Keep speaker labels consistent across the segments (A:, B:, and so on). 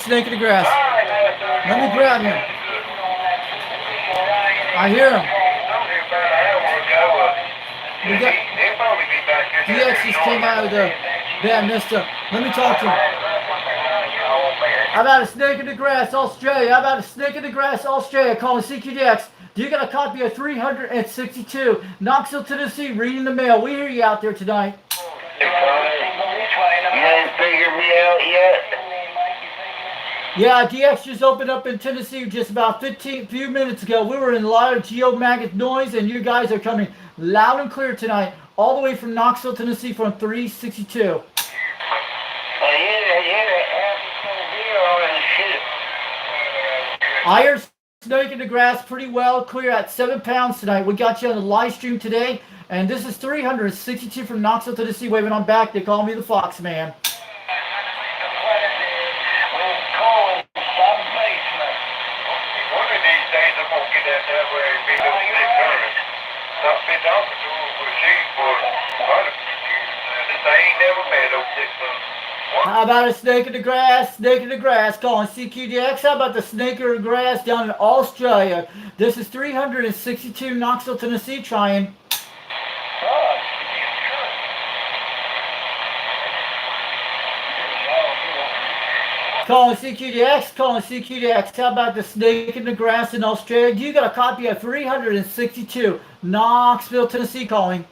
A: Snake in the grass. Let me grab him. I hear him. We got DX just came out of the bad mister. Let me talk to him. How about a snake in the grass, Australia? How about a snake in the grass, Australia? Calling CQDX. Do you got a copy of 362? Knoxville, Tennessee, reading the mail. We hear you out there tonight.
B: You ain't figured me out yet?
A: Yeah, DX just opened up in Tennessee just about few minutes ago. We were in a lot of geomagnet noise, and you guys are coming loud and clear tonight, all the way from Knoxville, Tennessee, from 362. I hear snake in the grass pretty well, clear at 7 pounds tonight. We got you on the live stream today, and this is 362 from Knoxville, Tennessee, waving on back. They call me the Fox Man. How about a snake in the grass? Snake in the grass calling CQDX. How about the snake in the grass down in Australia? This is 362 Knoxville, Tennessee trying. Calling CQDX, calling CQDX. How about the snake in the grass in Australia? You got a copy of 362 Knoxville, Tennessee calling.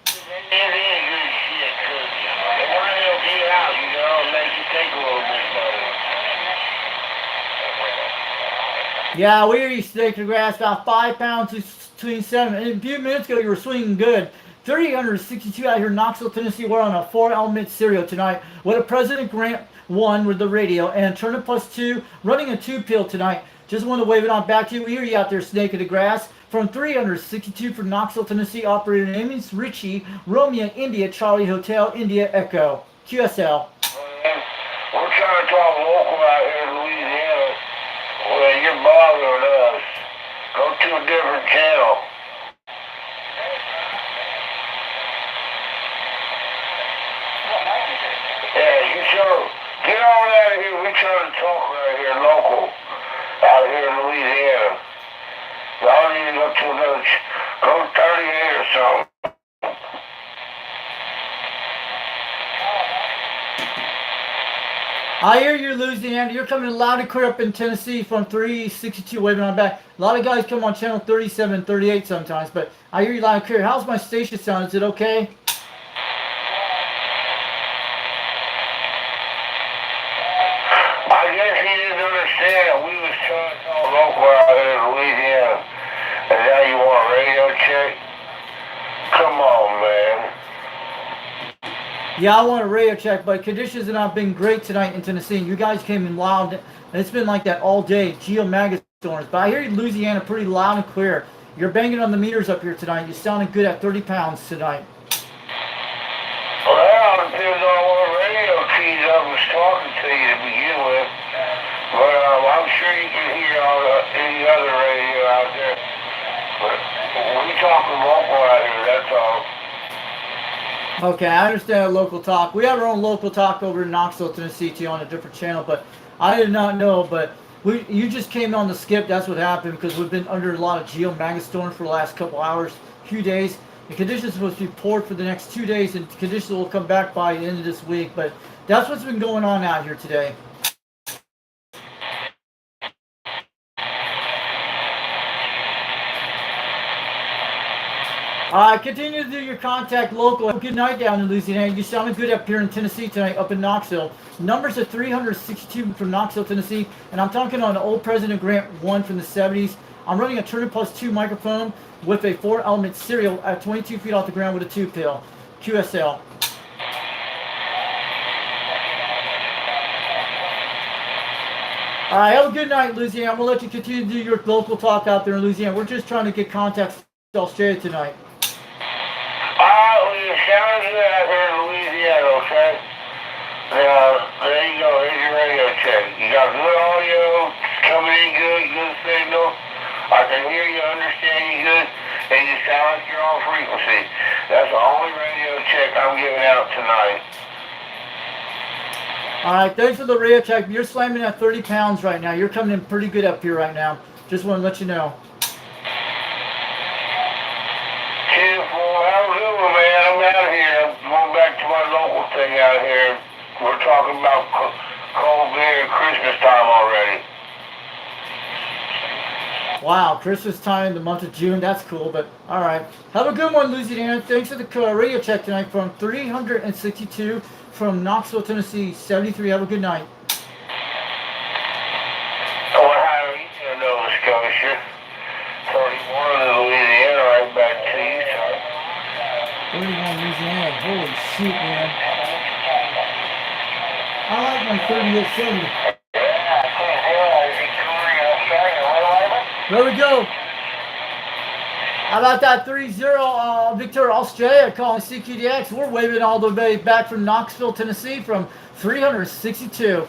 A: Yeah, we hear you, snake in the grass, about 5 pounds between 7. And a few minutes ago, you were swinging good. 362 out here in Knoxville, Tennessee. We're on a 4-element serial tonight with a President Grant 1 with the radio and Turner Plus 2 running a 2-pill tonight. Just want to wave it on back to you. We hear you out there, snake in the grass. From 362 from Knoxville, Tennessee, operator name is Richie, Romeo, India, Charlie Hotel, India, Echo, QSL.
B: We're trying to talk local out here in Louisiana. Well, you're bothering us. Go to a different channel. Yeah, you sure. Get on out of here. We're trying to talk right here local. Out here in Louisiana. Y'all need to go to another go 38 or something.
A: I hear you, Louisiana. You're coming loud and clear up in Tennessee from 362, waving on back. A lot of guys come on channel 37, 38 sometimes, but I hear you loud and clear. How's my station sound? Is it okay?
B: I guess he didn't understand. We was trying to talk local out here in Louisiana. And now you want a radio check? Come on, man.
A: Yeah, I want a radio check, but conditions have not been great tonight in Tennessee. You guys came in loud, and it's been like that all day. Geomagnet storms. But I hear you, Louisiana, pretty loud and clear. You're banging on the meters up here tonight. You're sounding good at 30 pounds tonight.
B: Well, it depends on what radio keys I was talking to you to begin with. But I'm sure you can hear any other radio out there. But we talking local out here, that's all.
A: Okay, I understand local talk. We have our own local talk over in Knoxville, Tennessee, too, on a different channel, but I did not know. But you just came on the skip. That's what happened because we've been under a lot of geomagnet storms for the last couple hours, few days. The conditions are supposed to be poor for the next 2 days, and conditions will come back by the end of this week. But that's what's been going on out here today. Continue to do your contact local. Good night down in Louisiana. You sounded good up here in Tennessee tonight, up in Knoxville. Numbers are 362 from Knoxville, Tennessee, and I'm talking on an old President Grant 1 from the 70s. I'm running a Turner Plus 2 microphone with a 4-element serial at 22 feet off the ground with a 2-pill. QSL. All right, have a good night, Louisiana. I'm going to let you continue to do your local talk out there in Louisiana. We're just trying to get contacts to Australia tonight.
B: Well, you sound good out here in Louisiana, okay? There you go. Here's your radio check. You got good audio, coming in good signal. I can hear you, understand you good, and you sound like you're on frequency. That's the only radio check I'm giving out tonight.
A: All right, thanks for the radio check. You're slamming at 30 pounds right now. You're coming in pretty good up here right now. Just want to let you know.
B: Have a good one, man. I'm out of here. I'm going back to my local thing out here. We're talking about cold beer and Christmas time already.
A: Wow, Christmas time, the month of June. That's cool, but all right. Have a good one, Louisiana. Thanks for the radio check tonight from 362 from Knoxville, Tennessee, 73. Have a good night.
B: Ohio, Nova Scotia. 31 in Louisiana, right back to you, sir.
A: 31 Louisiana. Holy shoot, man. I like my 3870. There we go. How about that 3-0 Victor Australia calling CQDX? We're waving all the way back from Knoxville, Tennessee from 362.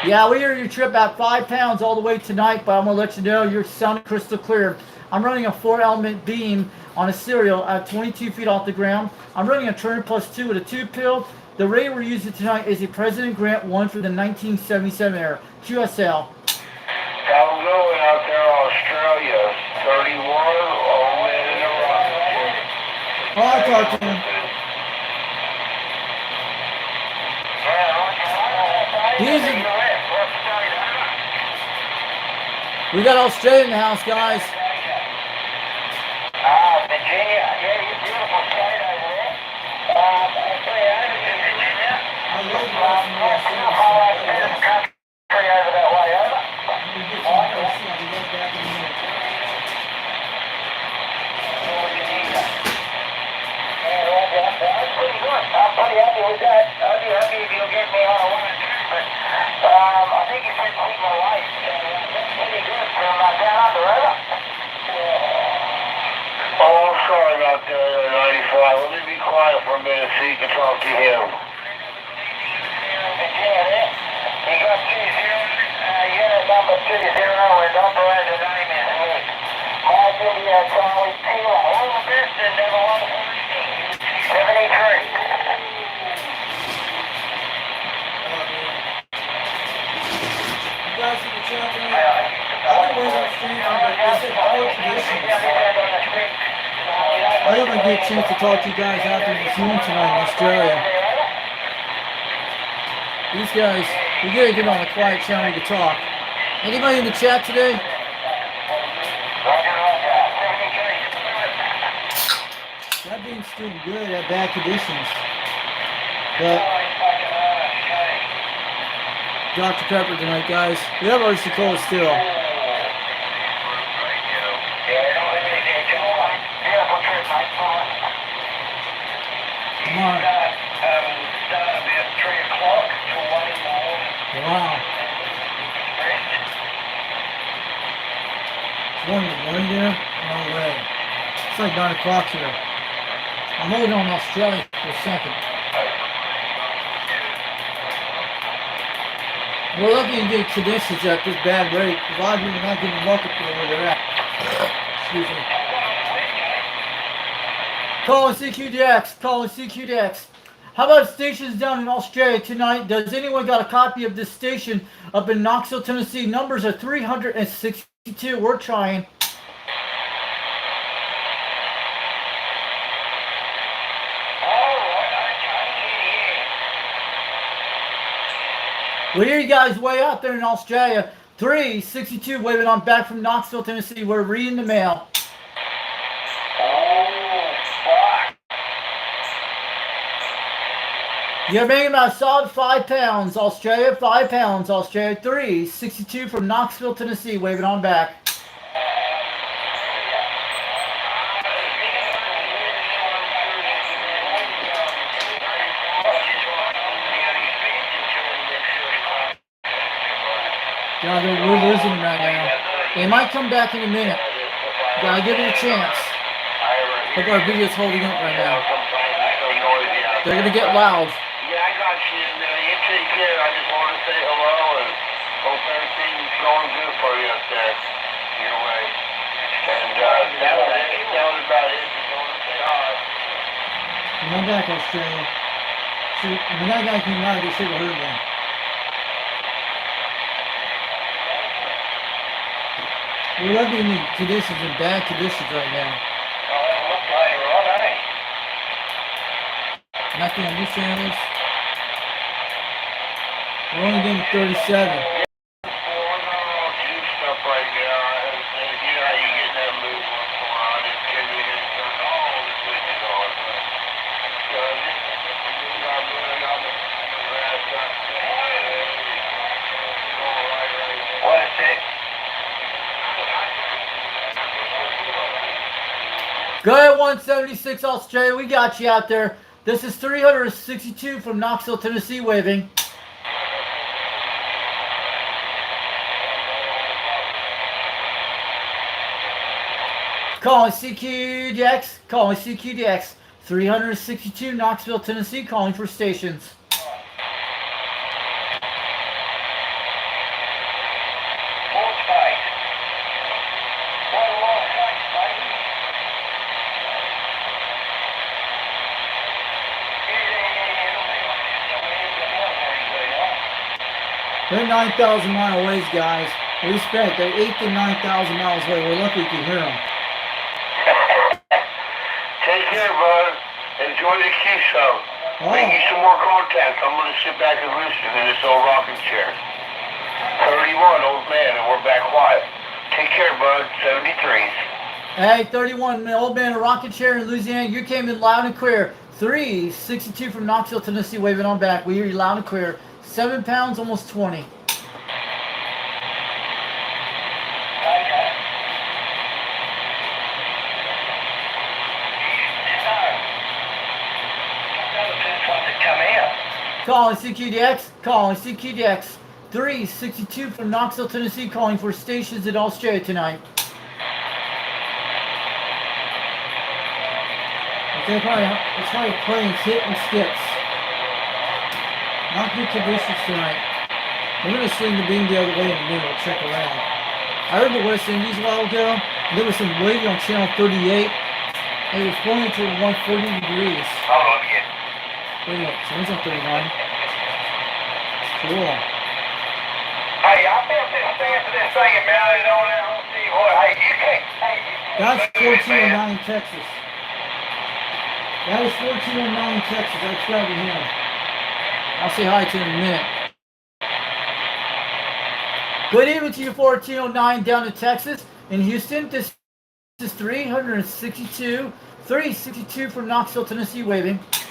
A: Yeah, we hear your trip at 5 pounds all the way tonight, but I'm going to let you know you're sounding crystal clear. I'm running a 4-element beam on a serial at 22 feet off the ground. I'm running a Turner Plus 2 with a 2-pill. The radio we're using tonight is a President Grant 1 for the 1977 era, QSL.
B: Have a good one out there, Australia. 31, old man in the rocket chair.
A: Oh, I talked to him. We got Australia in the house, guys.
B: Virginia, yeah, you're beautiful state over there. I love country over that way, over. That's pretty good. I'm pretty happy with that. I'll be happy if you'll get me on a 1 or 2, but I think you said keep my life. That's pretty good from down under, over. Oh, I'm sorry about that, 95. Let me be quiet for a minute so you can talk to him. You got 2-0, unit number 2-0, and operator name is Nick. I'll give you a Charlie Kilo. All the best and never won 73.
A: You guys in the chat tonight? I've been waiting on stream, but they said poor conditions. I hope I get a chance to talk to you guys after the Zoom tonight in Australia. These guys, we gotta get on a quiet channel to talk. Anybody in the chat today? That beam's doing good at bad conditions. But Dr. Pepper tonight, guys. We have our Cola still. Come on. Wow. 1 in the morning there? No way. It's like 9 o'clock here. I'm holding on Australia for a second. We're lucky to get conditions at this bad rate. A lot of people are not getting lucky for where they're at. Excuse me. Calling CQDX. Calling CQDX. How about stations down in Australia tonight? Does anyone got a copy of this station up in Knoxville, Tennessee? Numbers are 362. We're trying. We hear you guys way out there in Australia. 362 waving on back from Knoxville, Tennessee. We're reading the mail. You're making about a solid 5 pounds, Australia. 5 pounds, Australia. 362 from Knoxville, Tennessee. Waving on back. God, we're losing him right now. He might come back in a minute. Gotta give it a chance. Hope our video's holding up right now. They're gonna get loud.
B: Yeah, I got you. You take care. I just want to say hello and hope everything's going good for you up there. Your way. And that was about it. Just want to say hi.
A: One back, Australia. When that guy came out, they should have heard that. We're lucky in the conditions, in bad conditions right now.
B: Oh, it looks like you're all right.
A: Nothing on these channels. We're only getting 37.
B: Well, we're not do stuff right now. And you know how you get that move once in a while. It's convenient to turn all the switches on. So just move on, moving on the grass. All right. What is it?
A: Go ahead, 176 Australia. We got you out there. This is 362 from Knoxville, Tennessee, waving. Calling CQDX. Calling CQDX. 362 Knoxville, Tennessee. Calling for stations. They're 9,000 mile ways, guys. Respect. They're 8,000 to 9,000 miles away. We're lucky we can hear them.
B: Take care, bud. Enjoy the ski show. Make you some more contacts. I'm going to sit back and listen in this old rocking chair. 31, old man, and we're back quiet. Take care, bud. 73s.
A: Hey, 31, old man, a rocking chair in Louisiana. You came in loud and clear. 362 from Knoxville, Tennessee, waving on back. We hear you loud and clear. 7 pounds, almost 20. Calling CQDX. Calling CQDX. 362 from Knoxville, Tennessee, calling for stations in Australia tonight. It's probably playing hit and skips. Not good conditions tonight. We're going to swing the beam the other way in a minute. We'll check around. I heard the West Indies a while ago. There was some waving on channel 38. It was pointing to 140 degrees.
B: Hold on again.
A: Wait a minute. Someone's on 39. Cool.
B: Hey, I felt this stand for this thing and mounted on there. I'll see what. Hey, you can't.
A: That's 1409 Texas. That is 1409 Texas. That's grabbing him. I'll say hi to him in a minute. Good evening to you, 1409 down in Texas. In Houston, this is 362 from Knoxville, Tennessee, waving.
B: Well,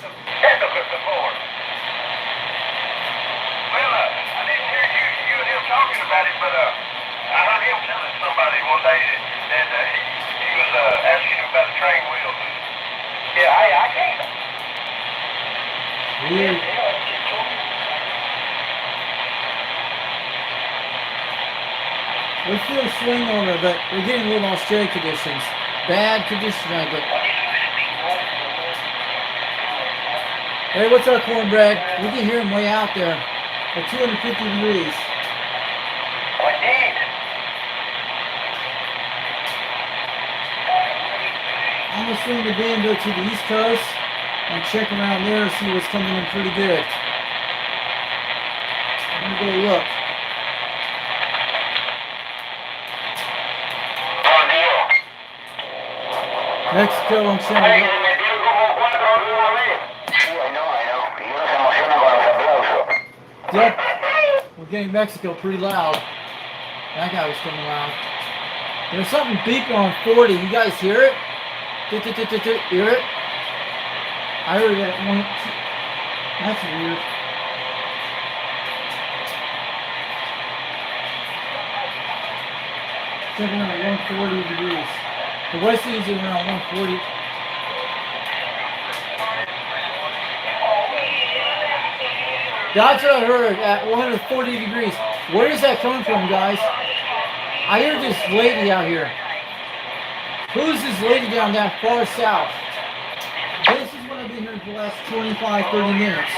B: I didn't hear you and him talking about it, but I heard him telling somebody one day that he was asking him about the train wheels. Yeah, I can't.
A: Weird. We're still swing over, but we're getting a little Australia conditions. Bad conditions tonight, but... Hey, what's up, cornbread? We can hear him way out there at 250 degrees.
B: What did?
A: I'm going to swing the beam, go to the East Coast, and check around there and see what's coming in pretty good. I'm going to go look. Mexico on channel.
B: Hey, me dio como 4 una vez. Sí, I know. Y uno se emociona con los aplausos.
A: Yep. We're getting Mexico pretty loud. That guy was coming loud. There's something beeping on 40. You guys hear it? Hear it? I heard that one. That's weird. Checking out at 140 degrees. The West Indies is around 140. That's what I heard at 140 degrees. Where is that coming from, guys? I hear this lady out here. Who's this lady down that far south? This is what I've been hearing for the last 25, 30 minutes.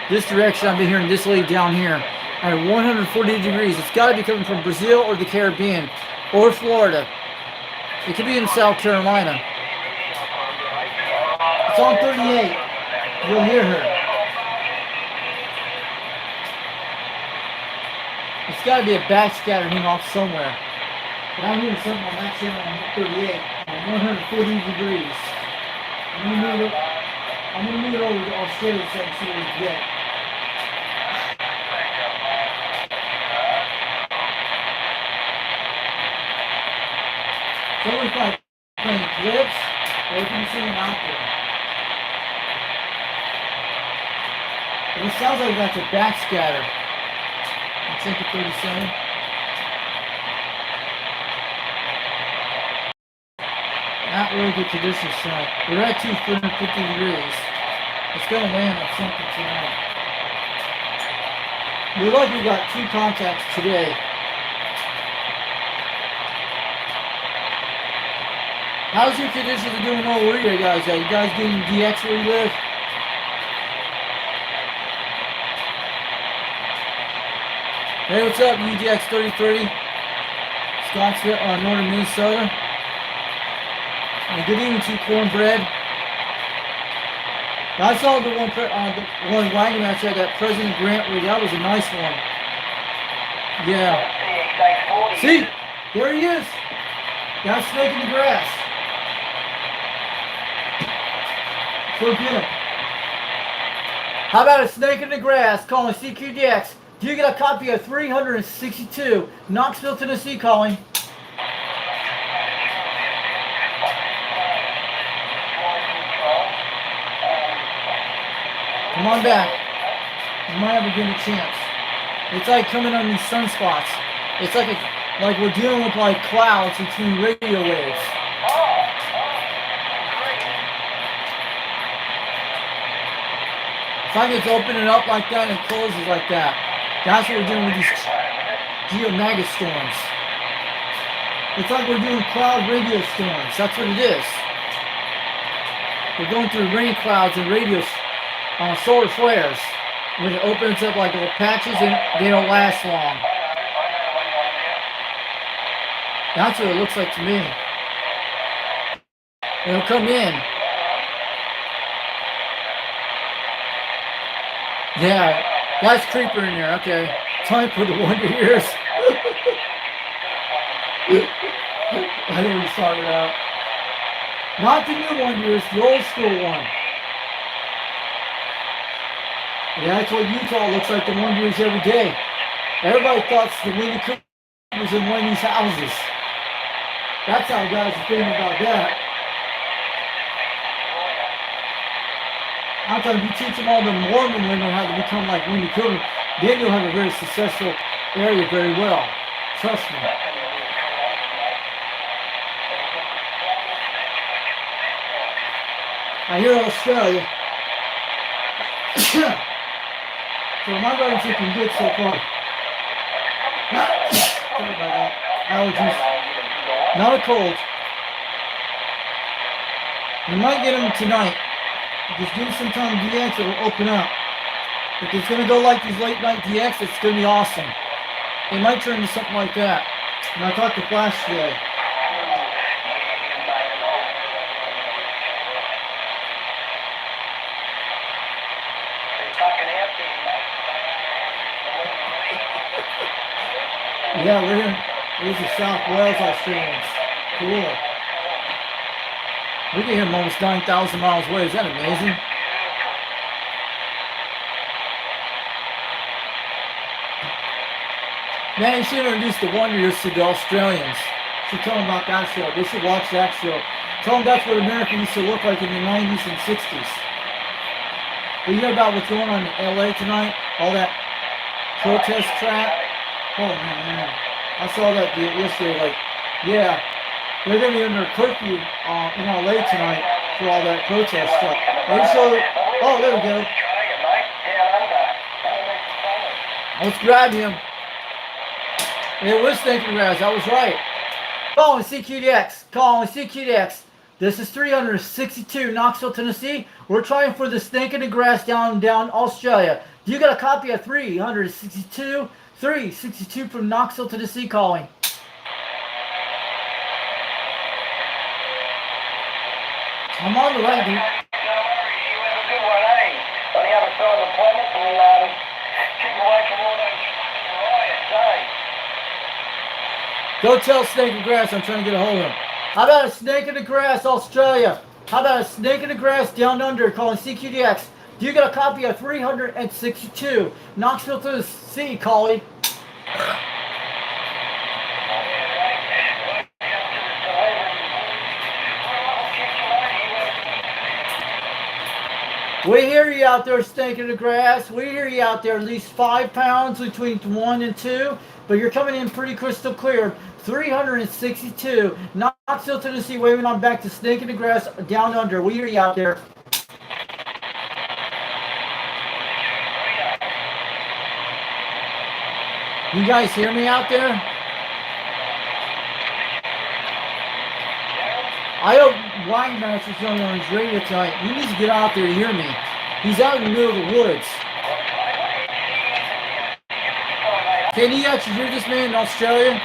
A: This direction, I've been hearing this lady down here at 140 degrees. It's got to be coming from Brazil or the Caribbean or Florida. It could be in South Carolina. It's on 38. You'll hear her. It's got to be a backscattering off somewhere. But I'm hearing something on that channel on 38 at 140 degrees. I'm going to move it over to Australia so I can see what we get. Someone's like playing clips, or you can see them out there. But it sounds like that's a backscatter. I'll take a 37. Not really good conditions tonight. We're at 250 degrees. It's going to land on something tonight. We're lucky we got 2 contacts today. How's your conditions doing over where you guys at? You guys getting DX where you live? Hey, what's up, UDX 3030? Scottsville, northern Minnesota. Good evening to you, Cornbread. I saw the one wagon match had that President Grant rig. That was a nice one. Yeah. See? There he is. Got a snake in the grass. Go get him. How about a snake in the grass calling CQDX? Do you get a copy of 362? Knoxville, Tennessee calling. Come on back. You might ever get a chance. It's like coming on these sunspots. It's like we're dealing with like clouds between radio waves. It's like it's opening up like that and closes like that. That's what we're doing with these geomagnet storms. It's like we're doing cloud radio storms. That's what it is. We're going through rain clouds and radio solar flares. When it opens up like little patches and they don't last long. That's what it looks like to me. It'll come in. Yeah, that's creeper in there. Okay, time for the wonder years. I think we started out. Not the new wonder years, the old school one. Yeah, that's what Utah looks like, the wonder years every day. Everybody thought the Winnie Cooper was in one of these houses. That's how guys are thinking about that. I'm telling you, you teach them all the Mormon women how to become like Winnie Cooper, then you'll have a very successful area very well. Trust me. I hear Australia. So my brother's looking good so far. Sorry about that. Allergies. Not a cold. We might get them tonight. Just give some time to DX, it will open up. If it's going to go like these late night DX, it's going to be awesome. It might turn into something like that. And I talked to Flash today. Yeah, we're here. These are South Wales Australians. Cool. We can hear them almost 9,000 miles away. Is that amazing? Man, you should introduce the Wonder Years to the Australians. You should tell them about that show. They should watch that show. Tell them that's what America used to look like in the 90s and 60s. But you hear about what's going on in LA tonight? All that protest crap? Oh, man. I saw that yesterday. Like, yeah. They're going to be under curfew in LA tonight for all that protest stuff. They showed, oh, there we go. Let's grab him. It was thinking Raz, I was right. Calling CQDX. Calling CQDX. This is 362 Knoxville, Tennessee. We're trying for the snake in the grass down Australia. You got a copy of 362 from Knoxville, Tennessee calling. I'm on the right, dude. Go tell Snake in the Grass I'm trying to get a hold of him. How about a Snake in the Grass, Australia? How about a Snake in the Grass down under calling CQDX? Do you got a copy of 362? Knoxville to the sea, Collie. We hear you out there, Snake in the Grass. We hear you out there, at least 5 pounds between 1 and 2. But you're coming in pretty crystal clear. 362. Knoxville, Tennessee, waving on back to Snake in the Grass down under. We hear you out there. You guys hear me out there? I hope Weinmaster's on his radio tonight. He needs to get out there to hear me. He's out in the middle of the woods. Can you actually hear this man in Australia?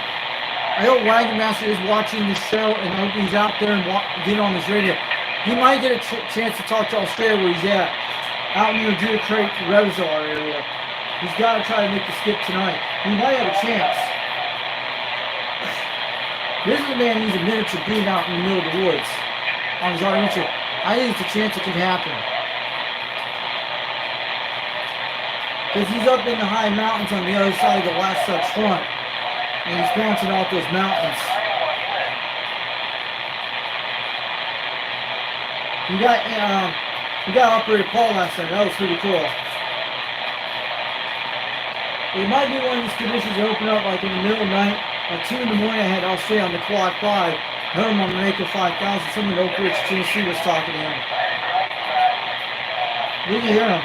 A: I hope Weinmaster is watching this show and I hope he's out there and getting on his radio. He might get a chance to talk to Australia where he's at. Out near Deer Creek, Reservoir area. He's got to try to make the skip tonight. He might have a chance. This is a man who's a miniature being out in the middle of the woods on his armature. I think it's a chance it could happen. Because he's up in the high mountains on the other side of the Wasatch Front. And he's bouncing off those mountains. We got operator Paul last night. That was pretty cool. It might be one of these conditions that open up like in the middle of the night. At 2 in the morning, I had Australia on the Quad 5. Heard him on Jamaica 5000. Someone in Oak Ridge, Tennessee was talking to him. We can hear him.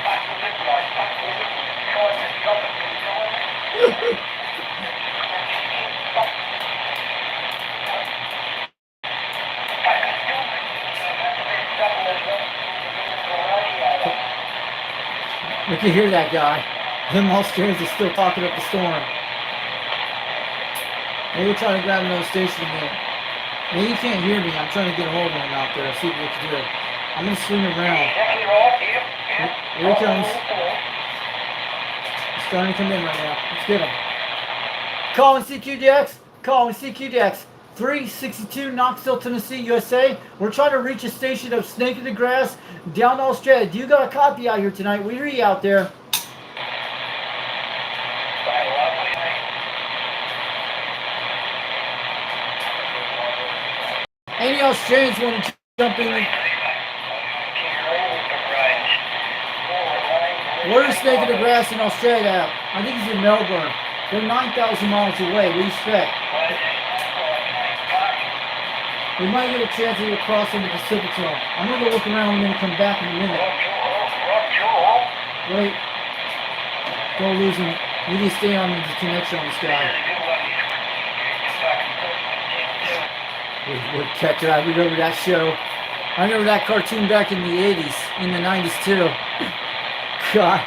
A: We can hear that guy. Them Australians are still talking up the storm. Maybe we're trying to grab another station again. Maybe you can't hear me. I'm trying to get a hold of him out there. See what we can do. I'm going to swing around. Here he comes. He's starting to come in right now. Let's get him. Calling CQDX. Calling CQDX. 362 Knoxville, Tennessee, USA. We're trying to reach a station of Snake in the Grass down to Australia. Do you got a copy out here tonight? We hear you out there. Any Australians want to jump in? Where's Snake in the Grass in Australia? I think he's in Melbourne. They're 9,000 miles away. We expect. We might get a chance to get across in the Pacific Zone. I'm going to go look around and then come back in a minute. Wait. Don't lose him. We need to stay on the connection on this guy. We'll catch it. I remember that show. I remember that cartoon back in the 80s, in the 90s too. God.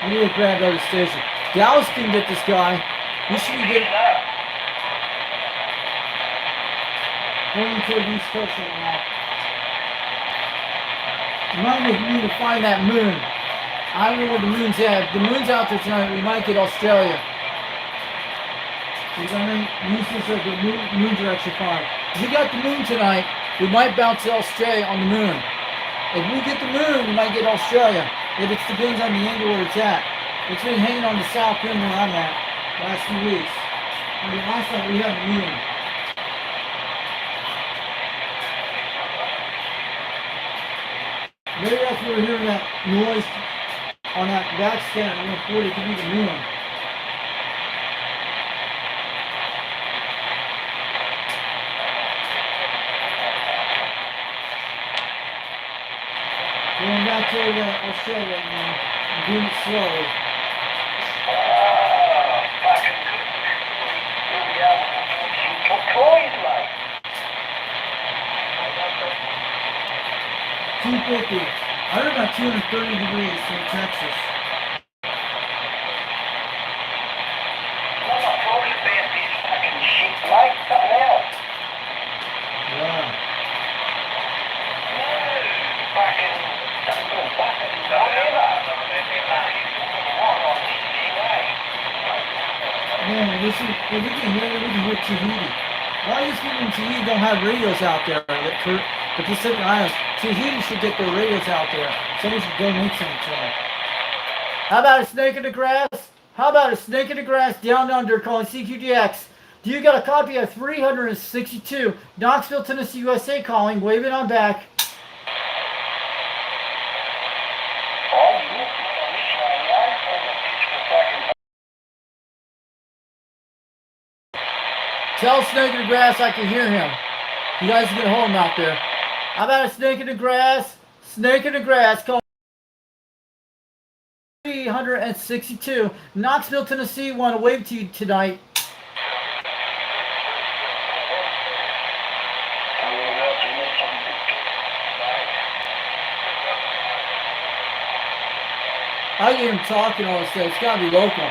A: I need to grab out of the station. Dallas can get this guy. We should be getting going toward the East Coast right now. Remind me to find that moon. I don't know where the moon's at. If the moon's out there tonight, we might get Australia. Because I mean, useless of the moon direction fine. If we got the moon tonight, we might bounce to Australia on the moon. If we get the moon, we might get Australia. It depends on the angle where it's at. It's been hanging on the south rim where I'm at last few weeks. I mean, last night we had the moon. Maybe that's where we're hearing that noise on that back scan at 140 could be the moon. Going back to Australia right now. I'm doing it slowly. $250. I heard about 230 degrees in Texas. Yeah. listen, if we can hear Tahiti. A lot of these people in Tahiti don't have radios out there, Kurt. The Pacific Islands. Tahiti should get their radios out there. Somebody should donate some to them. How about a snake in the grass? How about a snake in the grass down under calling CQDX? Do you got a copy of 362? Knoxville, Tennessee, USA calling. Waving on back. Tell Snake in the Grass I can hear him. You guys get hold of him out there. How about a snake in the grass? Snake in the grass. Call 362. Knoxville, Tennessee. Want to wave to you tonight. I hear him talking all this stuff. It's got to be local.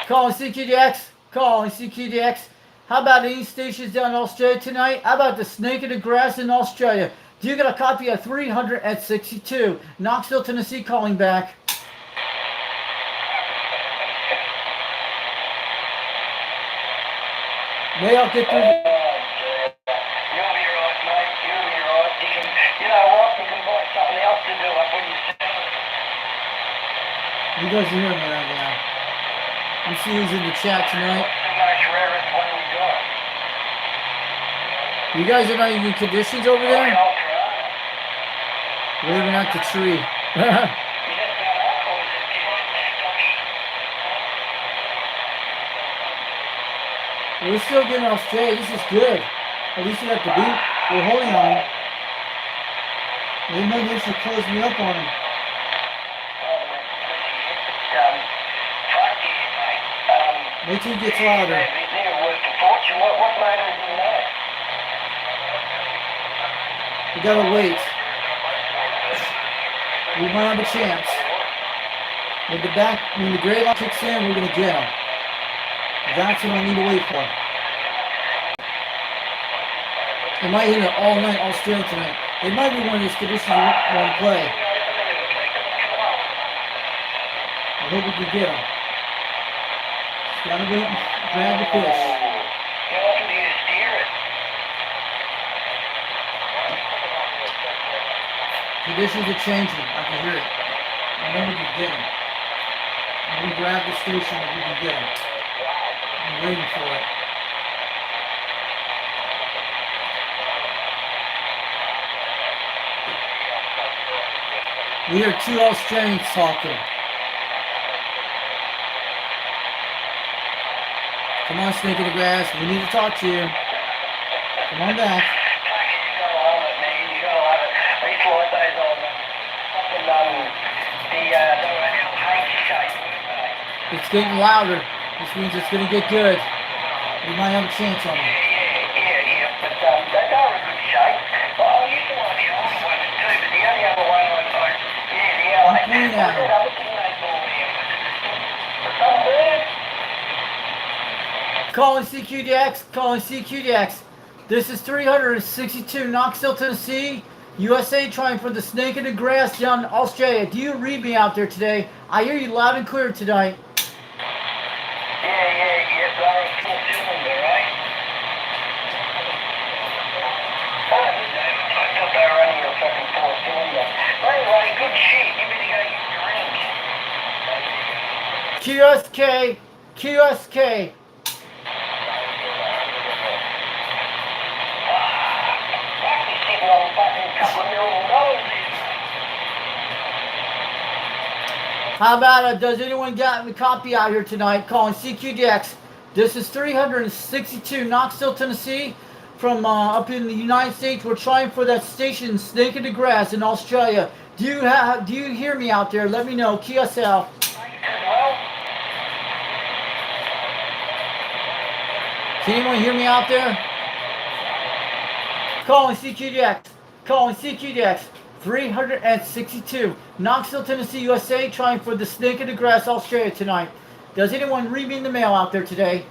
A: Calling CQDX. Calling CQDX. How about any stations down in Australia tonight? How about the snake in the grass in Australia? Do you get a copy of 362? Knoxville, Tennessee calling back. May I'll get through.
B: You'll be right, mate. You'll be right. You know what? You can buy something else to do up when you sell it.
A: You guys are hearing me right now. I'm seeing who's in the chat tonight. You guys are not even conditions over there? Waving at the tree. We're still getting Australia. This is good. At least we have the beat. We're holding on them. They might need to close me up on them. Wait till it gets louder. We gotta wait. We might have a chance. When the gray light kicks in, we're gonna get them. That's what I need to wait for. They might hit it all night, all straight tonight. It might be one of these conditions we want to play. I hope we can get them. Just gotta wait and grab the fish. Conditions are changing. I can hear it. I know we can get them. I'm going to grab the station and we can get them. I'm waiting for it. We hear two Australians talking. Come on, snake in the grass. We need to talk to you. Come on back. It's getting louder. This means it's going to get good. We might have a chance on it.
B: Yeah. But they are in good shape. I used to want to be on the one too, but the only other one I thought,
A: I'm pointing at it. Calling CQDX. Calling CQDX. This is 362 Knoxville, Tennessee. USA trying for the snake in the grass down in Australia. Do you read me out there today? I hear you loud and clear tonight.
B: Yeah, sorry, full cylinder, right? I thought they were running a fucking full cylinder. Anyway, good shit, you better go get your rings.
A: QSK. How about does anyone got a copy out here tonight? Calling CQDX. This is 362 Knoxville, Tennessee. From up in the United States, we're trying for that station, Snake in the Grass in Australia. Do you hear me out there? Let me know. QSL. Can anyone hear me out there? Calling CQDX. Calling CQDX. 362 Knoxville, Tennessee, USA, trying for the snake in the grass, Australia tonight. Does anyone read me in the mail out there today?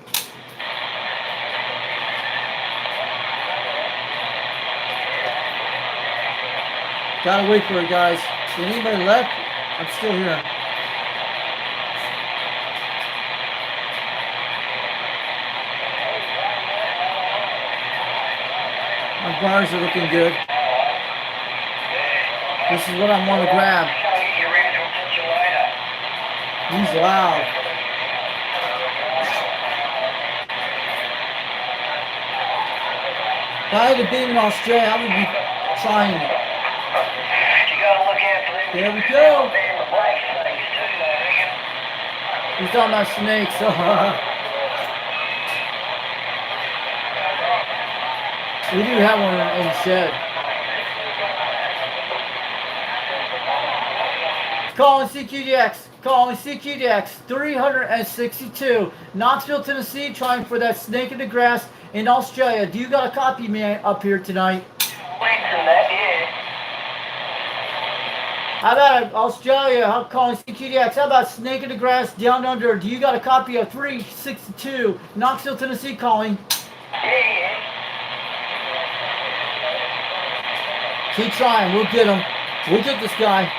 A: Gotta wait for it, guys. Is anybody left? I'm still here. My bars are looking good. This is what I want to grab. He's loud. If I had to beat in Australia, I would be trying it. There we go. He's talking about snakes. We do have one in the shed. Calling CQDX. Calling CQDX. 362. Knoxville, Tennessee, trying for that snake in the grass in Australia. Do you got a copy, man, up here tonight? How about Australia? I'm calling CQDX. How about snake in the grass down under? Do you got a copy of 362? Knoxville, Tennessee, calling. Keep trying. We'll get him. We'll get this guy.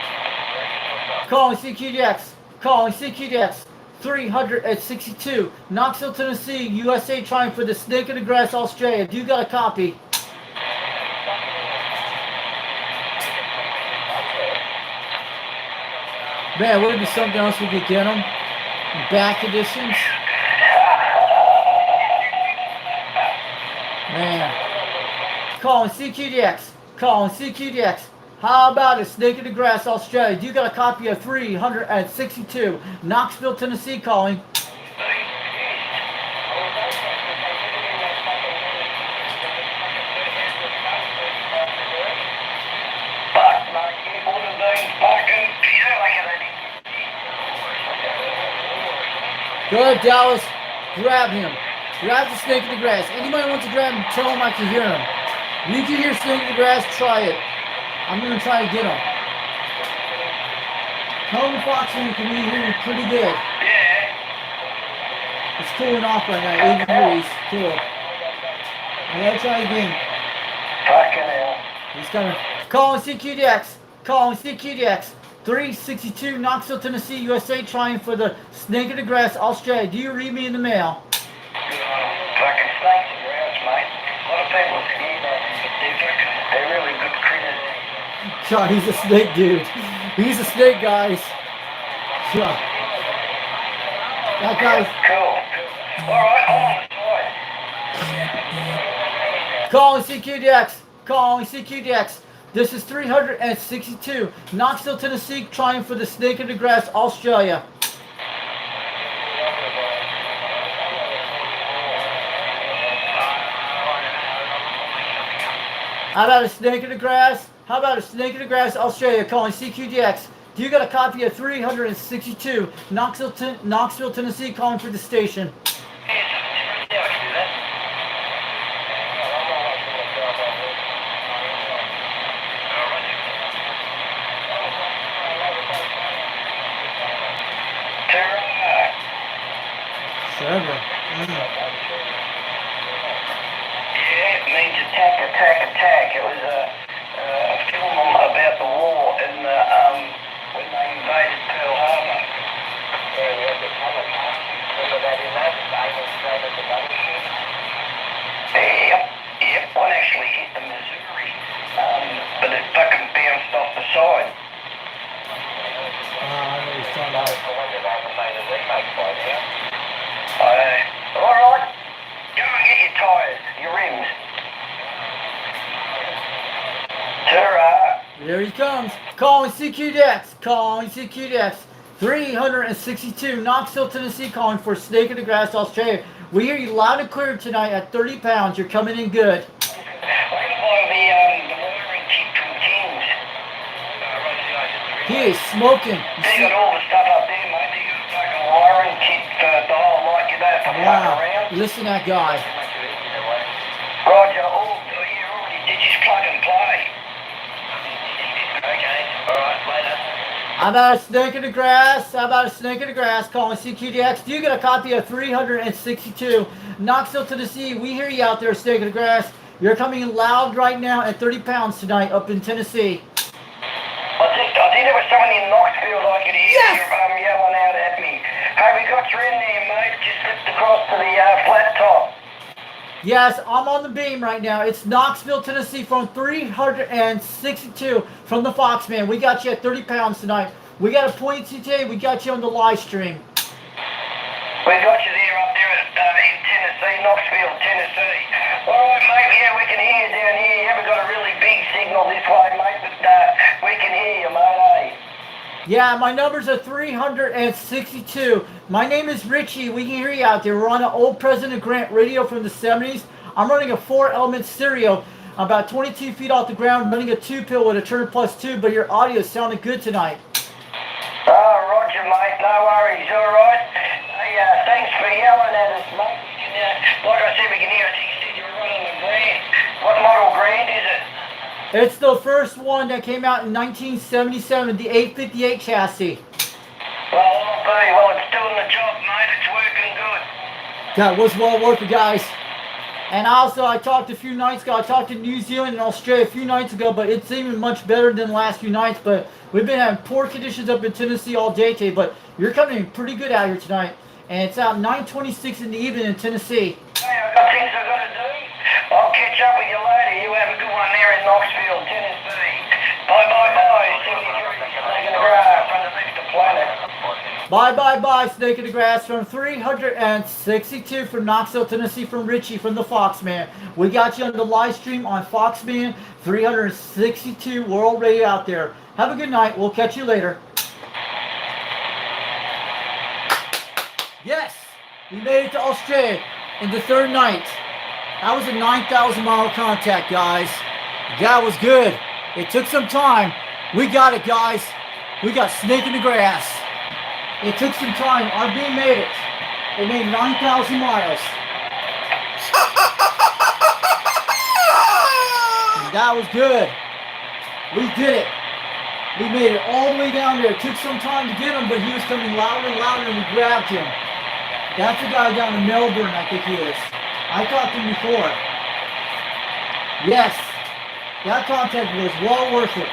A: Calling CQDX. Calling CQDX. 362. Knoxville, Tennessee, USA, trying for the snake in the grass, Australia. Do you got a copy? Man, would it be something else we could get him? Back editions? Man. Calling CQDX. Calling CQDX. How about a snake in the grass, Australia? Do you got a copy of 362? Knoxville, Tennessee, calling. Go ahead, Dallas. Grab him. Grab the snake in the grass. Anybody wants to grab him, tell him I can hear him. You can hear snake in the grass, try it. I'm going to try to get him. Home Foxing can be here pretty good. It's cooling off right now, 80 degrees. Cool. I'm going to try again.
B: Fucking hell.
A: He's coming. Calling CQDX. Calling CQDX. 362 Knoxville, Tennessee, USA, trying for the snake in the grass, Australia. Do you read me in the mail?
B: Fucking snakes and grass, mate. A lot of people see that. They're really good critters.
A: God, he's a snake, dude. He's a snake, guys. God. That guy's...
B: Cool. Alright, I'm on the side.
A: Calling CQDX. Calling CQDX. This is 362. Knoxville, Tennessee, trying for the snake in the grass, Australia. How about a snake in the grass? How about a snake in the grass, Australia, calling CQDX? Do you got a copy of 362? Knoxville, Tennessee, calling for the station. Trevor.
B: Yeah, it means attack, attack, attack. It was a film about the war in when they invaded Pearl Harbor. Yep, one actually hit the Missouri, but it fucking bounced off the side.
A: I know what he's talking about.
B: Alright, go and get your tyres, your rims. Ta-ra.
A: There he comes. Calling CQDX. Calling CQDX. 362 Knoxville, Tennessee, calling for snake in the grass, Australia. We hear you loud and clear tonight at 30 pounds. You're coming in good.
B: Wait for the wiring kit from Kings.
A: He is smoking.
B: They got all the stuff up there, mate. They got fucking wiring kit for the whole light, you know, for fucking around.
A: Listen to that guy.
B: Roger, you already did just plug and play. Okay, alright, later.
A: How about a snake in the grass? How about a snake in the grass? Calling CQDX. Do you get a copy of 362 Knoxville, Tennessee? We hear you out there, snake in the grass. You're coming in loud right now at 30 pounds tonight up in Tennessee.
B: I think there was someone in Knoxville I could hear you yelling out at me. Hey, we got you in there, mate. Just slipped across to the flat top.
A: Yes, I'm on the beam right now. It's Knoxville, Tennessee from 362 from the Foxman. We got you at 30 pounds tonight. We got a point today. We got you on the live stream.
B: We got you there up there in Tennessee, Knoxville, Tennessee. All right, mate. Yeah, we can hear you down here. You haven't got a really big signal this way, mate, but we can hear you, mate.
A: Yeah, my numbers are 362. My name is Richie. We can hear you out there. We're on an old President Grant radio from the 70s. I'm running a 4-element stereo, about 22 feet off the ground, running a 2-pill with a turn plus 2, but your audio sounded good tonight.
B: Oh, roger, mate. No worries. All right. Hey, thanks for yelling at us, mate. Like I said, we can hear it. You said you were running the Grand. What model Grand is it?
A: It's the first one that came out in 1977, the 858 chassis.
B: Well, it's doing the job, mate. It's working good.
A: That was well worth it, guys. And also, I talked a few nights ago. I talked to New Zealand and Australia a few nights ago, but it's even much better than the last few nights. But we've been having poor conditions up in Tennessee all day today, but you're coming in pretty good out here tonight. And it's out 9:26 in the evening in Tennessee.
B: Hey, I've got things I've got to do. I'll catch up with you later. You have a good one there in Knoxville, Tennessee. Bye. 73, Snake in the Grass from the next planet.
A: Bye, Snake in the Grass from 362 from Knoxville, Tennessee, from Richie from the Foxman. We got you on the live stream on Foxman 362 World Radio out there. Have a good night. We'll catch you later. Yes, we made it to Australia in the third night. That was a 9,000-mile contact, guys. That was good. It took some time. We got it, guys. We got Snake in the Grass. It took some time. Our beam made it. It made 9,000 miles. And that was good. We did it. We made it all the way down there. It took some time to get him, but he was coming louder and louder, and we grabbed him. That's the guy down in Melbourne, I think he is. I talked to him before. Yes, that contact was well worth it.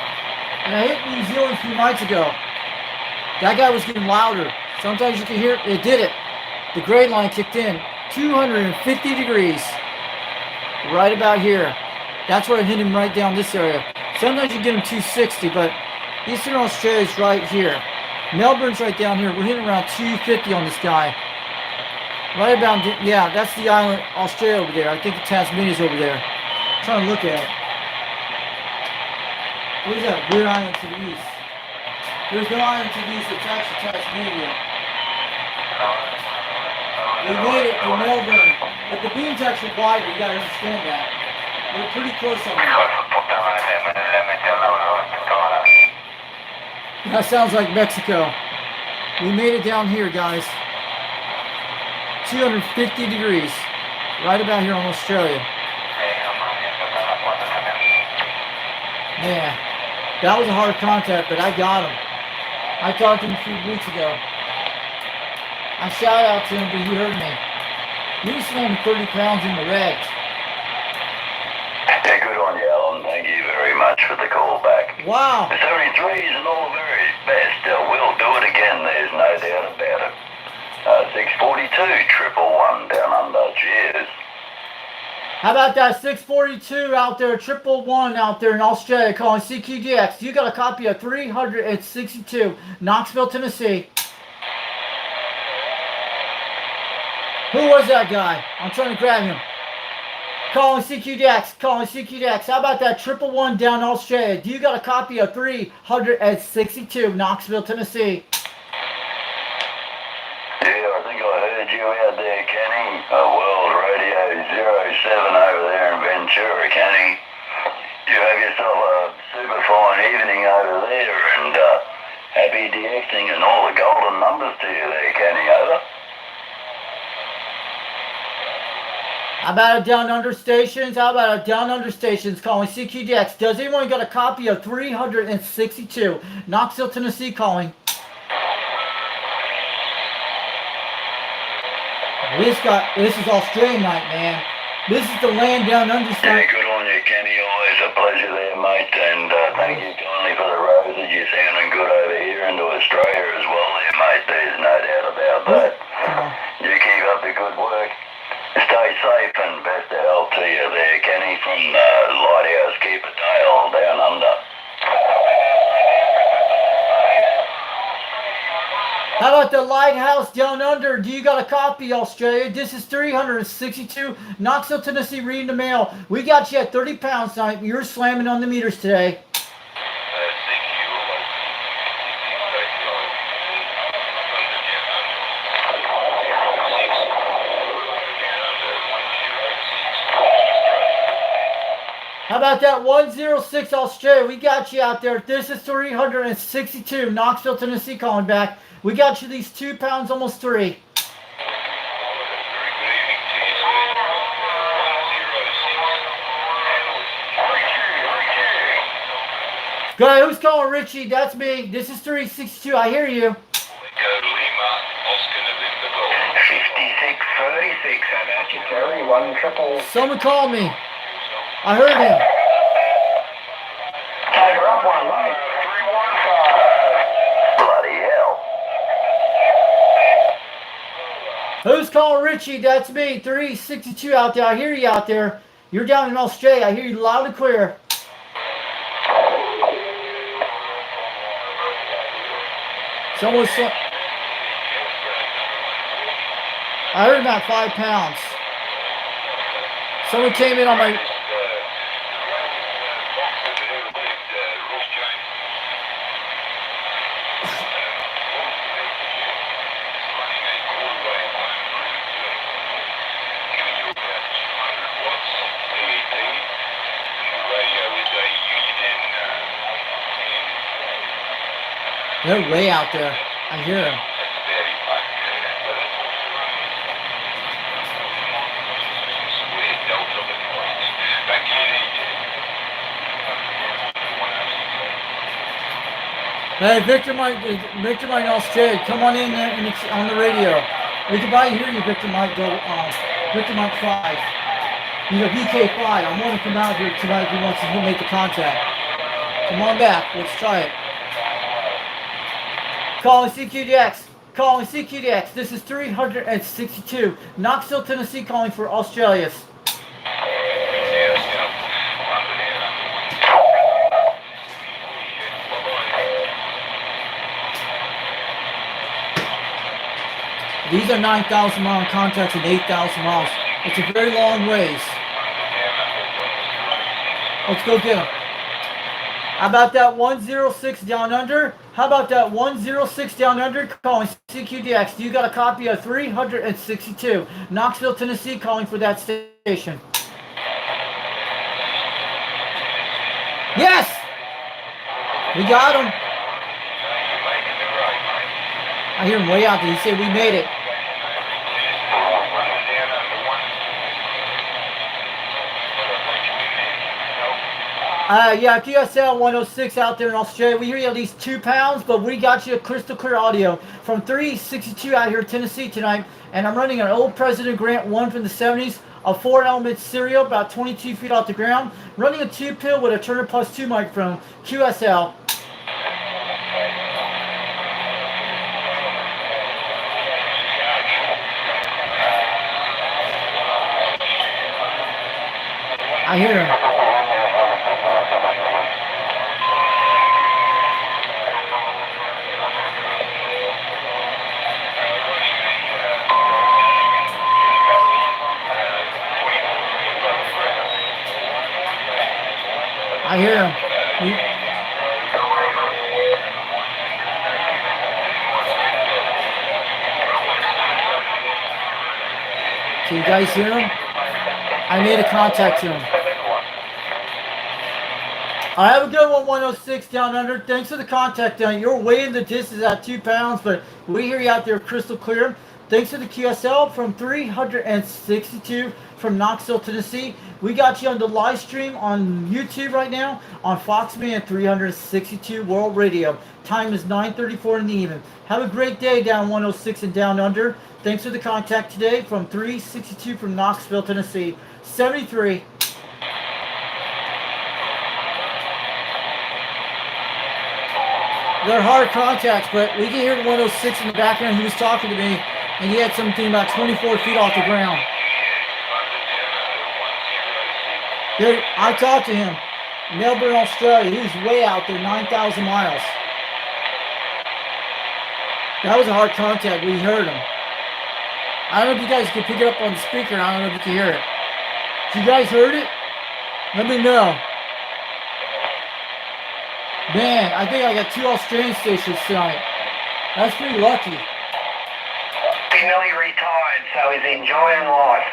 A: And I hit New Zealand a few nights ago. That guy was getting louder. Sometimes you can hear it. It did it. The grade line kicked in. 250 degrees. Right about here. That's where I hit him right down this area. Sometimes you get him 260, but Eastern Australia is right here. Melbourne's right down here. We're hitting around 250 on this guy. Right about, yeah, that's the island, Australia over there. I think the Tasmania's over there. I'm trying to look at it. What is that weird island to the east? There's no island to the east, it's actually Tasmania. We made it to Melbourne, but the beam's actually wider, you gotta understand that. We're pretty close on that. That sounds like Mexico. We made it down here, guys. 250 degrees. Right about here on Australia. Man, that was a hard contact, but I got him. I talked to him a few weeks ago. I shout out to him, but he heard me. He was standing 30 pounds in the red.
B: Yeah, good on you, Alan. Thank you very much for the call back.
A: Wow.
B: The 33s and all the very best. We'll do it again, there's no doubt about it. 642, 111 down under. Cheers.
A: How about that 642 out there, 111 out there in Australia calling CQDX? You got a copy of 362, Knoxville, Tennessee. Who was that guy? I'm trying to grab him. Calling CQDX, calling CQDX. How about that 111 down in Australia? Do you got a copy of 362, Knoxville, Tennessee?
B: You out there, Kenny? World Radio 07 over there in Ventura, Kenny. You have yourself a super fine evening over there, and happy DXing and all the golden numbers to you there, Kenny. Over.
A: How about a down under stations? How about a down under stations calling CQDX? Does anyone got a copy of 362, Knoxville, Tennessee calling? This is Australian night, man. This is the land down under.
B: Yeah, good on you, Kenny. Always a pleasure there, mate. And thank you kindly for the roses. You're sounding good over here into Australia as well there, mate. There's no doubt about that. You keep up the good work. Stay safe and best of health to you there, Kenny, from Lighthouse Keeper Dale down under.
A: How about the Lighthouse down under? Do you got a copy, Australia? This is 362 Knoxville, Tennessee, reading the mail. We got you at 30 pounds tonight. You're slamming on the meters today. How about that 106 Australia? We got you out there. This is 362 Knoxville, Tennessee, calling back. We got you these 2 pounds, almost 3. Go ahead, who's calling Richie? That's me. This is 362. I hear you.
B: 5636, how about you, Terry? 1
A: Someone called me. I heard him.
B: Tiger up 1 light. 315. Bloody hell.
A: Who's calling Richie? That's me. 362 out there. I hear you out there. You're down in Australia. I hear you loud and clear. Someone said. I heard about 5 pounds. Someone came in on my. They're way out there. I hear them. Hey, Victor Mike in Australia, come on in there and it's on the radio. We can probably hear you, Victor Mike. Victor Mike 5. You know, VK5. I want to come out here tonight if he wants to make the contact. Come on back. Let's try it. Calling CQDX. Calling CQDX. This is 362. Knoxville, Tennessee, calling for Australia's. These are 9,000 mile contacts and 8,000 miles. It's a very long ways. Let's go get them. How about that 106 down under? How about that 106 down under? Calling CQDX. You got a copy of 362. Knoxville, Tennessee, calling for that station. Yes! We got him. I hear him way out there. He said we made it. Yeah, QSL 106 out there in Australia. We hear you at least 2 pounds, but we got you a crystal clear audio from 362 out here in Tennessee tonight. And I'm running an old President Grant 1 from the 70s, a 4-element serial about 22 feet off the ground, running a 2-pill with a Turner Plus 2 microphone, QSL. I hear him. I hear him. Can you guys hear him? I made a contact to him. I have a good one, 106 down under. Thanks for the contact down. You're way in the distance at 2 pounds, but we hear you out there crystal clear. Thanks for the QSL from 362 from Knoxville, Tennessee. We got you on the live stream on YouTube right now on Foxman 362 World Radio. Time is 9:34 in the evening. Have a great day down 106 and down under. Thanks for the contact today from 362 from Knoxville, Tennessee. 73. They're hard contacts, but we can hear the 106 in the background. He was talking to me, and he had something about 24 feet off the ground. Dude, I talked to him. Melbourne, Australia. He was way out there, 9,000 miles. That was a hard contact. We heard him. I don't know if you guys can pick it up on the speaker. I don't know if you can hear it. You guys heard it? Let me know. Man, I think I got 2 Australian stations tonight. That's pretty lucky.
B: He's nearly retired, so he's enjoying life.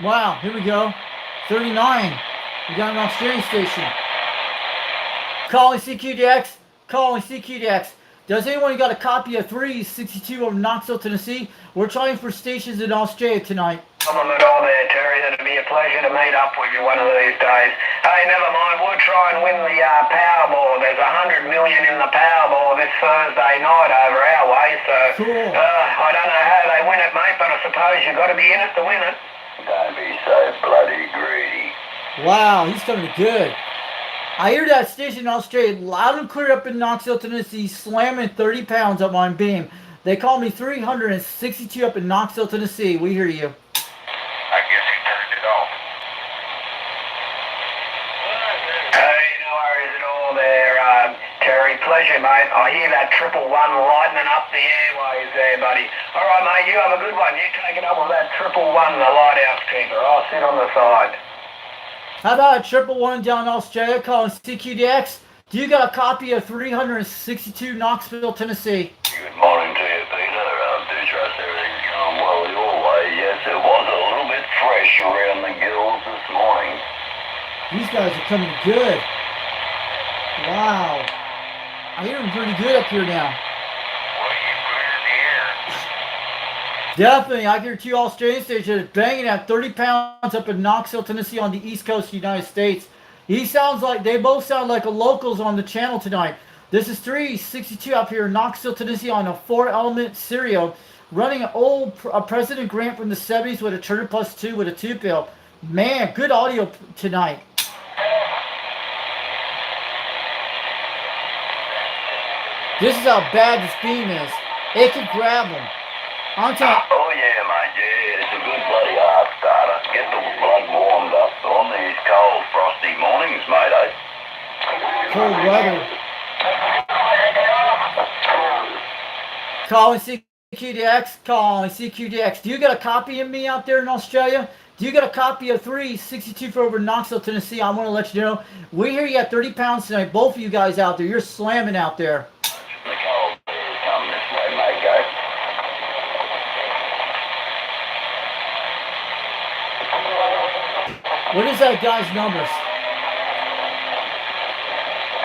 A: Wow, here we go. 39. We got an Australian station. Calling CQDX. Calling CQDX. Does anyone got a copy of 362 of Knoxville, Tennessee? We're trying for stations in Australia tonight.
B: Problem at all there, Terry. It'd be a pleasure to meet up with you one of these days. Hey, never mind. We'll try and win the Powerball. There's 100 million in the Powerball this Thursday night over our way. So
A: Cool.
B: I don't know how they win it, mate, but I suppose you've got to be in it to win it. Don't be so bloody greedy.
A: Wow, he's coming good. I hear that station in Australia loud and clear up in Knoxville, Tennessee, slamming 30 pounds up on beam. They call me 362 up in Knoxville, Tennessee. We hear you.
B: I guess he turned it off. Hey, no worries at all there, Terry. Pleasure, mate. I hear that 111 lightning up the airways there, buddy. All right, mate, you have a good one. You take it up with that 111, the lighthouse keeper. I'll sit on the side.
A: How about a 111 down in Australia calling CQDX? Do you got a copy of 362 Knoxville, Tennessee?
B: Good morning to you, Peter. Do trust everything's going well your way. Yes, it was a little bit fresh around the gills this morning.
A: These guys are coming good. Wow. I hear them pretty good up here now.
B: What are you putting in the air?
A: Definitely. I hear 2 Australian stations banging at 30 pounds up in Knoxville, Tennessee on the east coast of the United States. They both sound like locals on the channel tonight. This is 362 up here in Knoxville, Tennessee on a 4-element stereo, running an old President Grant from the 70s with a Turner Plus 2 with a tube bill. Man, good audio tonight. This is how bad this beam is. It can grab them. I'm telling.
B: Oh yeah, mate, yeah, it's a good bloody heart starter. Get the blood warmed up on these cold, frosty mornings, mate, eh?
A: Cold weather. Calling CQDX, calling CQDX. Do you got a copy of me out there in Australia? Do you got a copy of 362 for over Knoxville, Tennessee? I want to let you know. We hear you at 30 pounds tonight. Both of you guys out there. You're slamming out there.
B: The cold bears come this way, mate, go.
A: What is that guy's numbers?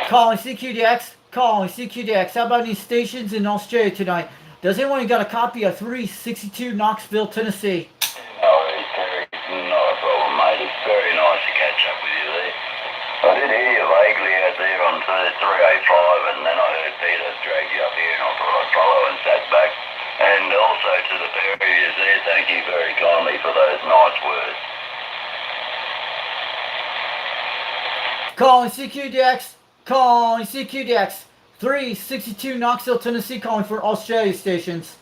A: Calling CQDX, calling CQDX. How about any stations in Australia tonight? Does anyone got a copy of 362 Knoxville, Tennessee?
B: No worries, Terry. Not a problem, mate. It's very nice to catch up with you there. I did hear you vaguely out there on 385, and then I heard Peter drag you up here, and I thought I'd follow and sat back. And also to the Perriers there, thank you very kindly for those nice words.
A: Calling CQDX, calling CQDX. 362 Knoxville, Tennessee, calling for Australia stations.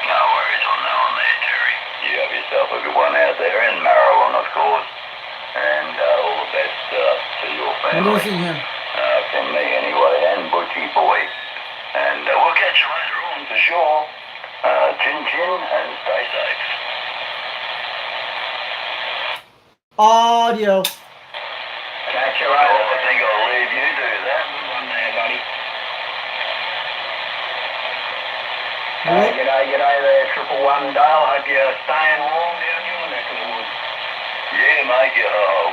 B: No worries on that one there, Terry. You have yourself a good one out there in Maryland, of course. And all the best to your
A: I'm
B: family.
A: losing him.
B: From me anyway, and Butchie boy. And we'll catch you later on for sure. Chin chin and stay safe.
A: Audio.
B: Catch you later. I think I'll leave you do that. Good one there, buddy. G'day there, 111 Dale. Hope you're staying warm down your neck of the woods. Yeah, mate. I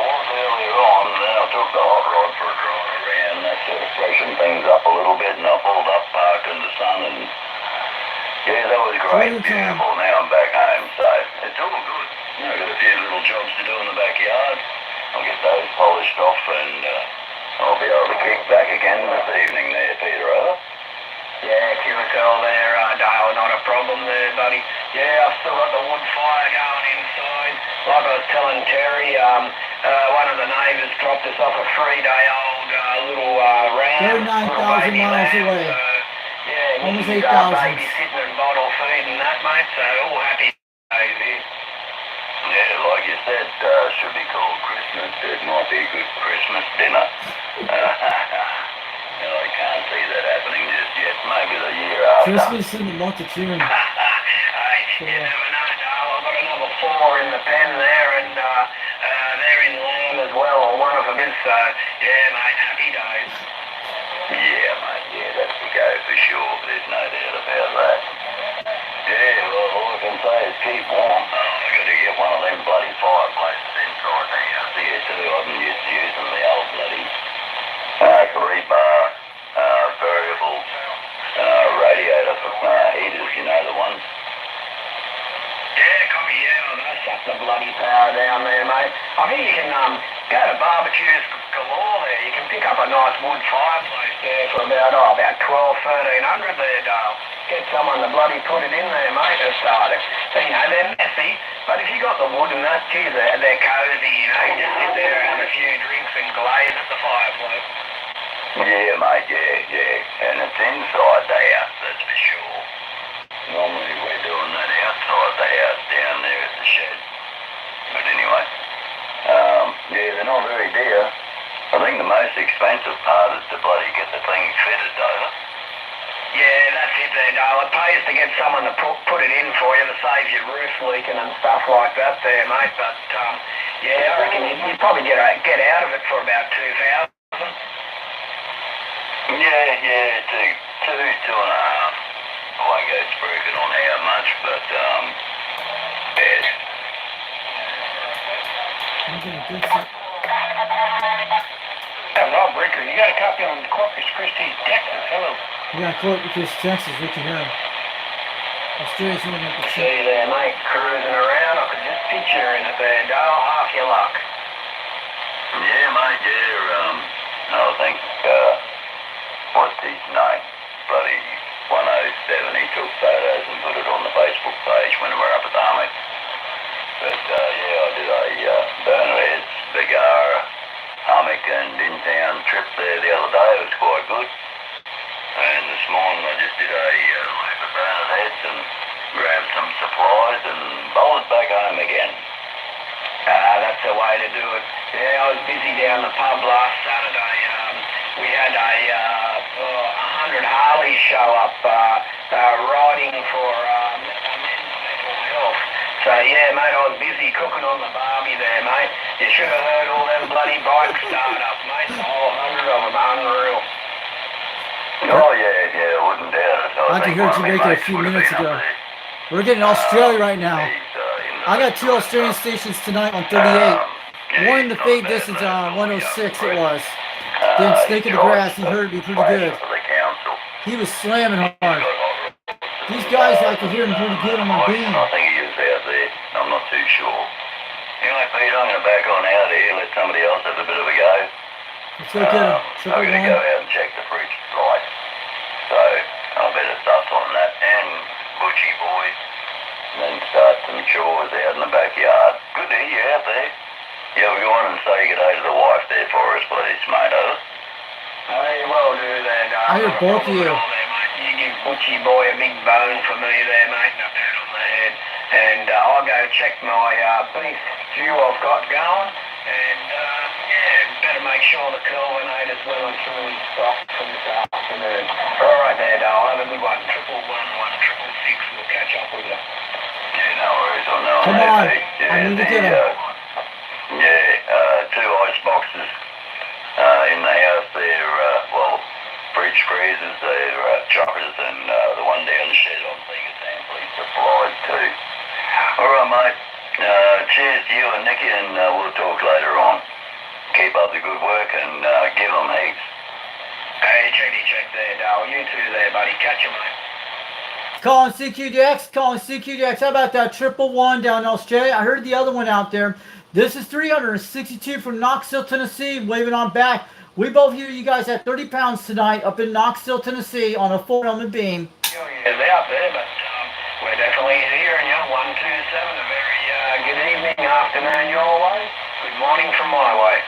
B: was earlier on, and then I took the hot rod for a drive around. That sort of freshened things up a little bit, and I pulled up, parked in the sun, and yeah, that was great. Beautiful. Now I'm back home, so it's all good. I've got a few little jobs to do in the backyard. I'll get those polished off, and I'll be able to kick back again this evening there, Peter, Yeah, QSL there, Dale, not a problem there, buddy. Yeah, I've still got the wood fire going inside. Like I was telling Terry, one of the neighbours dropped us off a 3-day-old little ram.
A: 39,000 miles away.
B: Yeah,
A: Almost
B: He's
A: 8,000.
B: babysitting and bottle feeding that, mate, so all happy days here. Yeah, like you said, should be called Christmas. It might be a good Christmas dinner. I can't see that happening just yet. Maybe the year after.
A: Christmas in the month of June.
B: Hey, you never know, Dale. I've got another 4 in the pen there, and they're in lamb as well, or one of them is, so yeah, mate, happy days. Yeah, mate, yeah, that's the go for sure. There's no doubt about that. Yeah, well, all I can say is keep warm. I got to get one of them bloody fireplaces inside the house here too. I've been used to using the old bloody 3-bar variable radiator for heaters, you know, the ones. Yeah, copy, yeah, well, they'll suck the bloody power down there, mate. I think you can go to barbecues galore there. You can pick up a nice wood fireplace there for about 1200-1300 there, Dale. Get someone to bloody put it in there, mate, or start it. So, you know, they're messy, but if you got the wood and that, geez, they're cozy, you know. You just sit there and have a few drinks and glaze at the fireplace. Yeah, mate, yeah. And it's inside the house, that's for sure. Normally we're doing that outside the house down there at the shed. But anyway, yeah, they're not very dear. I think the most expensive part is to bloody get the thing fitted, though. Yeah, that's it there, Dale. It pays to get someone to put it in for you to save your roof leaking and stuff like that there, mate. But, yeah, I reckon you'd probably get out of it for about 2,000. Yeah, two and a half. I won't go speaking on how much, but, yeah. Hey, Rob Ricker, you got a copy on Corpus Christi, Texas. Hello.
A: We got Corpus, Texas. We can hear him. Australia's one of the
B: See you there, mate. Cruising around. I could just picture in it there, Dale. Half your luck. Yeah, mate, yeah. I think, what's his name? Bloody 107. He took photos and put it on the Facebook page when we were up at the Army. But, yeah, I did a Bernadette's Cigar, Hummock and in-town trip there the other day. It was quite good. And this morning I just did a loop at Bernadette's and grabbed some supplies and bolted back home again. That's the way to do it. Yeah, I was busy down the pub last Saturday. We had a 100 Harleys show up riding for men's mental health. So yeah, mate, I was busy cooking on the barbie there, mate. You should have heard all them bloody bikes start up, mate. The whole 100 of them, unreal. Oh yeah, I wouldn't doubt it.
A: I could hear Jamaica a few minutes ago. We're getting Australia right now. I got 2 Australian stations tonight on 38. One in the fade distance on 106 it was. Then Snake in the Grass, he heard me pretty good. He was slamming hard. These guys, I could hear him pretty good on my beam.
B: I think he is out there. I'm not too sure. Anyway, Pete, I'm going to back on out here, let somebody else have a bit of a go.
A: Let's go get him.
B: I'm going to go out and check the fridge light. So, I better start on that and Butchie boy. And then start some chores out in the backyard. Good to hear you out there. Yeah, we'll go on and say good day to the wife there for us, please, mate. Hey, well do there, darling.
A: I hear both of you.
B: You give Butchie boy a big bone for me there, mate, and a pat on the head. And I'll go check my beef stew I've got going. And, yeah, better make sure the Kelvinator's well and truly stocked for this afternoon. All right there, Dale. Have a good one. 111 166. We'll catch up with you. Yeah, no worries. I know.
A: Come on. I need to get him.
B: Yeah, 2 ice boxes in the house there. Well, fridge freezers, they're choppers, and the one down the shed I'm thinking it's amply supplied too. All right, mate. Cheers to you and Nicky, and we'll talk later on. Keep up the good work and give them heaps. Hey, check there, Dale. You too there, buddy. Catch you, mate.
A: Calling CQDX. How about that 111 down in Australia? I heard the other one out there. This is 362 from Knoxville, Tennessee, waving on back. We both hear you guys at 30 pounds tonight up in Knoxville, Tennessee on a 4-element beam.
B: Yeah, they're out there, but we're definitely hearing you. 127, a very good evening, afternoon your way. Good morning from my way.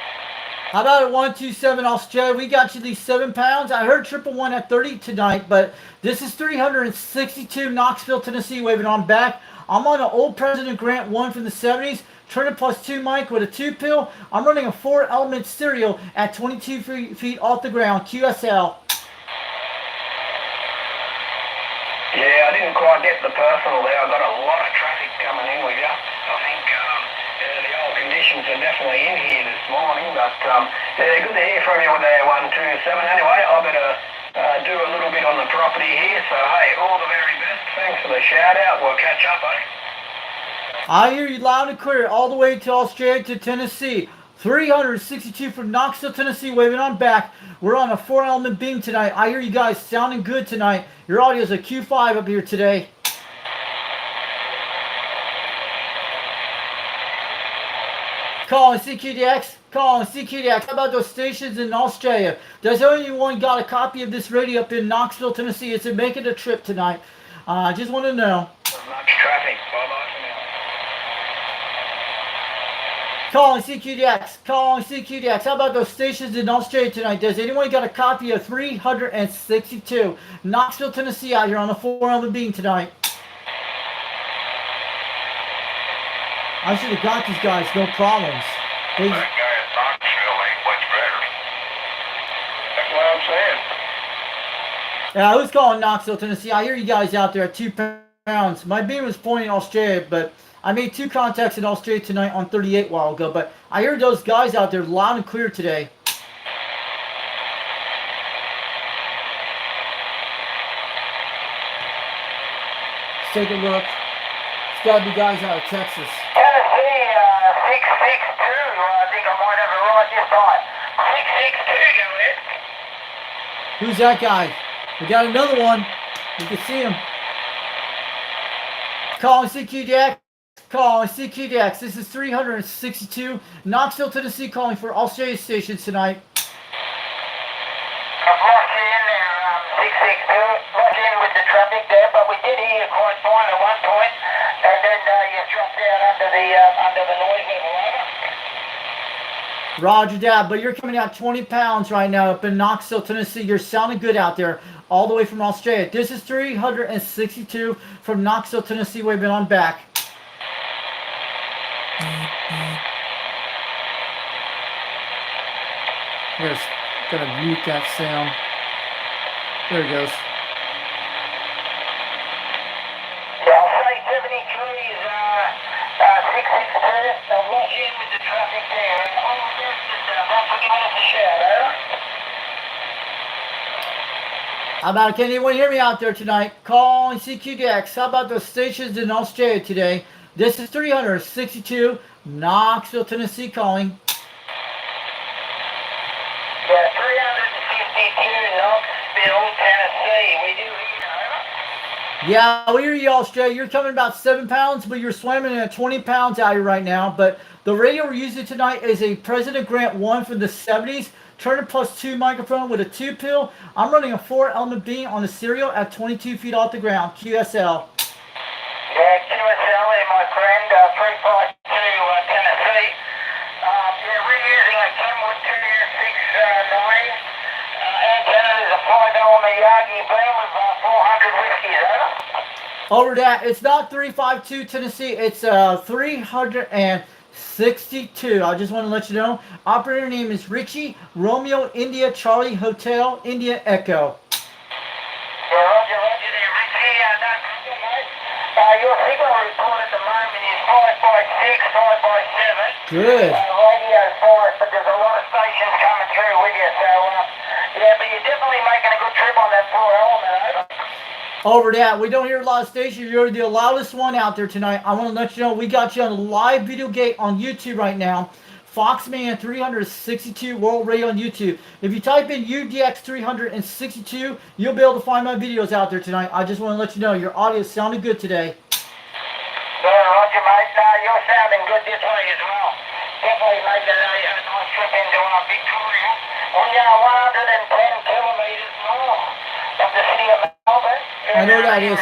A: How about at 127 Australia? We got you these 7 pounds. I heard triple one at 30 tonight, but this is 362 Knoxville, Tennessee, waving on back. I'm on an old President Grant 1 from the 70s. Turner +2 mic with a 2-pill. I'm running a 4-element stereo at 22 feet off the ground. QSL.
B: Yeah, I didn't quite get the personal there. I've got a lot of traffic coming in with you. I think the old conditions are definitely in here this morning, but yeah, good to hear from you there, 127. Anyway, I better do a little bit on the property here, so hey, all the very best. Thanks for the shout out. We'll catch up, eh?
A: I hear you loud and clear all the way to Australia to Tennessee. 362 from Knoxville, Tennessee, waving on back. We're on a 4-element beam tonight. I hear you guys sounding good tonight. Your audio is a Q5 up here today. Calling CQDX. Calling CQDX. How about those stations in Australia? Does anyone got a copy of this radio up in Knoxville, Tennessee? Is it making a trip tonight? I just want to know.
B: Much traffic. Bye-bye for now.
A: Calling CQDX. Calling CQDX. How about those stations in Australia tonight? Does anyone got a copy of 362 Knoxville, Tennessee out here on the 4-element beam tonight? I should have got these guys, no problems.
B: That guy at Knoxville ain't much better. That's what I'm saying.
A: Yeah, who's calling Knoxville, Tennessee? I hear you guys out there at 2 pounds. My beam was pointing Australia, but I made 2 contacts in Australia tonight on 38 a while ago. But I hear those guys out there loud and clear today. Let's take a look. It's got to be guys out of Texas.
B: Tennessee, 662. I think I might have it right this time. 662, go ahead.
A: Who's that guy? We got another one. You can see him. Calling CQDX. Calling CQDX. This is 362 Knoxville, Tennessee, calling for Australia stations tonight.
B: I've lost you in there, 662. Lost in with the traffic there, but we did hear you quite fine at one point, and then you dropped down under the noise level, over.
A: Roger that, but you're coming out 20 pounds right now up in Knoxville, Tennessee. You're sounding good out there, all the way from Australia. This is 362 from Knoxville, Tennessee, waving on back. Just gonna mute that sound. There it goes.
B: Yeah, I'll say 73 is 662. I've lost you in with the traffic there, and all the rest is not for giving us a shout, over.
A: How about, can anyone hear me out there tonight? Calling CQDX. How about those stations in Australia today? This is 362 Knoxville, Tennessee, calling.
B: Yeah, 352 Knoxville, Tennessee. We do hear, over.
A: Yeah, we hear you, Australia. You're coming about 7 pounds, but you're swimming at 20 pounds out here right now. But the radio we're using tonight is a President Grant 1 from the 70s. Turner +2 microphone with a 2-pill. I'm running a 4-element beam on the serial at 22 feet off the ground. QSL.
B: Yeah, QSL there, my friend, 352 Tennessee. Yeah, we're using a Kenwood 2690. Antenna is a 5-element Yagi beam with 400 whiskies, over.
A: Over that, it's not 352 Tennessee, it's 362. I just want to let you know. Operator name is Richie, Romeo, India, Charlie, Hotel, India, Echo.
B: Yeah, roger there, Richie. No problem, mate. Your signal report at the moment is 556, 557.
A: Good.
B: Radio 5, but there's a lot of stations coming through with you, so yeah, but you're definitely making a good trip on that 4-element, over.
A: Over that, we don't hear a lot of stations. You're the loudest one out there tonight. I want to let you know we got you on a live video gate on YouTube right now. Foxman 362 World Radio on YouTube. If you type in UDX 362, you'll be able to find my videos out there tonight. I just want to let you know your audio sounded good today.
B: Yeah, roger, mate. You're sounding good this way as well. Definitely making a nice trip into Victoria. We are 110 kilometres north of the city of Melbourne.
A: I know that is.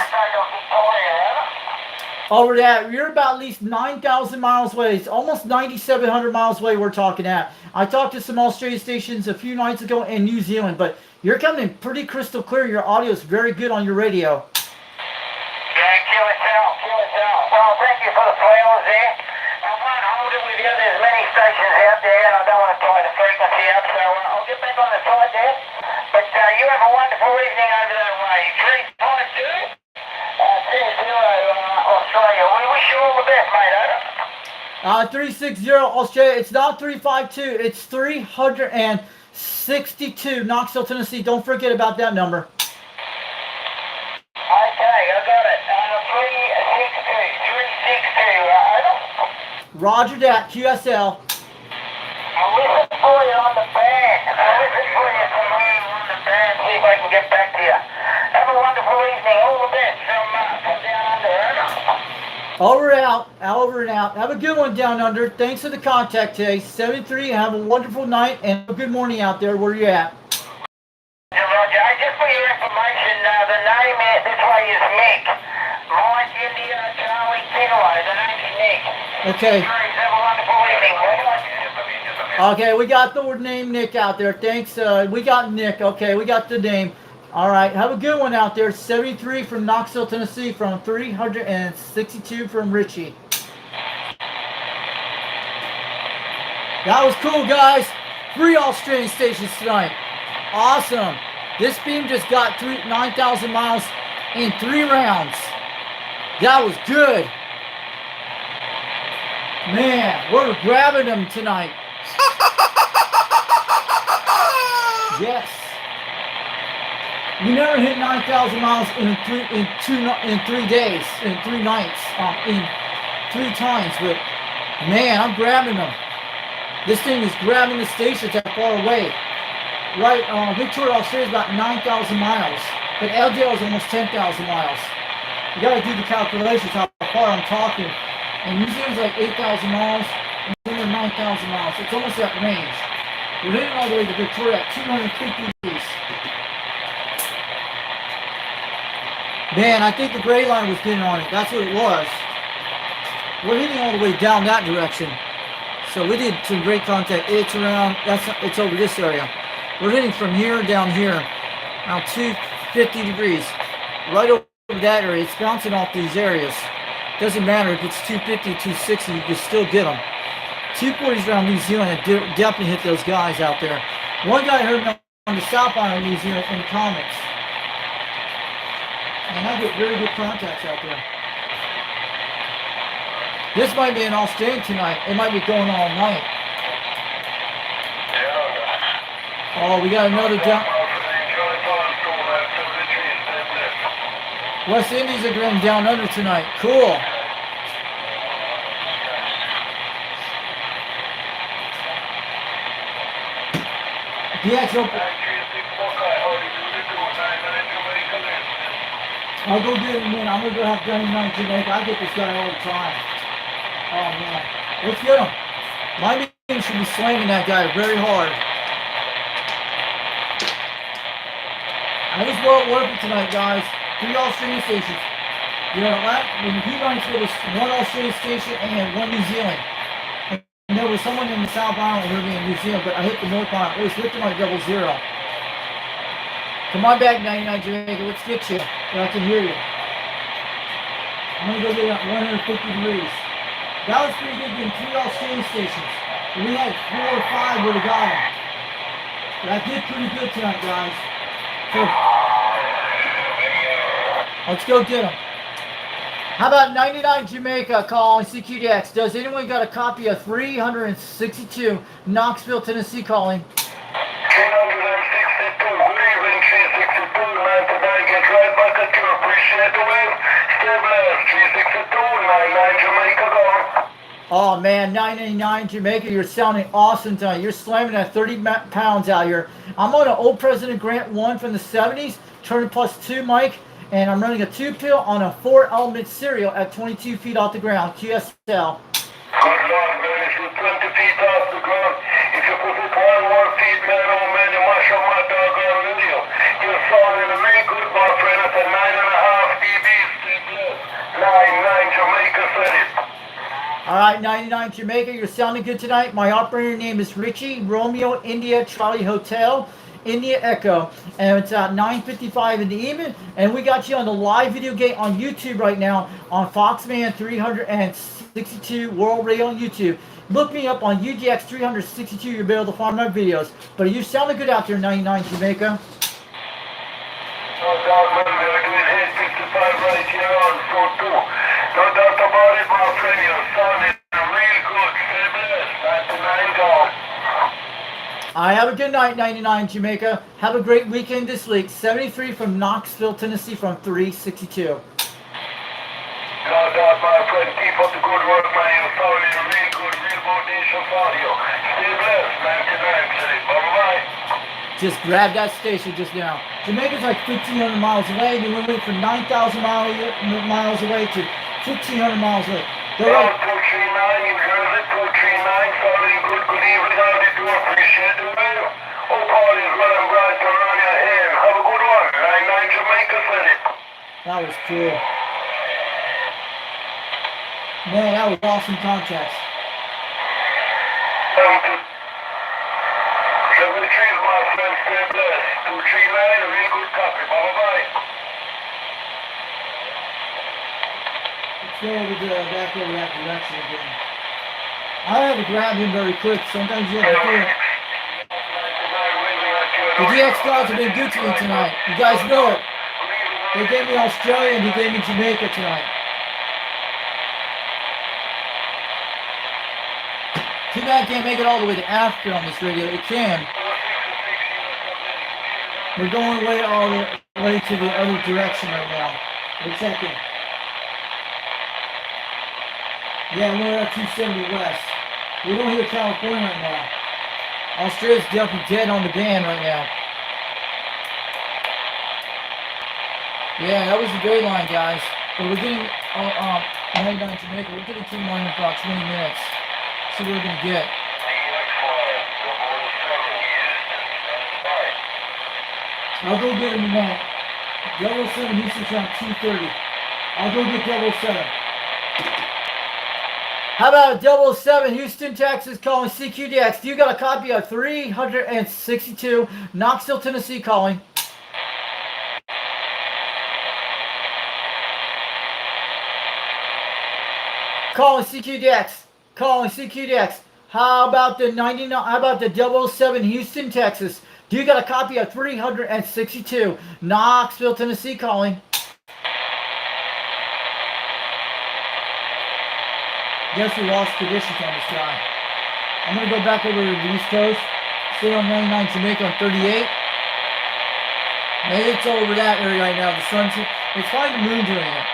A: Over that, you're about at least 9,000 miles away. It's almost 9,700 miles away we're talking at. I talked to some Australian stations a few nights ago in New Zealand, but you're coming in pretty crystal clear. Your audio is very good on your radio.
B: Yeah, kill it out, kill it out. Well, thank you for the flowers there. I won't hold it with you. There's many stations out there, and I don't want to tie the frequency up, so I'll get back on the side there. But you have a wonderful evening over that way. 352 Australia. We wish you all the best, mate, over.
A: 360 Australia. It's not 352. It's 362 Knoxville, Tennessee. Don't forget about that number.
B: Okay, I got it. 362. Over.
A: Roger that. QSL.
B: I'll listen for you on the band. I'll listen for you tomorrow on the band. See if I can get back to you. Have a wonderful evening. All the best from down under.
A: Over and out. Over and out. Have a good one down under. Thanks for the contact today. 73. Have a wonderful night and a good morning out there where you're at.
B: Yeah, Roger. Just for your information, the name this way is Nick. Mike India Charlie Kilo. The name's Nick.
A: Okay.
B: Have a wonderful evening.
A: Okay, we got the name Nick out there. Thanks. We got Nick. Okay, we got the name. All right, have a good one out there. 73 from Knoxville, Tennessee, from 362 from Richie. That was cool, guys. 3 Australian stations tonight. Awesome. This beam just got 9,000 miles in 3 rounds. That was good. Man, we're grabbing them tonight. Yes. We never hit 9,000 miles in 3 days, in 3 nights, in 3 times. But man, I'm grabbing them. This thing is grabbing the stations that far away. Right, Victoria, Australia is about 9,000 miles, but LDL is almost 10,000 miles. You got to do the calculations how far I'm talking. And New Zealand's like 8,000 miles, and then they're 9,000 miles. It's almost that range. We're hitting all the way to Victoria at 250 degrees. Man, I think the gray line was getting on it. That's what it was. We're hitting all the way down that direction. So we did some great contact. It's around, it's over this area. We're hitting from here down here, around 250 degrees. Right over that area. It's bouncing off these areas. Doesn't matter if it's 250, 260, you can still get them. 240s around New Zealand definitely hit those guys out there. One guy heard me on the South Island of New Zealand in the comments. And I get very good contacts out there. This might be an Australian tonight. It might be going all night. Oh, we got another down. West Indies are going down under tonight. Cool. DX open. I'll go get him in. I'm going to go have Johnny Knight in Jamaica. I get this guy all the time. Oh, man. Let's get him. My team should be slamming that guy very hard. I was well working tonight, guys. 3 Australian stations. You know, when the P-Lines go to 1 Australian station and 1 New Zealand. And there was someone in the South Island who heard me in New Zealand, but I hit the North Island. It was lifting my 00. Come on back, 99 Jamaica. Let's get you. So I can hear you. I'm going to go get it at 150 degrees. That was pretty good getting 3 Australian stations. We had 4 or 5 would have got them. But I did pretty good tonight, guys. So, let's go get them. How about 99 Jamaica calling CQDX? Does anyone got a copy of 362 Knoxville, Tennessee calling?
B: 362, good evening, 362, man, today get right back at you, appreciate the win, stay blessed, 362, 99 Jamaica calling.
A: Oh man, 99 Jamaica, you're sounding awesome tonight. You're slamming that 30 pounds out here. I'm on an old President Grant 1 from the 70s, turning +2 mic, and I'm running a 2-pill on a 4-element serial at 22 feet off the ground, QSL.
B: Good luck, man, if you're 20 feet off the ground, if you put it 1 more feet, man, oh man, you mash up my doggone video. You're sounding really good, my friend, at a 9.5 dB, stay blessed. 99 Jamaica.
A: All right, 99 Jamaica, you're sounding good tonight. My operator name is Richie, Romeo, India, Charlie Hotel, India Echo. And it's 9:55 in the evening. And we got you on the live video gate on YouTube right now on Foxman 362 World Radio on YouTube. Look me up on UGX 362, you'll be able to find my videos. But you sounding good out there, 99 Jamaica.
B: No doubt, man. We're doing hit 55 right here on Show 2. No doubt about it, my friend. You're sounding real good. Stay blessed. 99 down.
A: I have a good night, 99 Jamaica. Have a great weekend this week. 73 from Knoxville, Tennessee from 362.
B: No doubt, my friend. Keep up the good work, man. You're sounding real good. Real motivation for you. Stay blessed. 99 today. Bye-bye.
A: Just grab that station just now. Jamaica's like 1,500 miles away. We went from 9,000 miles away to 1,500 miles away. They're
B: Well,
A: like,
B: 239, New Jersey, 239, sounding good. Good evening. How do you do? Appreciate the mail. Hope all is well and bright around your hand. Have a good one. 99 Jamaica said it.
A: that was cool. Man, that was awesome context.
B: Thank you. 73 is my friend. Stay blessed. 239, a real good copy. Bye-bye.
A: Let's go over to back over that direction again. I had to grab him very quick. Sometimes you have to do it. The DX guys have been good to me tonight. You guys know it. They gave me Australia and they gave me Jamaica tonight. Too bad I can't make it all the way to Africa on this radio. It can. We're going way all the way to the other direction right now. We're checking. Yeah, we're at 270 west. We don't hear California right now. Australia's definitely dead on the band right now. Yeah, that was the gray line, guys. But we're getting 99 Jamaica. We're getting to mine in about 20 minutes. See what we're gonna get. I'll go get him in that. 007 Houston's around 2:30. I'll go get 007. How about 007 Houston, Texas, calling CQDX? You got a copy of 362 Knoxville, Tennessee, calling. Calling CQDX. Calling CQDX. How about the 99? How about the 007 Houston, Texas? Do you got a copy of 362 Knoxville, Tennessee, calling? Guess we lost conditions on this guy. I'm gonna go back over to the East Coast. Stay on 99 Jamaica on 38. Maybe it's over that area right now. The sun's, it's probably the moon doing it.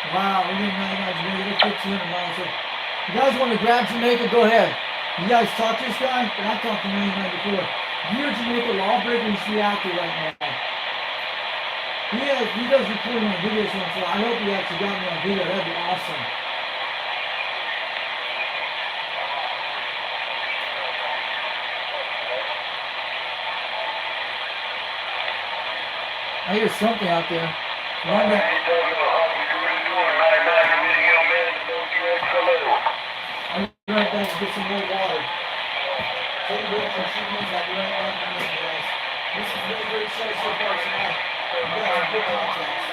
A: Wow, we're getting 99 Jamaica, 1,500 miles away. You guys want to grab Jamaica? Go ahead. You guys talk to this guy? But I talked to 99 before. You're a Jamaica lawbreaker, you see out there right now. He does recording on video once, so I hope he actually got me on video. That'd be awesome. I hear something out there. Run that. I'm right back to get some more water. Take a break for 2 minutes. I'll be right back in a minute, guys. This is a really great show so far tonight. You guys have good contacts.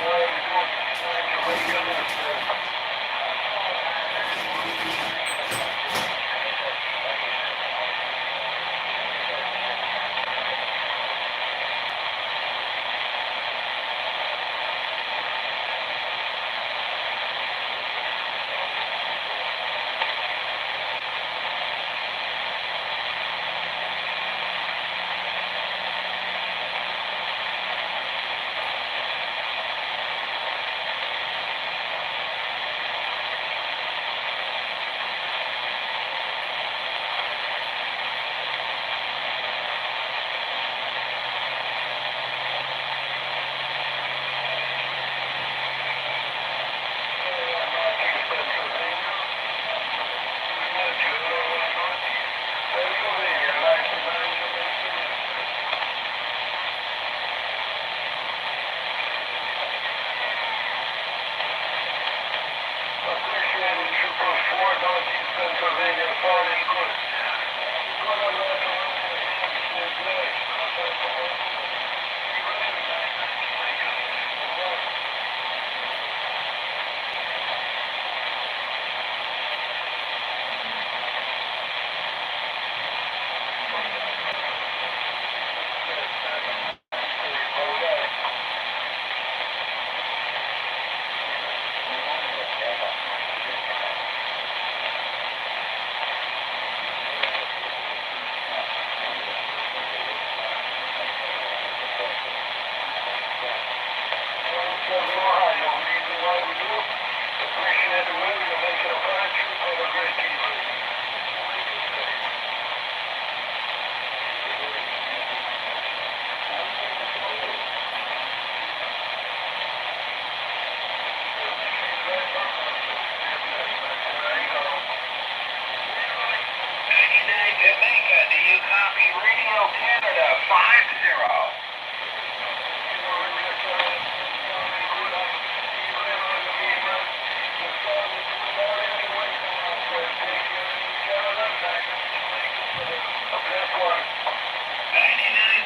B: Jamaica, do you copy Radio Canada 50?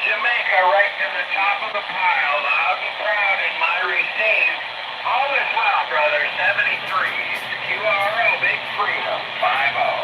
B: Jamaica, right to the top of the pile, loud and proud in my receive. All is well, brother, 73. QRO, Big Freedom, 50.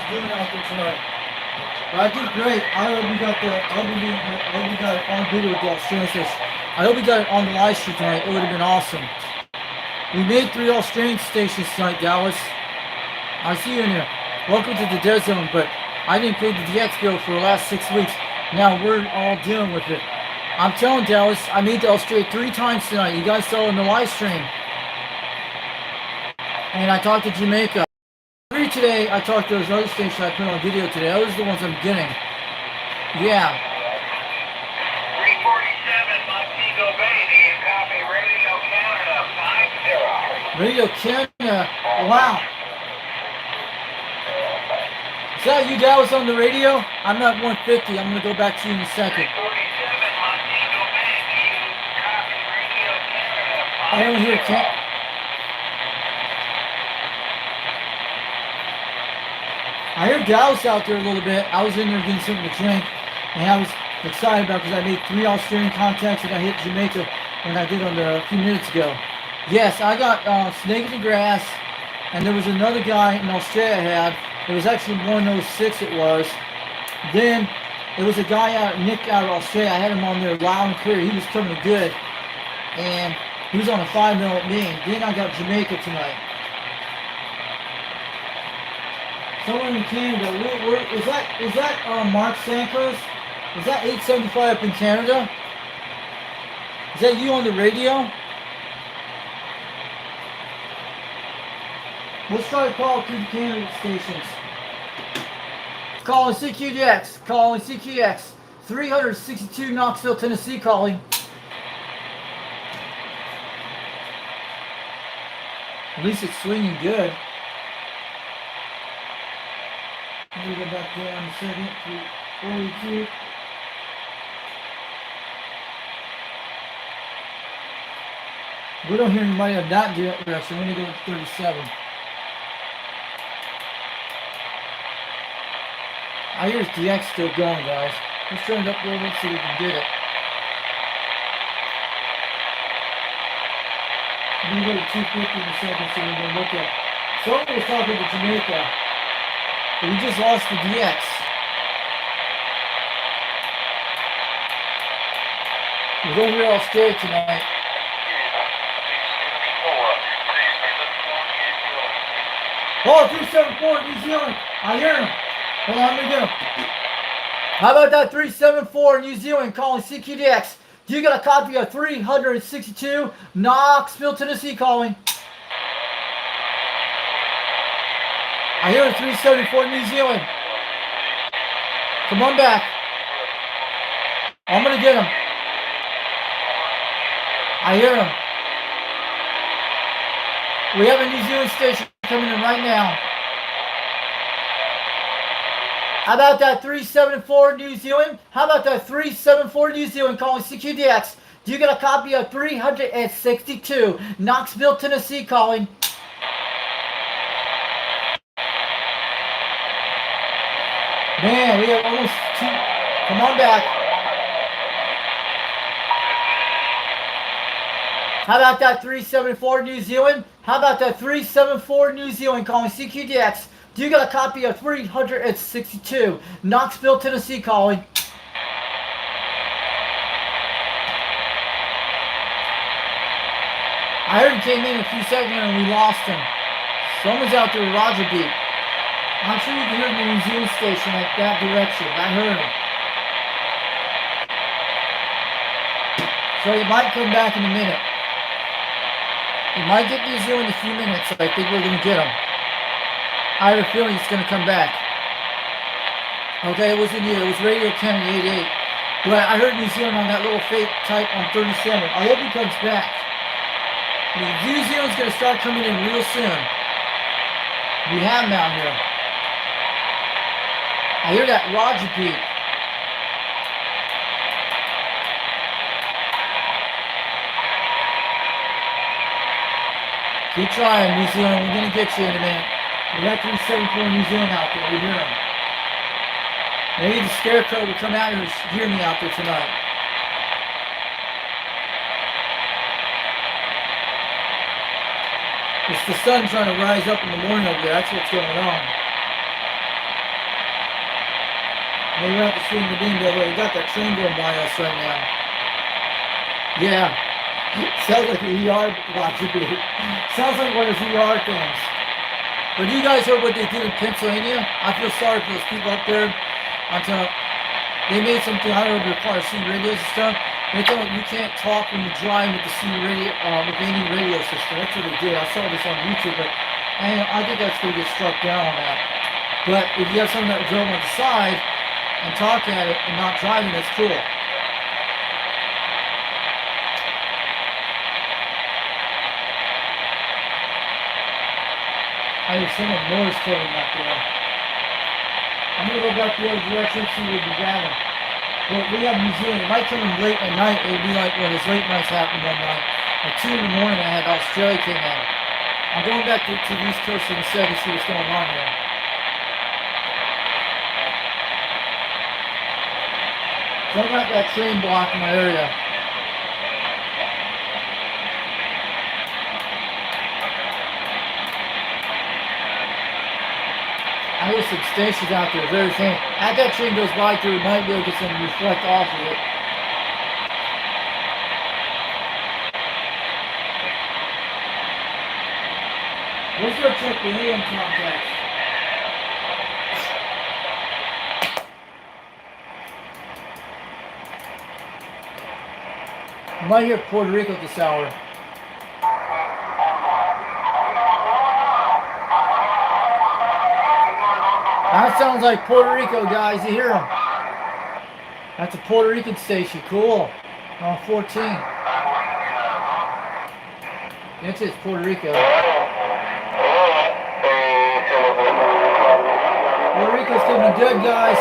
A: doing out there tonight? I did great. I hope you got on video with Genesis. I hope we got it on the live stream tonight. It would have been awesome. We made 3 Australian stations tonight, Dallas. I see you in here. Welcome to the Dead Zone, but I didn't pay the DX bill for the last 6 weeks. Now we're all dealing with it. I'm telling Dallas, I made the Australia 3 times tonight. You guys saw in the live stream. And I talked to Jamaica. Today, I talked to those other stations I put on video today. Those are the ones I'm getting. Yeah.
B: 347 Montego Bay, do you copy Radio Canada 50?
A: Radio Canada, wow. Is that you, Dallas, on the radio? I'm not 150. I'm going to go back to you in a second.
B: 347 Montego Bay, do you copy Radio Canada 50?
A: I don't hear Canada. I heard Dallas out there a little bit. I was in there getting something to drink, and I was excited about because I made 3 Australian contacts and I hit Jamaica when I did on a few minutes ago. Yes, I got Snake in the Grass, and there was another guy in Australia I had. It was actually 106 it was. Then there was a guy Nick out of Australia. I had him on there loud and clear. He was coming good, and he was on a 5-minute main. Then I got Jamaica tonight. Someone in Canada, is that Mark Sankos? Is that 875 up in Canada? Is that you on the radio? Let's try to call through the Canada stations. Calling CQDX, calling CQX, 362 Knoxville, Tennessee calling. At least it's swinging good. Let me go back down a second to 42. We don't hear anybody in that direction. We're going to go to 37. I hear DX still going, guys. Let's turn it up a little bit so we can get it. I'm going to go to 250 in a second so we can look at. Someone was talking to Jamaica. We just lost the DX. We're going real Australia tonight. Oh, 374 New Zealand. I hear him. Hold on, let me get him. How about that 374 New Zealand calling CQDX? Do you got a copy of 362 Knoxville, Tennessee calling? I hear a 374 New Zealand. Come on back. I'm going to get him. I hear him. We have a New Zealand station coming in right now. How about that 374 New Zealand? How about that 374 New Zealand calling CQDX? Do you get a copy of 362 Knoxville, Tennessee calling? Man, we have almost 2. Come on back. How about that 374 New Zealand? How about that 374 New Zealand calling CQDX? Do you got a copy of 362 Knoxville, Tennessee calling? I heard he came in a few seconds ago and we lost him. Someone's out there with Roger Beat. I'm sure you can hear the New Zealand station at that direction. I heard him. So he might come back in a minute. He might get New Zealand in a few minutes. I think we're going to get him. I have a feeling he's going to come back. Okay, it wasn't you. It was Radio Canada 88. But I heard New Zealand on that little fake type on 37. I hope he comes back. New Zealand's going to start coming in real soon. We have him out here. I hear that Roger beat. Keep trying, New Zealand. We're going to get you in a minute. We got 374 New Zealand out there. We hear them. Maybe the Scarecrow will come out here and hear me out there tonight. It's the sun trying to rise up in the morning over there. That's what's going on. Maybe we'll have to swing the beam the other way. We got that train going by us right now. Yeah. Sounds like an ER watch. Sounds like one of those ER things. But you guys heard what they did in Pennsylvania? I feel sorry for those people up there. They made something, I don't know if they're called C radios and stuff. They told them you can't talk when you're driving with the C radio, with any radio system. That's what they did. I saw this on YouTube, but I think that's going to get struck down on that. But if you have someone that drove on the side and talking at it and not driving, that's cool. I hear someone noise coding back there. I'm going to go back the other direction, see what we're gathering. Well, we have New Zealand. It might come in late at night. It would be like when those late nights happened one night. At 2 in the morning, I had Australia came out. I'm going back to the East Coast in a second to see what's going on here. So I got that train block in my area. I hear some stations out there, very faint. As that train goes by through, it might be able to get some reflect off of it. Let's go check the AM contacts. You might hear Puerto Rico this hour. That sounds like Puerto Rico, guys. You hear them? That's a Puerto Rican station. Cool. On 14. That's it's Puerto Rico. Puerto Rico's coming good, guys.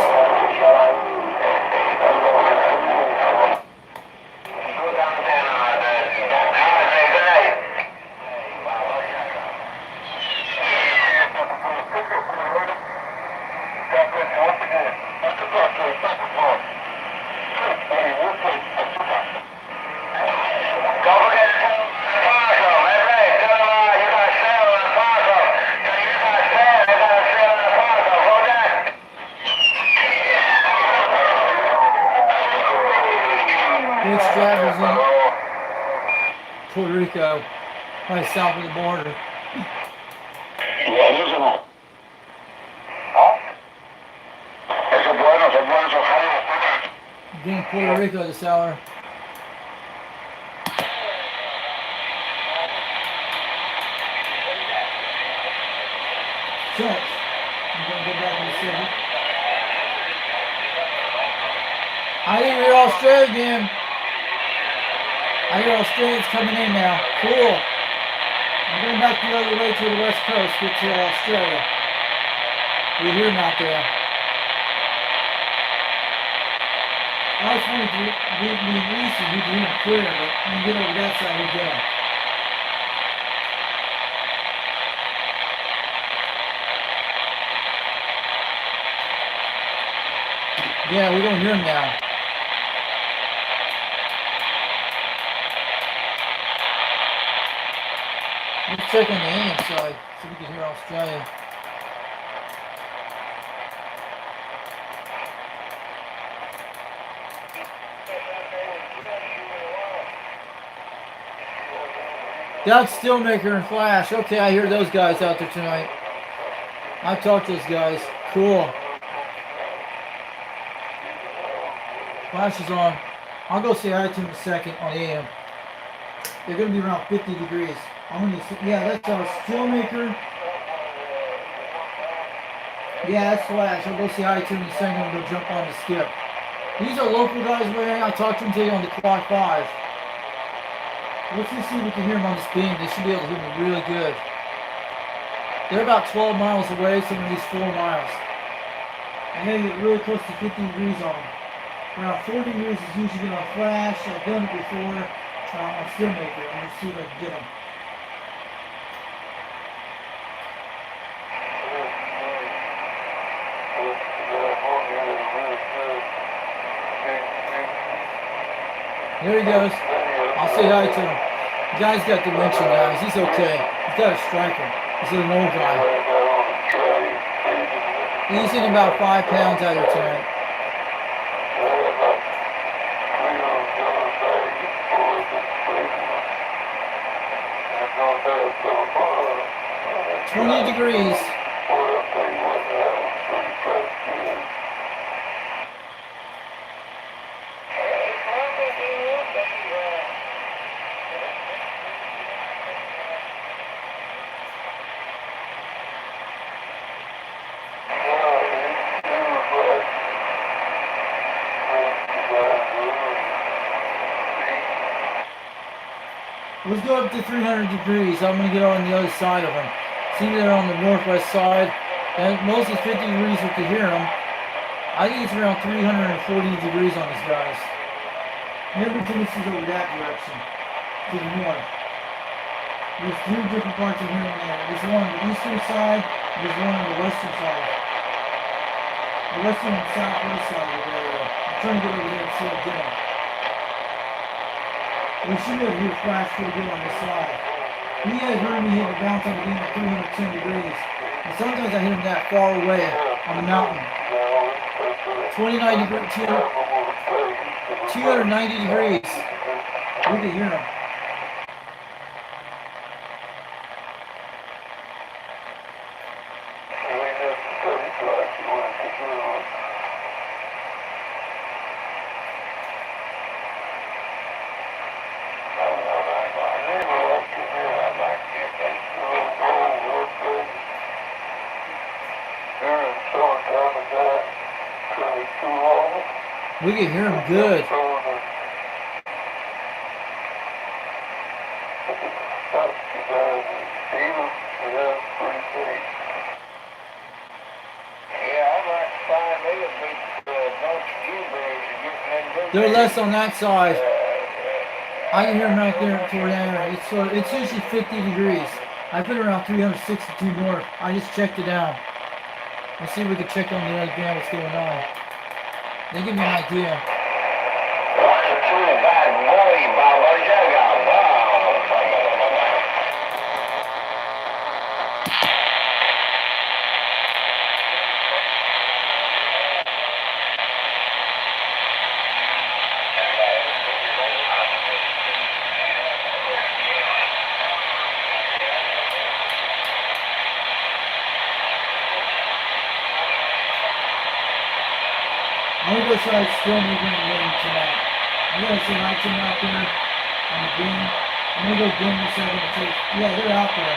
A: Puerto Rico, right south of the border. Getting Puerto Rico this hour. Check. I'm going to go back in a second. I think we're Australia again. I hear Australians coming in now. Cool. I'm going back the other way to the west coast, get to Australia. We hear them out there. I was wanted to be easy, we can hear them clear, but when you get over that side, we don't. Yeah, we don't hear them now. Let's check on the AM side, so we can hear Australia. Doug Steelmaker and Flash. Okay, I hear those guys out there tonight. I talked to those guys. Cool. Flash is on. I'll go say hi to him in a second on AM. They're going to be around 50 degrees. I'm going to, yeah, that's our Steelmaker. Yeah, that's Flash. I'll go say hi to him in a second and go jump on the skip. These are local guys, man. I talked to them today on the Quad 5. Let's just see if we can hear them on this beam. They should be able to hear me really good. They're about 12 miles away, some of these 4 miles. And they get really close to 50 degrees on them. Around 40 degrees is usually on Flash. I've done it before on Steelmaker. I'm going to see if I can get them. There he goes. I'll say hi to him. The guy's got dimension, guys. He's okay. He's got a striker. He's an old guy. He's in about 5 pounds out here tonight. 20 degrees. Let's go up to 300 degrees. I'm going to get on the other side of them. See, they're on the northwest side. And mostly 50 degrees if you hear them. I think it's around 340 degrees on these guys. Never tendencies over that direction. To the north. There's two different parts of here and there. There's one on the eastern side. There's one on the western side. The western and southwest side of the area. I'm trying to get over there and see it again. We should be able to hear flash pretty good on this side. You guys heard me hit the bounce on the beam at 310 degrees. And sometimes I hit them that far away on the mountain. 29 degrees, 290 degrees. We can hear them. We can hear them good. They're less on that side. I can hear them right there toward there. It's usually 50 degrees. I put it around 362 north. I just checked it out. Let's see if we can check on the other band what's going on. They give me an idea. I'm gonna go try still moving the game tonight. I'm gonna say hi to them out there on the beam. I'm gonna go game this second and take. Yeah, they're out there.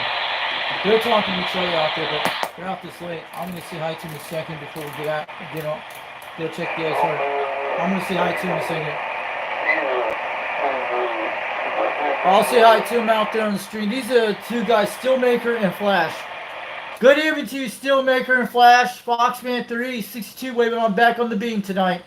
A: They're talking to each other out there, but they're out this late. I'm gonna say hi to them in a second before we get out. Go check the ice. I'm gonna say hi to them in a second. I'll say hi to them out there on the stream. These are the two guys, Steelmaker and Flash. Good evening to you, Steelmaker and Flash. Foxman 362 waving on back on the beam tonight.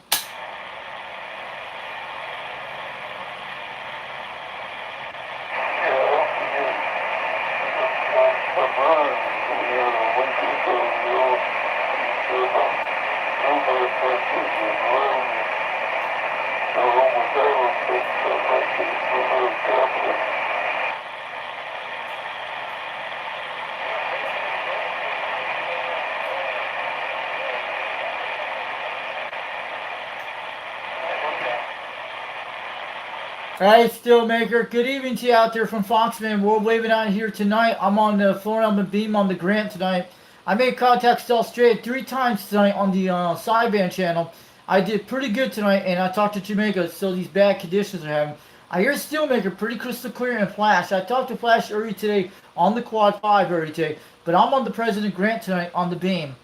A: Alright, Steelmaker. Good evening to you out there from Foxman. We're waving out here tonight. I'm on the Florida beam on the Grant tonight. I made contact still straight 3 times tonight on the sideband channel. I did pretty good tonight, and I talked to Jamaica, so these bad conditions are having. I hear Steelmaker pretty crystal clear and Flash. I talked to Flash early today on the Quad 5 early today, but I'm on the President Grant tonight on the beam.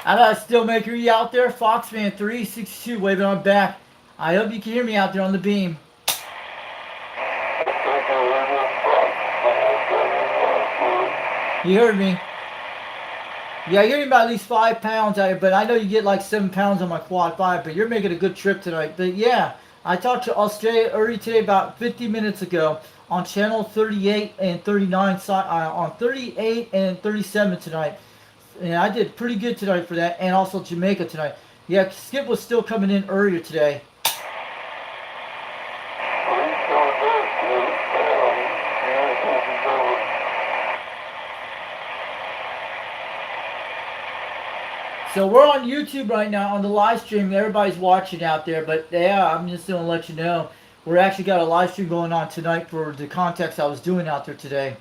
A: I got Steelmaker E out there, Foxman 362 waving on back. I hope you can hear me out there on the beam. You heard me. Yeah, you're getting about at least 5 pounds out of it, but I know you get like 7 pounds on my Quad 5, but you're making a good trip tonight. But yeah, I talked to Australia early today about 50 minutes ago on channel 38 and 39, on 38 and 37 tonight. And I did pretty good tonight for that, and also Jamaica tonight. Yeah, Skip was still coming in earlier today. So we're on YouTube right now on the live stream. Everybody's watching out there, but yeah, I'm just gonna let you know we're actually got a live stream going on tonight for the context I was doing out there today.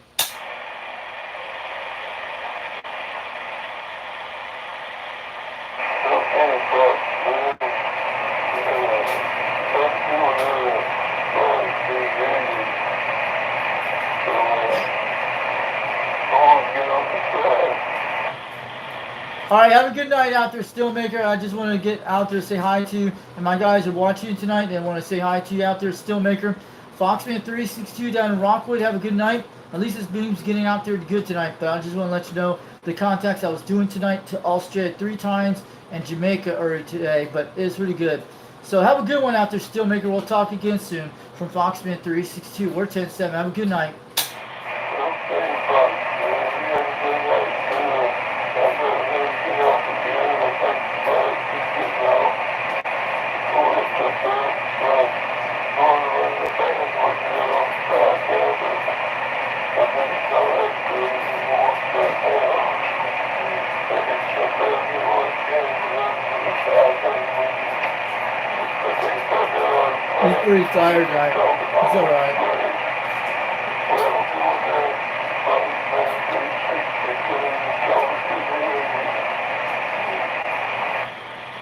A: All right, have a good night out there, Steelmaker. I just want to get out there, say hi to you. And my guys are watching you tonight. They want to say hi to you out there, Steelmaker. Foxman 362 down in Rockwood. Have a good night. At least this beam's getting out there good tonight. But I just want to let you know the contacts I was doing tonight to Australia 3 times and Jamaica earlier today. But it's really good. So have a good one out there, Steelmaker. We'll talk again soon from Foxman 362. We're 10-7. Have a good night. He's pretty tired, right? It's alright.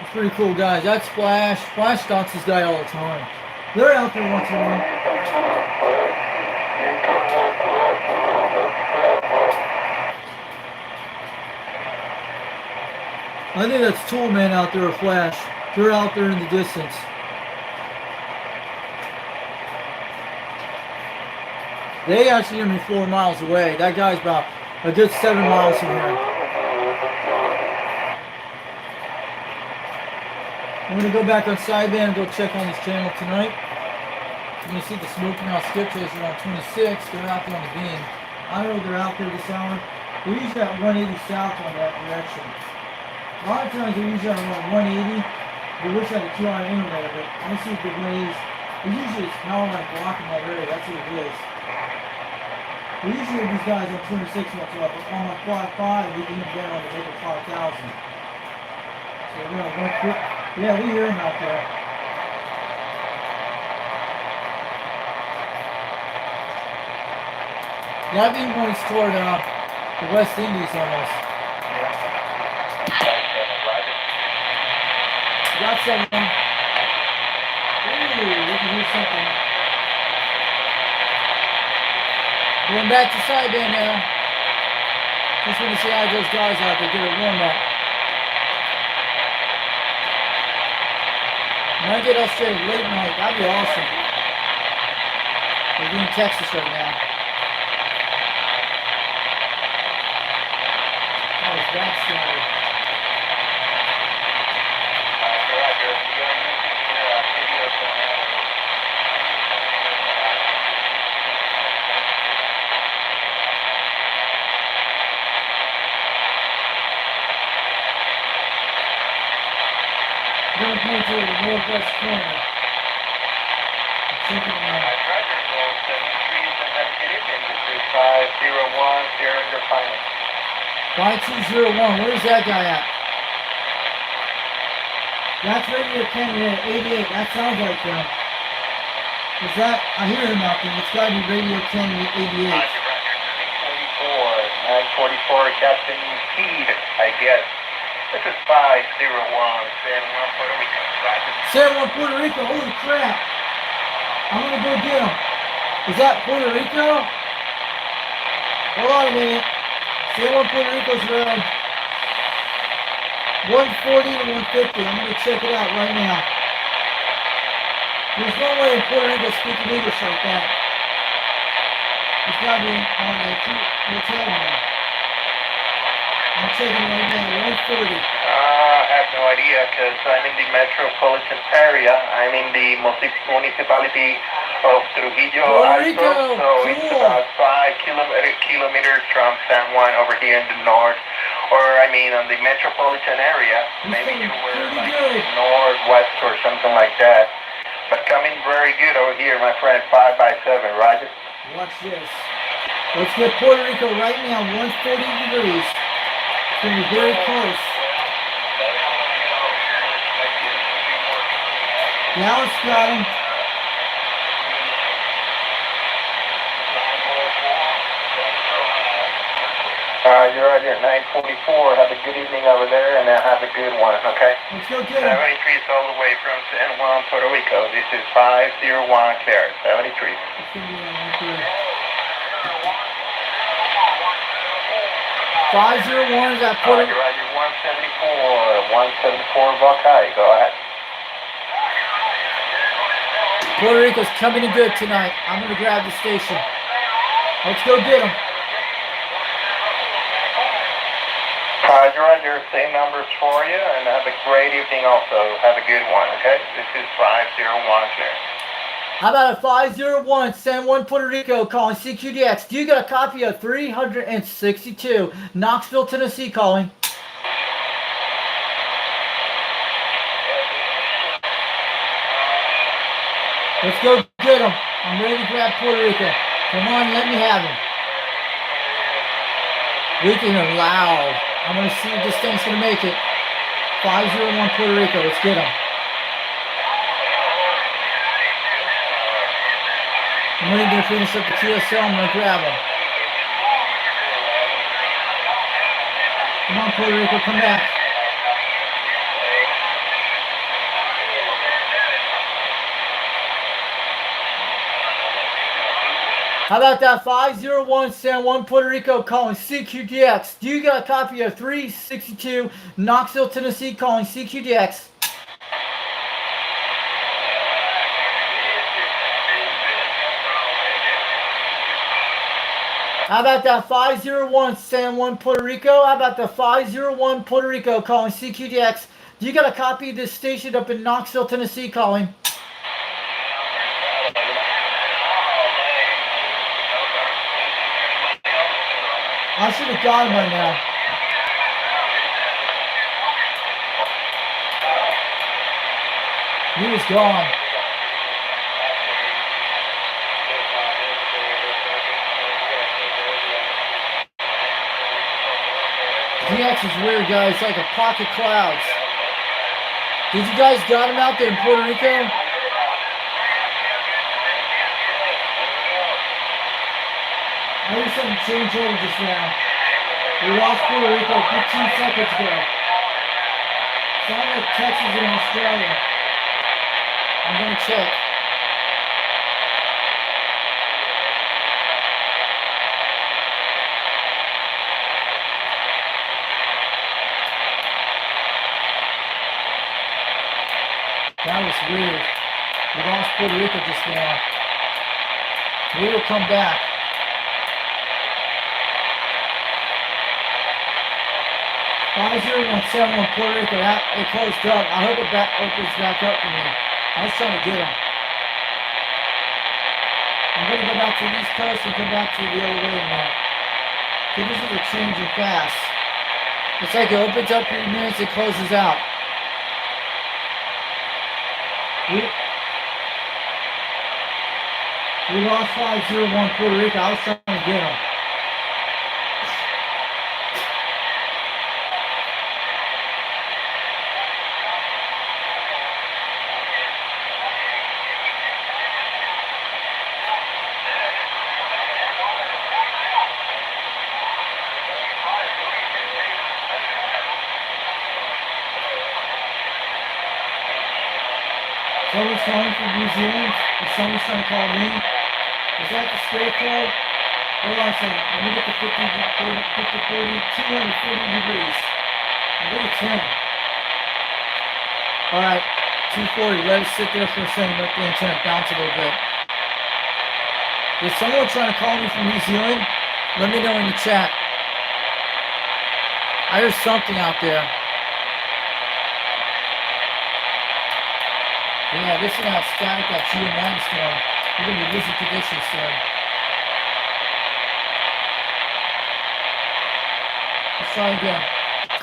A: It's pretty cool, guys. That's Flash. Flash stalks this guy all the time. They're out there once in a while. I think that's Toolman out there or Flash. They're out there in the distance. They actually hear me 4 miles away. That guy's about a good 7 miles from here. I'm going to go back on sideband and go check on this channel tonight. You're going to see the Smoking Out Skip Chaser on 26. They're out there on the beam. I know they're out there this hour. They're usually at 180 south on that direction. A lot of times they're usually around 180. I wish I had a 2-hour internet, but I see if the 180s. Usually it's power line blocking that area. That's what it is. We usually have these guys on 26 much up, but on my quad 5, we can get on the over 5,000. So we're going to run quick. Yeah, we hear him out there. Yeah, I've been going toward the West Indies almost. Got someone. Ooh, we can hear something. Going back to sideband now. Just want to see how those guys out there get a warm up. Might get us straight late night. That'd be awesome. We're in Texas right now. How is that started? Going to point to the northwest corner. Checking it out. 5201, where's that guy at? That's Radio Kenny at 88. That sounds like them. Is that? I hear him out there. It's got to be Radio Kenny at 88.
B: 944, Captain Speed, I guess. This is 501, San Juan, Puerto Rico.
A: San Juan, Puerto Rico. Holy crap. I'm going to go get him. Is that Puerto Rico? Hold on a minute. San Juan, Puerto Rico's around 140 to 150. I'm going to check it out right now. There's no way in Puerto Rico speaking English like that. It's got to be on the hotel now. I'm checking right now, 140.
B: I have no idea because I'm in the metropolitan area. I'm in the municipality of Trujillo,
A: Puerto Rico,
B: so it's
A: cool.
B: about 5 kilometers from San Juan over here in the north. Or, I mean, on the metropolitan area. Maybe you were like northwest or something like that. But coming very good over here, my friend, 5x7, Roger.
A: Watch this. Let's get Puerto Rico right now, 140 degrees. It's going to be very close. Dallas got him.
B: You're right here at 924. Have a good evening over there, and have a good one, okay?
A: Let's go get him.
B: 73 all the way from San Juan, Puerto Rico. This is 501 clear. 73.
A: Let's go get him right there. 501 is that Puerto
B: You're right here 174. 174 Buckeye. Go ahead.
A: Puerto Rico's coming in good tonight. I'm going to grab the station. Let's go get him.
B: Roger, roger. Same numbers for you, and have a great evening also. Have a good one, okay? This is 501 clear.
A: How about a 501 San Juan, Puerto Rico calling CQDX? Do you got a copy of 362 Knoxville, Tennessee calling? Let's go get him. I'm ready to grab Puerto Rico. Come on, let me have him. We can hear loud. I'm going to see if this thing's going to make it. 501 Puerto Rico. Let's get him. I'm really going to finish up the QSL. I'm going to grab him. Come on, Puerto Rico. Come back. How about that 501 San Juan, Puerto Rico calling CQDX? Do you got a copy of 362 Knoxville, Tennessee calling CQDX? How about that 501 San Juan, Puerto Rico? How about the 501 Puerto Rico calling CQDX? Do you got a copy of this station up in Knoxville, Tennessee calling? I should have got him by now. He was gone. DX is weird, guys. It's like a pocket clouds. Did you guys got him out there in Puerto Rico? I heard something change over just now. We lost Puerto Rico 15 seconds ago. Sound like Texas and Australia. I'm gonna check. That was weird. We lost Puerto Rico just now. We will come back. Puerto Rico, it closed up. I hope it opens back up for me. I was trying to get him. I'm going to go back to the East Coast and come back to the other way now. Because this is changing fast. It's like it opens up 3 minutes, it closes out. We lost 501 Puerto Rico. I was trying to get him. Someone's calling from New Zealand. Is someone trying to call me? Is that the square code? Hold on a second. Let me get the 240 degrees. I think it's him. Alright, 240. Let it sit there for a second. Let the antenna bounce a little bit. Is someone trying to call me from New Zealand? Let me know in the chat. I heard something out there. Yeah, this is how static that GMM storm. We're going to be losing conditions soon. Let's try again.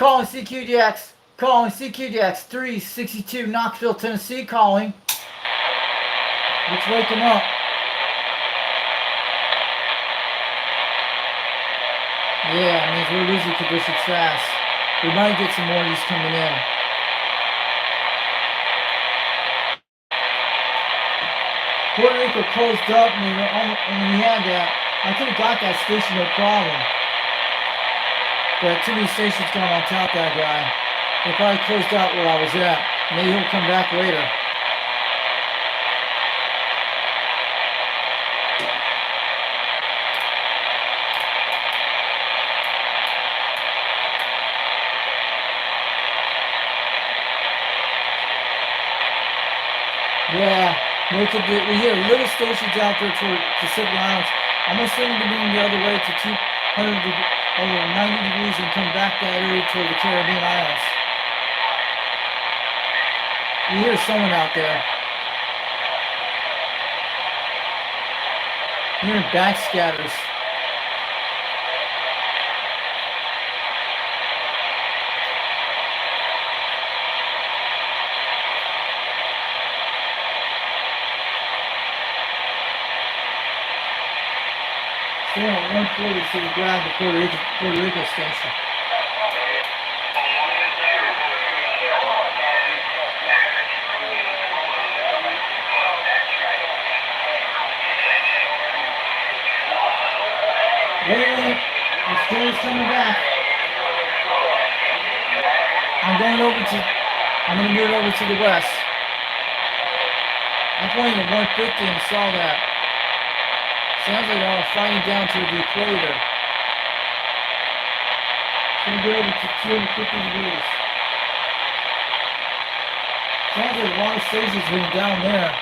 A: Calling CQDX. Calling CQDX 362 Knoxville, Tennessee. Calling. Let's wake them up. Yeah, it means we're losing conditions fast. We might get some more of these coming in. Puerto Rico closed up, and when we had that, I could have got that station no problem. But too many stations going on top of that guy. They probably closed out where I was at. Maybe he'll come back later. Yeah, we hear little stations out there toward Pacific Islands. I'm assuming to be the other way to 200 over 90 degrees and come back that area toward the Caribbean Islands. You hear someone out there. You're hearing backscatters. Stay on 140 so you grab the Puerto Rico station. Wait a minute, the story's coming back. I'm going to move over to the west. I'm pointing at 150 and saw that. Sounds like I'm flying down to the equator. It's going to go over to 250 degrees. Sounds like a lot of stations been down there.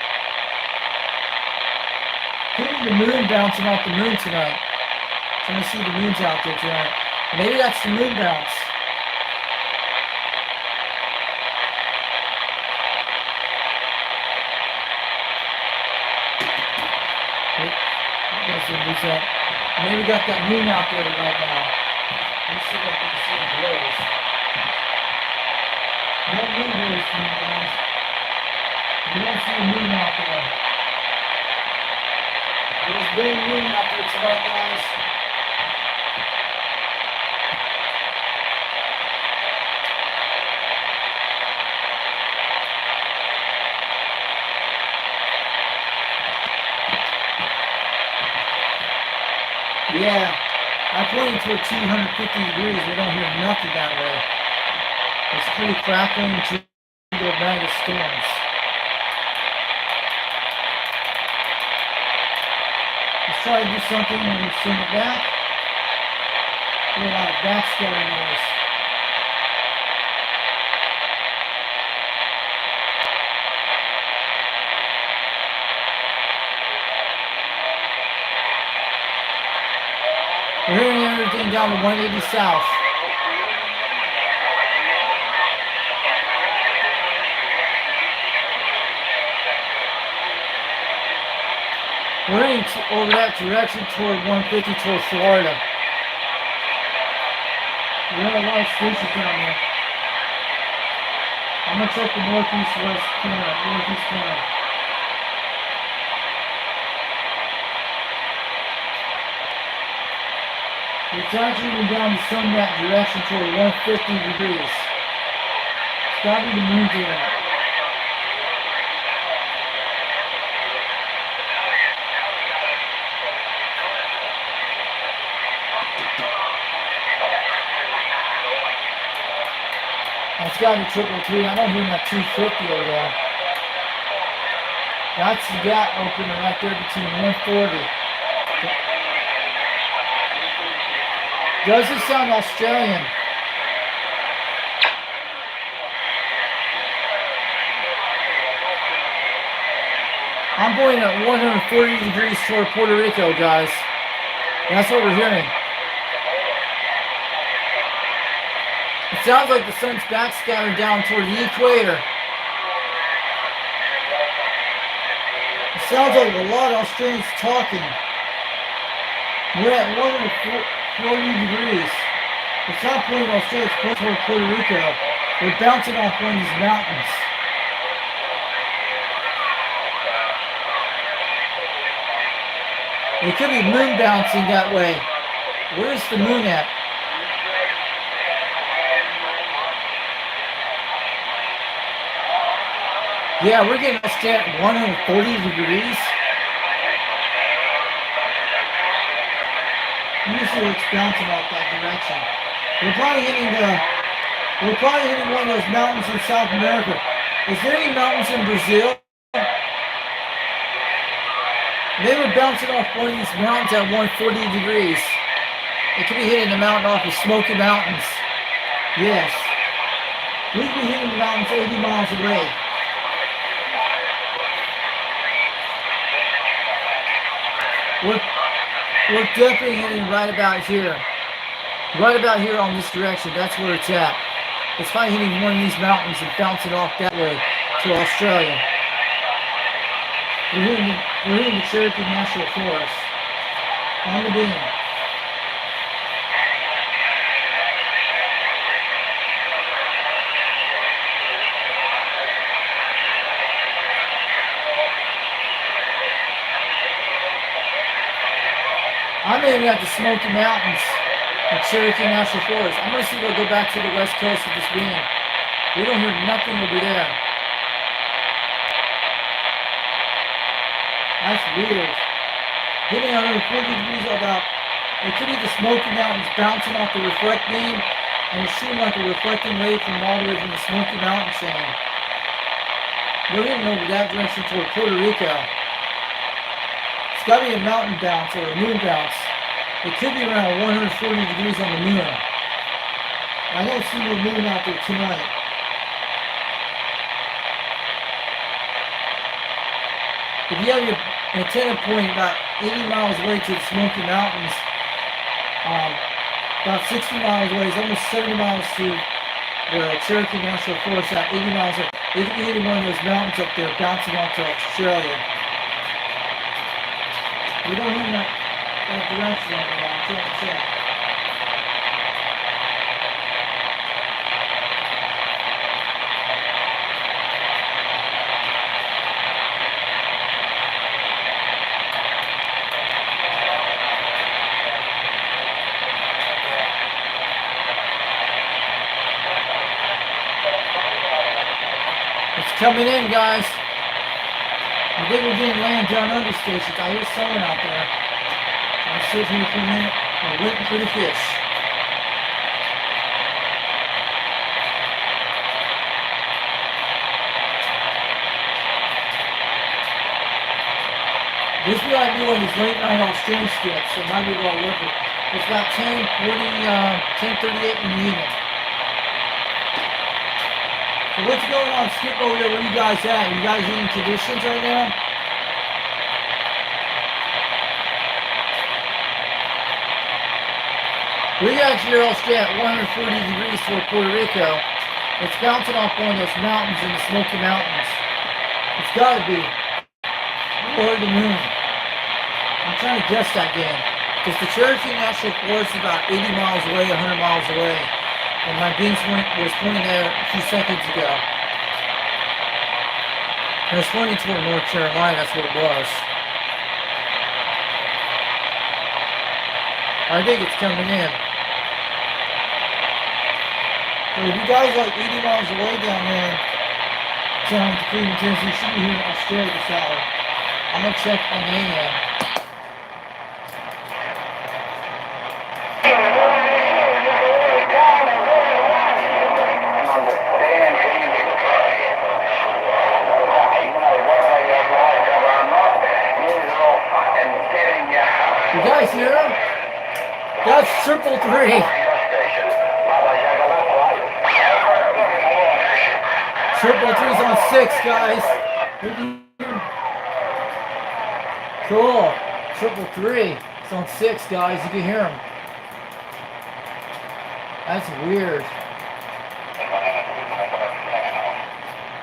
A: Could be the moon bouncing off the moon tonight. Trying to see the moons out there tonight. Maybe that's the moon bounce. Maybe we got that moon out there right now. Let's see if I can see the blaze. No moon blaze from you guys. We don't see a moon out there. There's no moon out there tonight, guys. Yeah, I pointed toward 250 degrees. We don't hear nothing that way. It's pretty crackling and jingle night of storms. Let's try to do something when we send it back. Hear a lot of backscatter noise. We're hearing everything down to 180 south. We're heading over that direction toward 150 toward Florida. We have a lot of stations down there. I'm going to check the northeast corner. It's actually been down the sun that direction toward 150 degrees. It's got to be the moon doing it. It's got to be 333. I don't hear that 250 over there. That's the gap opening right there between 140. Does it sound Australian? I'm going at 140 degrees toward Puerto Rico, guys. That's what we're hearing. It sounds like the sun's backscattering down toward the equator. It sounds like a lot of Australians talking. We're at 140 degrees. It's not pointing Australia, it's pointing toward Puerto Rico. We're bouncing off one of these mountains. It could be moon bouncing that way. Where's the moon at? Yeah, we're getting Australia at 140 degrees. see what's bouncing off that direction. We're probably hitting one of those mountains in South America. Is there any mountains in Brazil? They were bouncing off one of these mountains at 140 degrees. It could be hitting the mountain off the Smoky Mountains. Yes. We could be hitting the mountains 80 miles away. We're definitely hitting right about here. Right about here on this direction. That's where it's at. It's probably hitting one of these mountains and bouncing off that way to Australia. We're hitting the Cherokee National Forest on the beam. I'm aiming at the Smoky Mountains, the Cherokee National Forest. I'm going to see if we'll go back to the west coast of this beam. We don't hear nothing over there. That's weird. Hitting 140 degrees about, it could be the Smoky Mountains bouncing off the reflect beam, and it's shooting like a reflecting wave from all the way from the Smoky Mountains chain. We're hitting over that direction toward Puerto Rico. It's got to be a mountain bounce or a moon bounce. It could be around 140 degrees on the moon. I don't see no moon out there tonight. If you have your antenna point about 80 miles away to the Smoky Mountains, about 60 miles away, it's almost 70 miles to the Cherokee National Forest, at 80 miles away. It could be hitting one of those mountains up there, bouncing onto Australia. We don't hear that direction on the line. Check. It's coming in, guys. I think we're getting land down under stations. I hear someone out there. I'm sitting here for a minute. I'm waiting for the fish. This might be one of these late night Australian skits. It might be well worth it. It's about 10:38 in the evening. So what's going on, Skip, over there? Where you guys at? You guys eating traditions right now? We got here Australia at 140 degrees toward Puerto Rico. It's bouncing off one of those mountains in the Smoky Mountains. It's got to be or the moon. I'm trying to guess that game. Because the Cherokee National Forest is about 80 miles away, 100 miles away. And my beam was pointing there a few seconds ago. And it's pointing toward North Carolina, that's what it was. I think it's coming in. So if you guys like 80 miles away down there, down to Cleveland, Tennessee, you should be here in Australia this hour. I'm going to check on the AM. You guys hear him? That's 333. 333's on 6, guys. Cool. 333. It's on 6, guys. You can hear him. That's weird.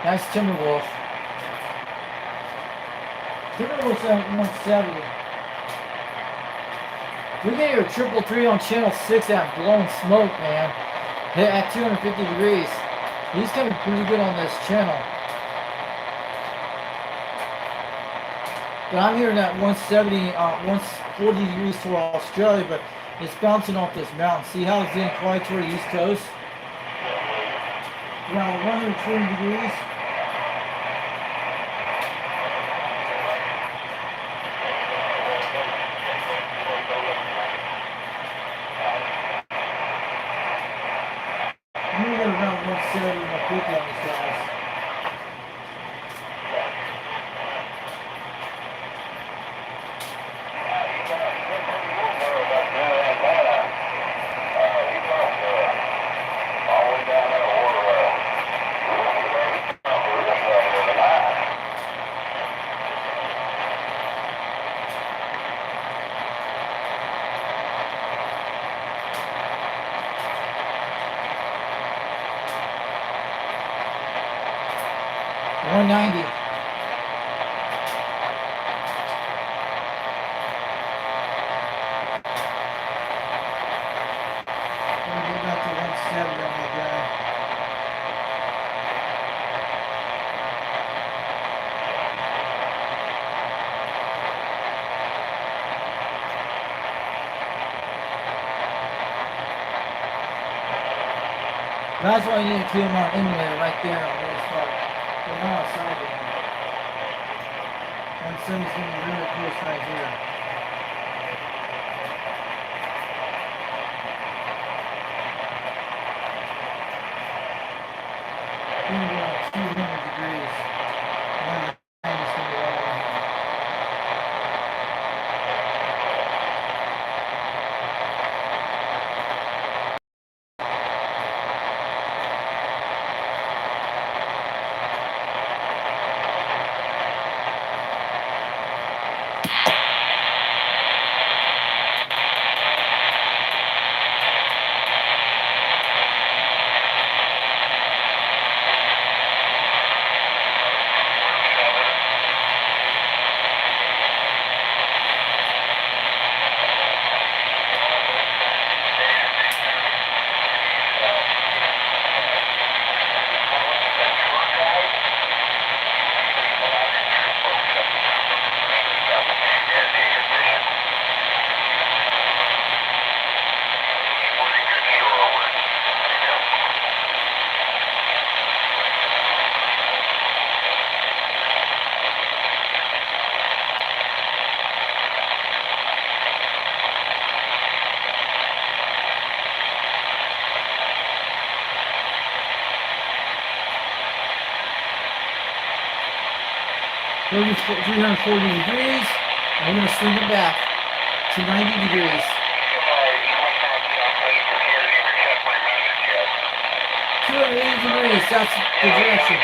A: That's Timberwolf. Timberwolf's at 170. We get your 333 on channel 6 at Blown Smoke, man. Hit at 250 degrees. He's coming pretty good on this channel. But I'm hearing that 170, 140 degrees to Australia, but it's bouncing off this mountain. See how it's getting quite toward the East Coast? Around 120 degrees. 190. We'll get back to 170 on that guy. That's why you need to clear them out emulator right there on this part. They're not outside there. 170 is getting really close right here. Gonna go up 200 degrees. 190 is gonna be right on here. We're 340 degrees, and we're going to swing it back to 90 degrees. 280 degrees, that's the direction.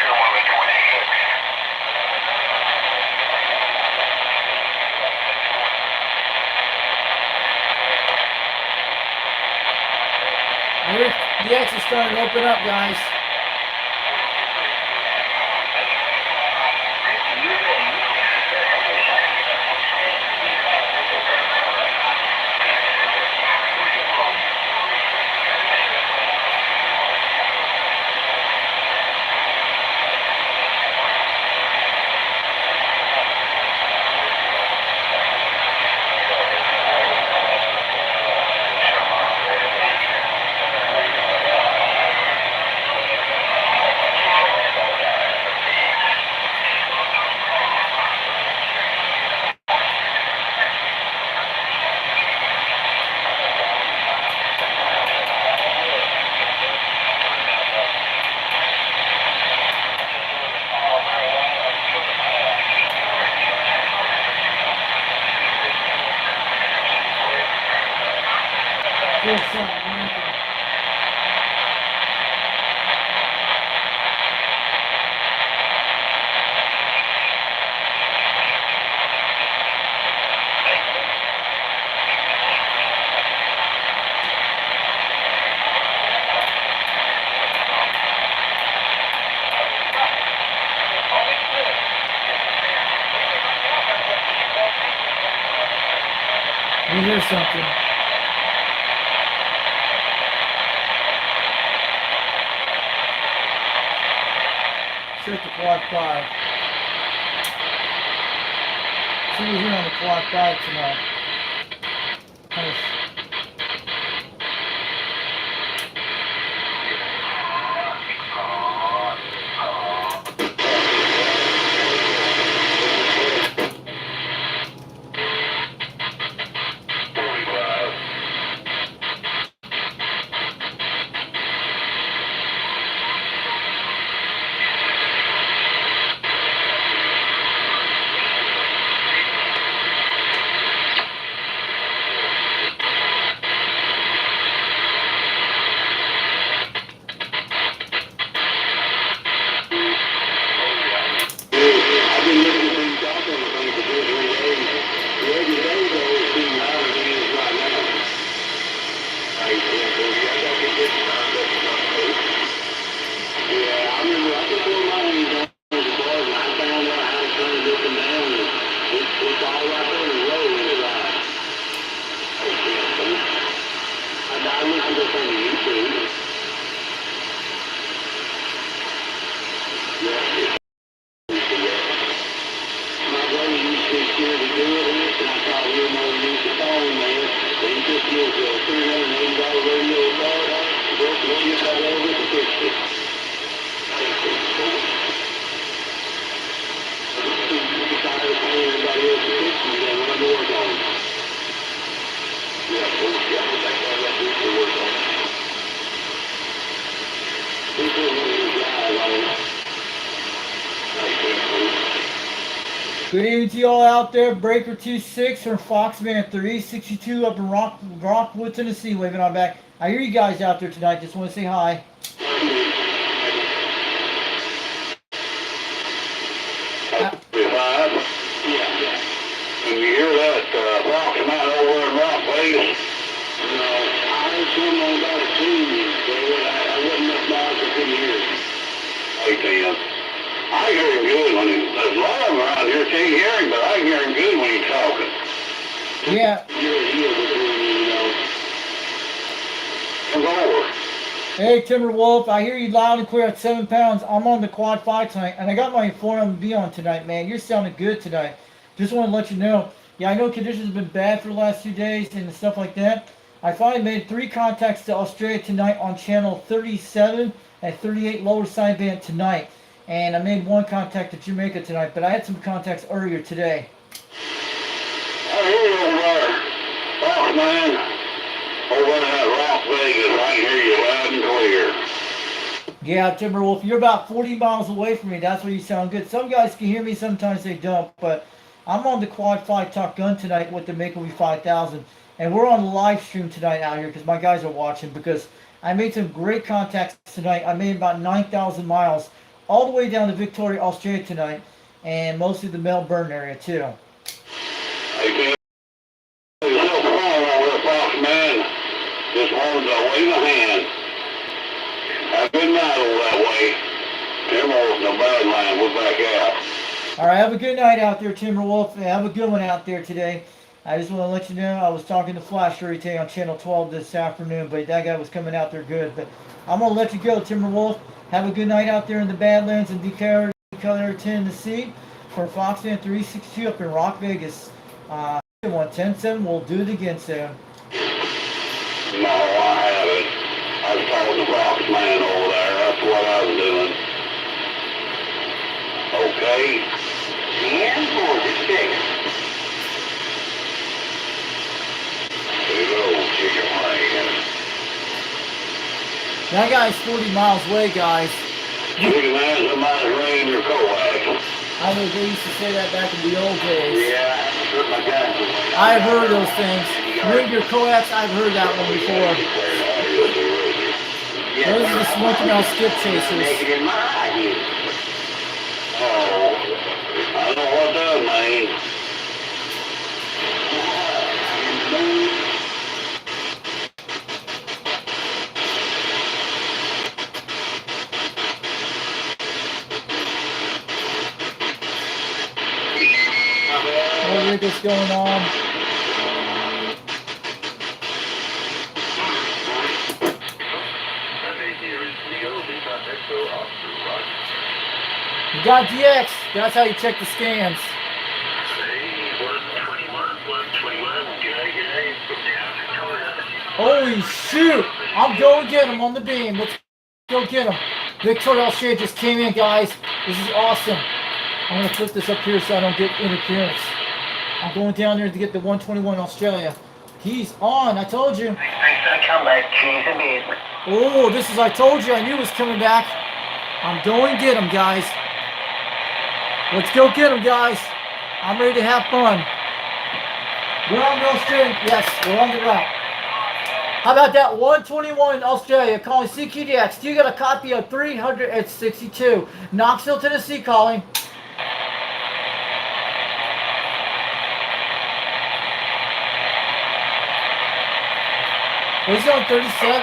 A: The X is starting to open up, guys. We hear something. Check the quad 5. See who's in on the quad 5 tonight. Nice. Good evening to you all out there. Breaker 26 from Foxman 362 up in Rockwood, Tennessee, waving on back. I hear you guys out there tonight. Just want to say hi.
B: Yeah. When you hear that Foxman over in Rock Vegas, no, I heard someone about a team. I wasn't up by for 10 years. Hey, Tim. I hear him good when there's a lot of them around here can't hear him, but I hear him good when he's talking.
A: Yeah.
B: Come over.
A: Hey, Timberwolf, I hear you loud and clear at 7 pounds. I'm on the quad 5 tonight, and I got my forum B on tonight, man. You're sounding good tonight. Just want to let you know. Yeah, I know conditions have been bad for the last 2 days and stuff like that. I finally made 3 contacts to Australia tonight on channel 37 and 38 lower sideband tonight. And I made 1 contact to Jamaica tonight, but I had some contacts earlier today.
B: I hear you over there. Oh, man. Over there at Las Vegas, I can hear you loud and clear.
A: Yeah, Timberwolf, you're about 40 miles away from me. That's why you sound good. Some guys can hear me, sometimes they don't. But I'm on the Quad 5 Top Gun tonight with the Make Me 5000. And we're on the live stream tonight out here because my guys are watching, because I made some great contacts tonight. I made about 9,000 miles all the way down to Victoria, Australia tonight, and mostly the Melbourne area too.
B: Hey, Tim. There's no problem over there, Foxman. Just wanted to wave a hand. Have a good night over that way. Timberwolf in the Badland, we're back out.
A: All right, have a good night out there, Timberwolf. Have a good one out there today. I just want to let you know I was talking to Flash today on Channel 12 this afternoon, but that guy was coming out there good. But I'm going to let you go, Timberwolf. Have a good night out there in the Badlands in Decatur, Tennessee. For Foxman 362 up in Rock Vegas. 110.7. We'll do it again soon.
B: No, I haven't. I was talking to Foxman over there. That's what I was doing. Okay. And for the chicken. Good old chicken wing.
A: That guy's 40 miles away, guys.
B: Chicken has a might rain your coax.
A: I know they used to say that back in the old days.
B: Yeah, put my gun.
A: I've heard those things. Ring your coax, I've heard that one before. Those are the Smoky Mouse skip chasers.
B: Oh, I know what that means.
A: What is going on? You got DX. That's how you check the scans. Holy shoot! I'm going to get him on the beam. Let's go get him. Victoria Australia just came in, guys. This is awesome. I'm going to flip this up here so I don't get interference. I'm going down there to get the 121 Australia. He's on. I told you. Oh, this is, I told you. I knew he was coming back. I'm going to get him, guys. Let's go get him, guys. I'm ready to have fun. We're on the Australian. Yes, we're on the route. How about that 121 Australia calling CQDX? Do you got a copy of 362? Knoxville, Tennessee calling. He's on 37.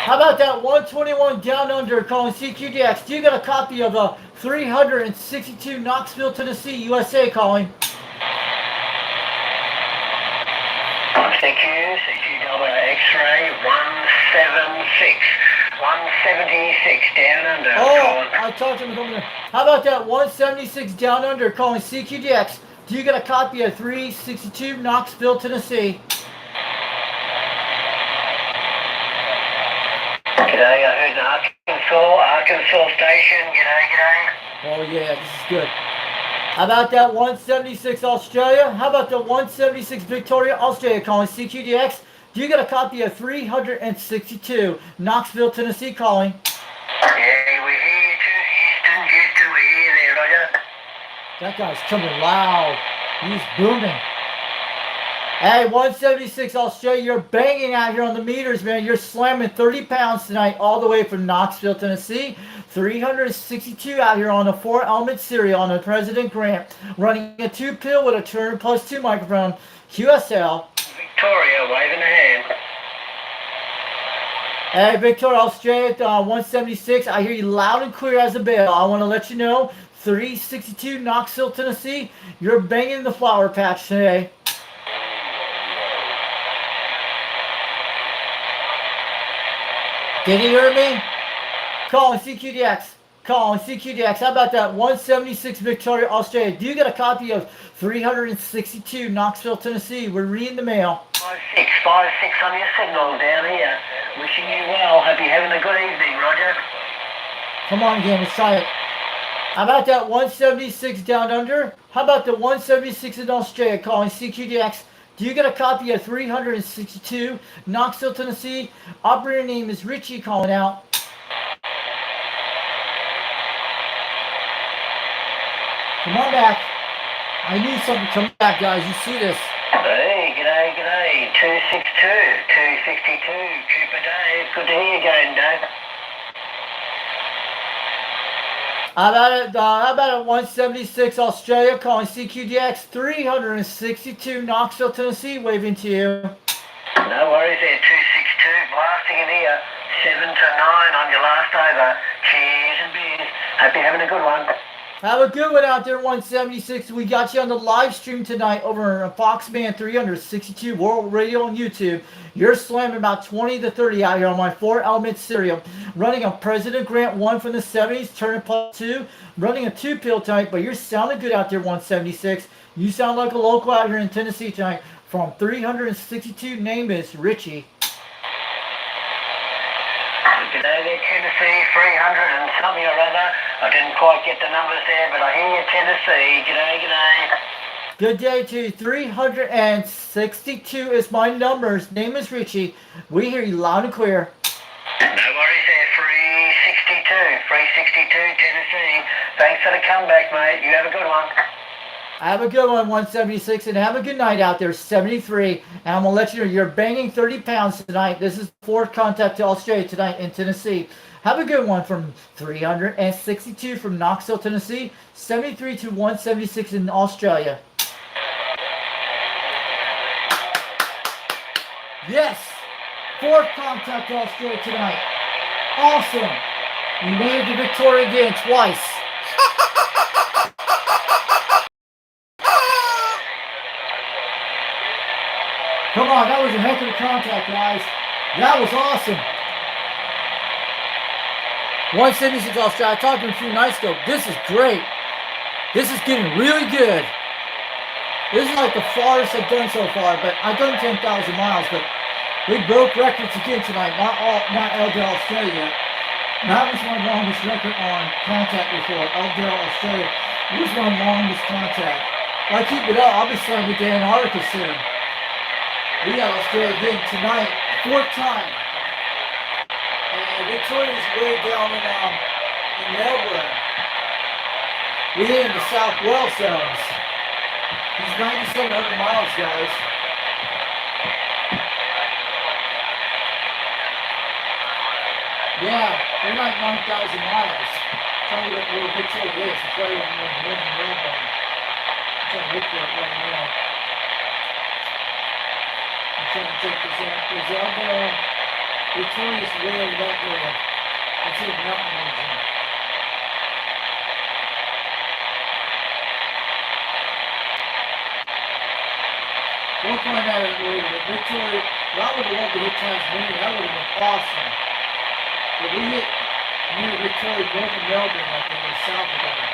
A: How about that 121 down under calling CQDX? Do you got a copy of 362 Knoxville, Tennessee, USA calling?
B: CQ double X-ray 176. 176 down under.
A: Oh, I talked to him coming in. How about that 176 down under calling CQDX? Do you get a copy of 362 Knoxville, Tennessee?
B: G'day, I heard Arkansas station. G'day.
A: Oh yeah, this is good. How about that 176 Australia? How about the 176 Victoria, Australia calling CQDX? Do you get a copy of 362 Knoxville, Tennessee calling?
B: Yeah, we hear you too, Houston. Just to
A: That guy's coming loud. He's booming. Hey, 176 Australia, you're banging out here on the meters, man. You're slamming 30 pounds tonight all the way from Knoxville, Tennessee. 362 out here on a 4-element serial on a President Grant. Running a 2-pill with a turn plus 2 microphone. QSL.
B: Victoria waving a hand.
A: Hey, Victoria, Australia, 176. I hear you loud and clear as a bell. I want to let you know, 362 Knoxville, Tennessee. You're banging the flower patch today. Did you hear me? Calling CQDX. Calling CQDX. How about that? 176 Victoria, Australia. Do you get a copy of 362 Knoxville, Tennessee? We're reading the mail.
B: 5656 on your signal down here. Wishing you well. Hope you're having a good evening, Roger.
A: Come on again, let's try it. How about that 176 down under? How about the 176 in Australia calling CQDX? Do you get a copy of 362 Knoxville, Tennessee? Operator name is Richie calling out. Come on back. I need something to come back, guys. You see this.
B: Hey, g'day. 262, 262, Trooper Dave. Good to hear you again, Dave.
A: How about it 176 Australia calling CQDX 362 Knoxville, Tennessee, waving to you.
B: No worries there, 262, blasting in here, 7 to 9 on your last over. Cheers and beers. Hope you're having a good one.
A: Have a good one out there, 176. We got you on the live stream tonight over on Foxman 362 World Radio on YouTube. You're slamming about 20 to 30 out here on my 4-element serial. Running a President Grant 1 from the 70s, turning plus 2. Running a 2-pill tonight, but you're sounding good out there, 176. You sound like a local out here in Tennessee tonight. From 362, name is Richie.
B: G'day there, Tennessee, 300 and something or other. I didn't quite get the numbers there, but I hear you, Tennessee. G'day.
A: Good day to you. 362 is my numbers. Name is Richie. We hear you loud and clear.
B: No worries there, 362, Tennessee. Thanks for the comeback, mate. You have a good one.
A: Have a good one, 176, and have a good night out there, 73. And I'm going to let you know you're banging 30 pounds tonight. This is fourth contact to Australia tonight in Tennessee. Have a good one from 362 from Knoxville, Tennessee, 73 to 176 in Australia. Yes, fourth contact to Australia tonight. Awesome. We made it to Victoria again twice. Come on, that was a heck of a contact, guys. That was awesome. 176 Australia. I talked to him a few nights ago. This is great. This is getting really good. This is like the farthest I've done so far, but I've done 10,000 miles, but we broke records again tonight. Not LDL Australia yet. That was my longest record on contact before. LDL Australia. This was my longest contact. If I keep it up, I'll be starting with Antarctica soon. We got Australia again tonight, fourth time. And Victoria's way down in Melbourne. We hit in the South Wales zones. He's 9,700 miles, guys. Yeah, we're like 9,000 miles. Tell me where Victoria is. It's right in Melbourne. I'm trying to look for it right now. Trying to take this out. There's other Victoria's way over that area. It's in the mountain region. We'll find out later. But Victoria, I would have loved to hit Tasmania. That would have been awesome. But we hit near Victoria, north of Melbourne, I think, or south of that.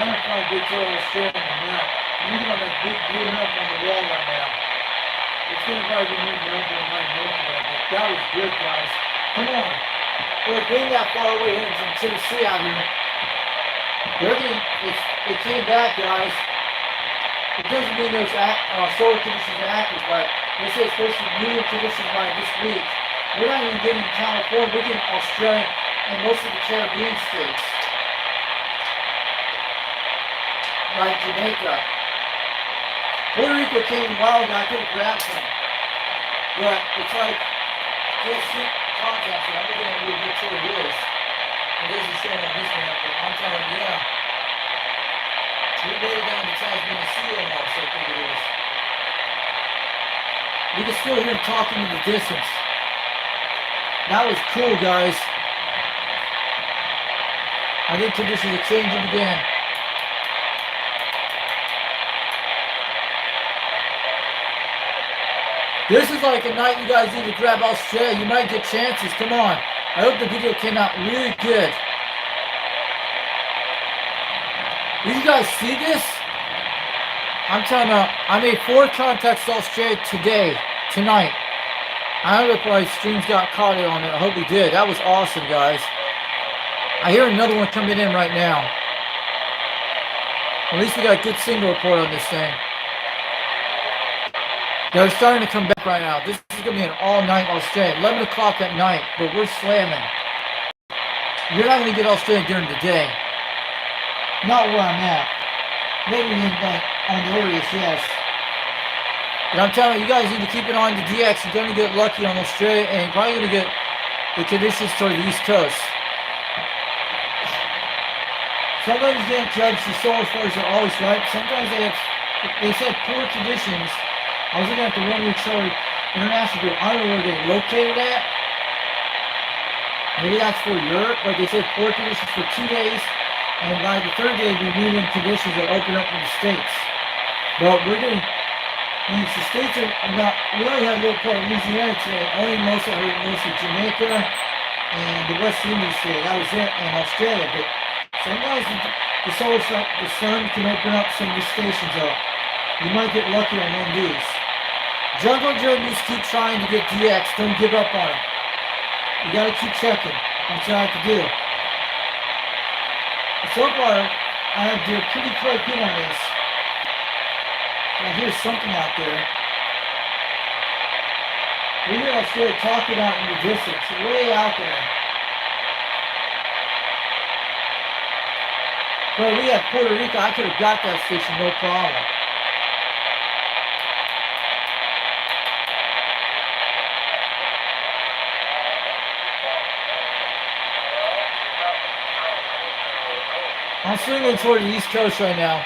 A: trying to find big tail Australian on the map. I'm looking at that big blue map on the wall right now. It's gonna probably be moved up in my neighborhood, but that was good, guys. Come on. We're being that far away here from Tennessee out here. It came back, guys. It doesn't mean those solar conditions are active, but they say it's supposed to be medium conditions by this week. We're not even getting California, we're getting Australia and most of the Caribbean states. Like Jamaica. Puerto Rico came a while ago, I could have grabbed some. But it's like, just see contacts here. I'm looking at where which one it is. It doesn't show on this map, but I'm telling you, yeah. We made it down to Tasmania Sea almost, I think it is. You can still hear him talking in the distance. That was cool, guys. I think conditions are changing again. This is like a night you guys need to grab Australia. You might get chances. Come on. I hope the video came out really good. Did you guys see this? I'm telling you, I made 4 contacts to Australia tonight. I don't know if my streams got caught on it. I hope we did. That was awesome, guys. I hear another one coming in right now. At least we got a good signal report on this thing. They're starting to come back right now. This is going to be an all-night Australia. 11 o'clock at night, but we're slamming. You're not going to get Australia during the day. Not where I'm at. Maybe in on the areas, yes. But I'm telling you, you guys need to keep it on the DX. You're going to get lucky on Australia, and you're probably going to get the conditions toward the East Coast. Sometimes you can't judge the solar flares are always right. Sometimes they said poor conditions. I was looking at the 1 week solar international group. I don't know where they located at. Maybe that's for Europe, but they said poor conditions for 2 days. And by the third day, we medium conditions will open up in the States. But we're getting, the States are not, we only have a little part of Louisiana today, only mostly Jamaica and the West Indies today. That was it, and Australia. But sometimes the sun can open up some of the stations up. You might get lucky on one of these. Jungle Joe needs to keep trying to get DX. Don't give up on it. You gotta keep checking. That's what I have to do. So far, I have to do a pretty quick in on this. I hear something out there. We hear Australia talking out in the distance, way out there. But we have Puerto Rico. I could have got that station, no problem. I'm swinging toward the East Coast right now.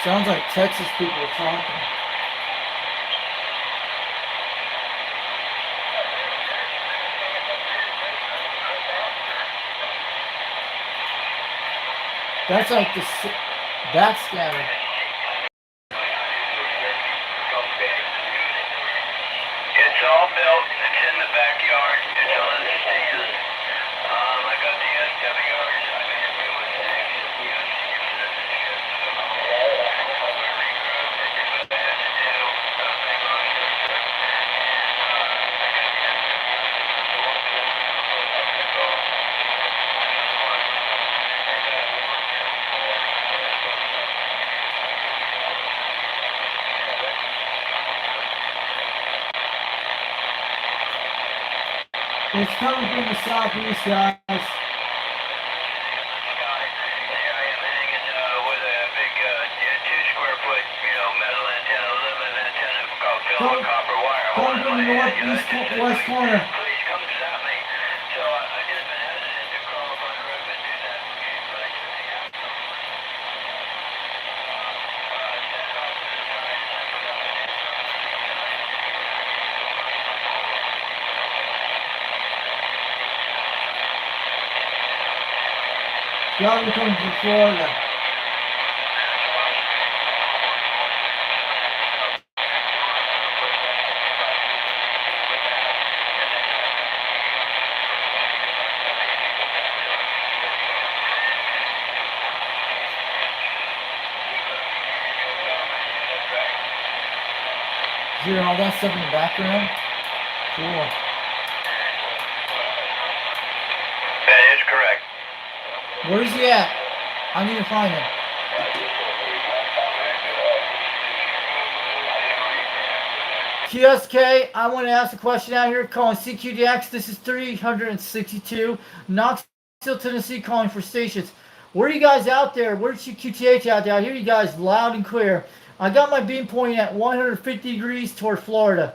A: Sounds like Texas people are talking. That's like the backscatter.
B: It's all built. It's in the backyard. It's on the stand. I got the SWRs. I made a new mistake.
A: It's coming from the southeast, guys. Coming from the northeast west corner.
B: Please come stop me. So I just been hesitant to crawl up on the roof and do that. But I couldn't get out.
A: Y'all coming from Florida. Hearing all that stuff in the background? Cool.
B: That is correct.
A: Where is he at? I need to find him. QSK, I want to ask a question out here. Calling CQDX. This is 362. Knoxville, Tennessee, calling for stations. Where are you guys out there? Where's your QTH out there? I hear you guys loud and clear. I got my beam pointing at 150 degrees toward Florida.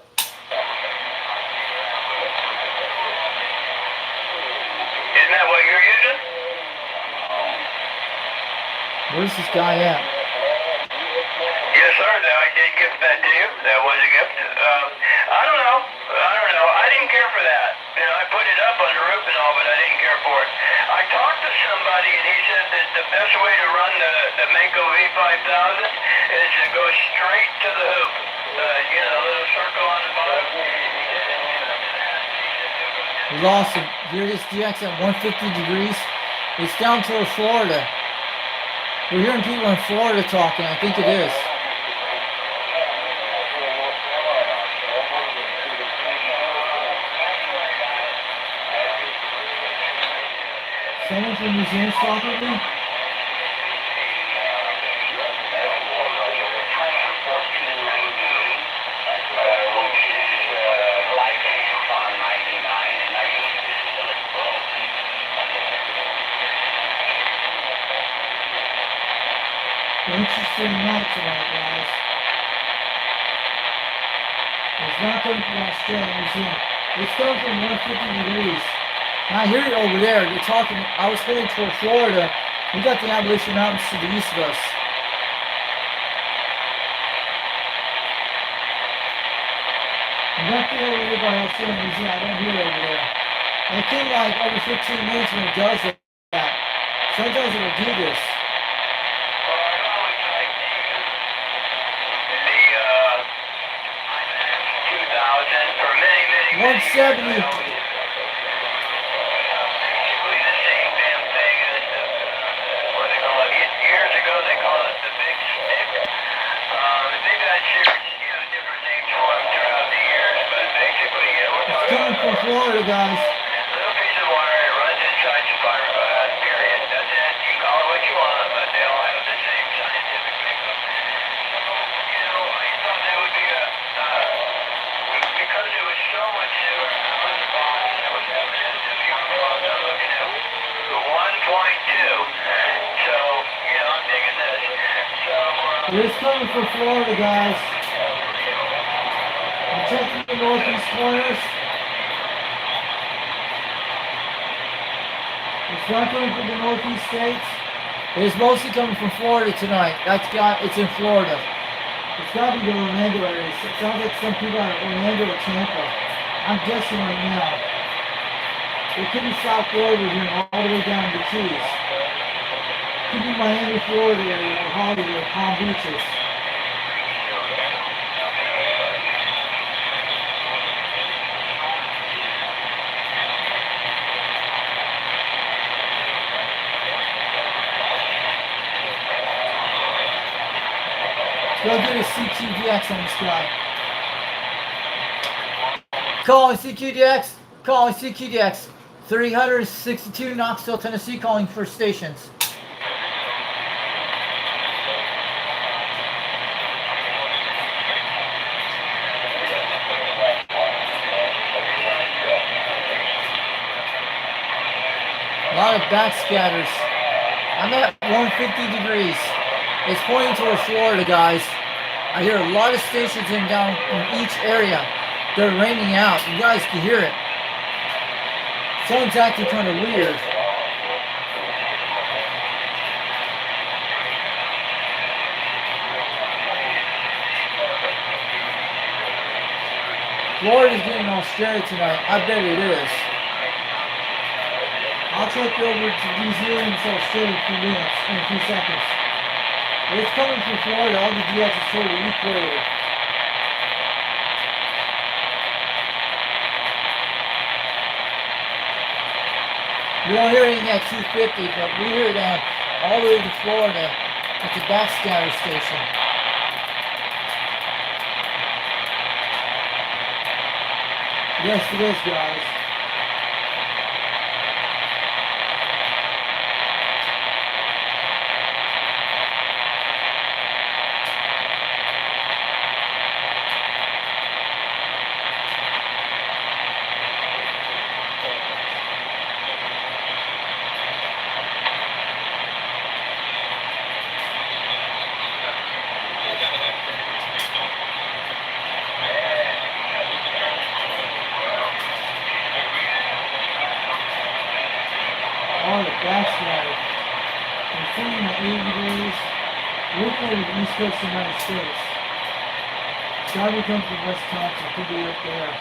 B: Isn't that what you're using?
A: Where's this guy at?
B: Yes, sir. I did give that to you. That was a gift. I don't know. I didn't care for that. You know, I put it up on the roof and all, but I didn't care for it. I talked to somebody, and he said that the best way to run the Mako V5000 is to go straight to the hoop. You know, the little circle on the bottom.
A: We lost him. Hear this DX at 150 degrees. It's down toward Florida. We're hearing people in Florida talking. I think it is. Someone from New Zealand talking to me? Interesting night tonight, guys. It's not coming from Australia, New Zealand. It's coming from 150 degrees. And I hear it over there. They're talking. I was heading toward Florida. We got the Appalachian Mountains to the east of us. Nothing over here by Australia, New Zealand. I don't hear it over there. And it came like every 15 minutes when it does that. Sometimes it'll do this. 170. It's coming from Florida, guys.
B: Little piece of wire, it runs inside the fiberglass, period. That's it. You can call it what you want, but they all have the same scientific makeup. You know, I thought that would be because it was so much newer out of the box, that was evident to me. I'm looking at 1.2. So, you know, I'm digging this. So,
A: It's coming from Florida, guys. I'm checking the northeast corners. It's not coming from the northeast states. It's mostly coming from Florida tonight. It's in Florida. It's got to be the Orlando area. It sounds like some people out of Orlando or Tampa. I'm guessing right now. It could be South Florida here all the way down to the Keys. It could be Miami, Florida area, or Hollywood, Palm Beaches. Go get a CQDX on this guy. Calling CQDX. Calling CQDX. 362 Knoxville, Tennessee. Calling for stations. A lot of backscatters. I'm at 150 degrees. It's pointing towards Florida, guys. I hear a lot of stations in down in each area. They're raining out. You guys can hear it. Sounds acting kind of weird. Florida's getting Australia tonight. I bet it is. I'll check over to New Zealand and Australia in a few minutes, in a few seconds. It's coming from Florida. All the DX is toward the equator. We don't hear anything at 250, but we hear that all the way to Florida at the backscatter station. Yes, it is, guys. Oh, the backslider. I'm thinking at 80 degrees. Looking at the East Coast of the United States. Gotta come from West Thompson, could be up there.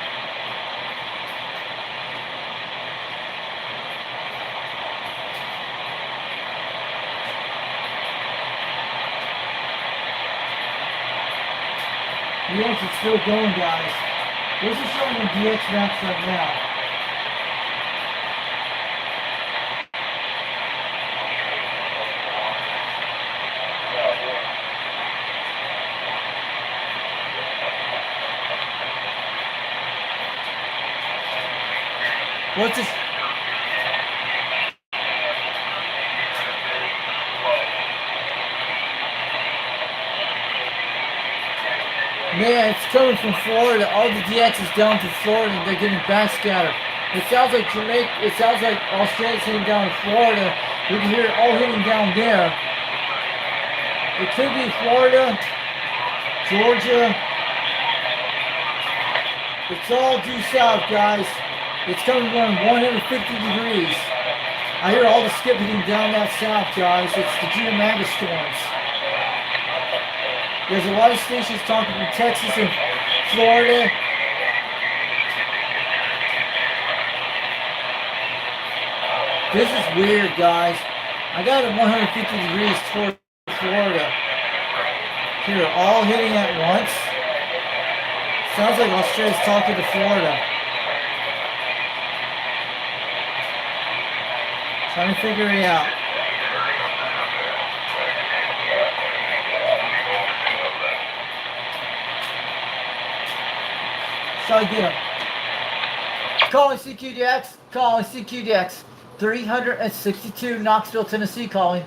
A: Yes, it's still going, guys. This is showing on DX maps right now. What's this? Man, it's coming from Florida. All the DX is down to Florida and they're getting backscattered. It sounds like Jamaica, it sounds like Australia's hitting down to Florida. We can hear it all hitting down there. It could be Florida, Georgia. It's all due south, guys. It's coming from 150 degrees. I hear all the skip hitting down that south, guys. It's the Jamaica storms. There's a lot of stations talking from Texas and Florida. This is weird, guys. I got it 150 degrees toward Florida. Here, all hitting at once. Sounds like Australia's talking to Florida. Trying to figure it out. Try to get him. Calling CQDX. Calling CQDX. 362 Knoxville, Tennessee calling.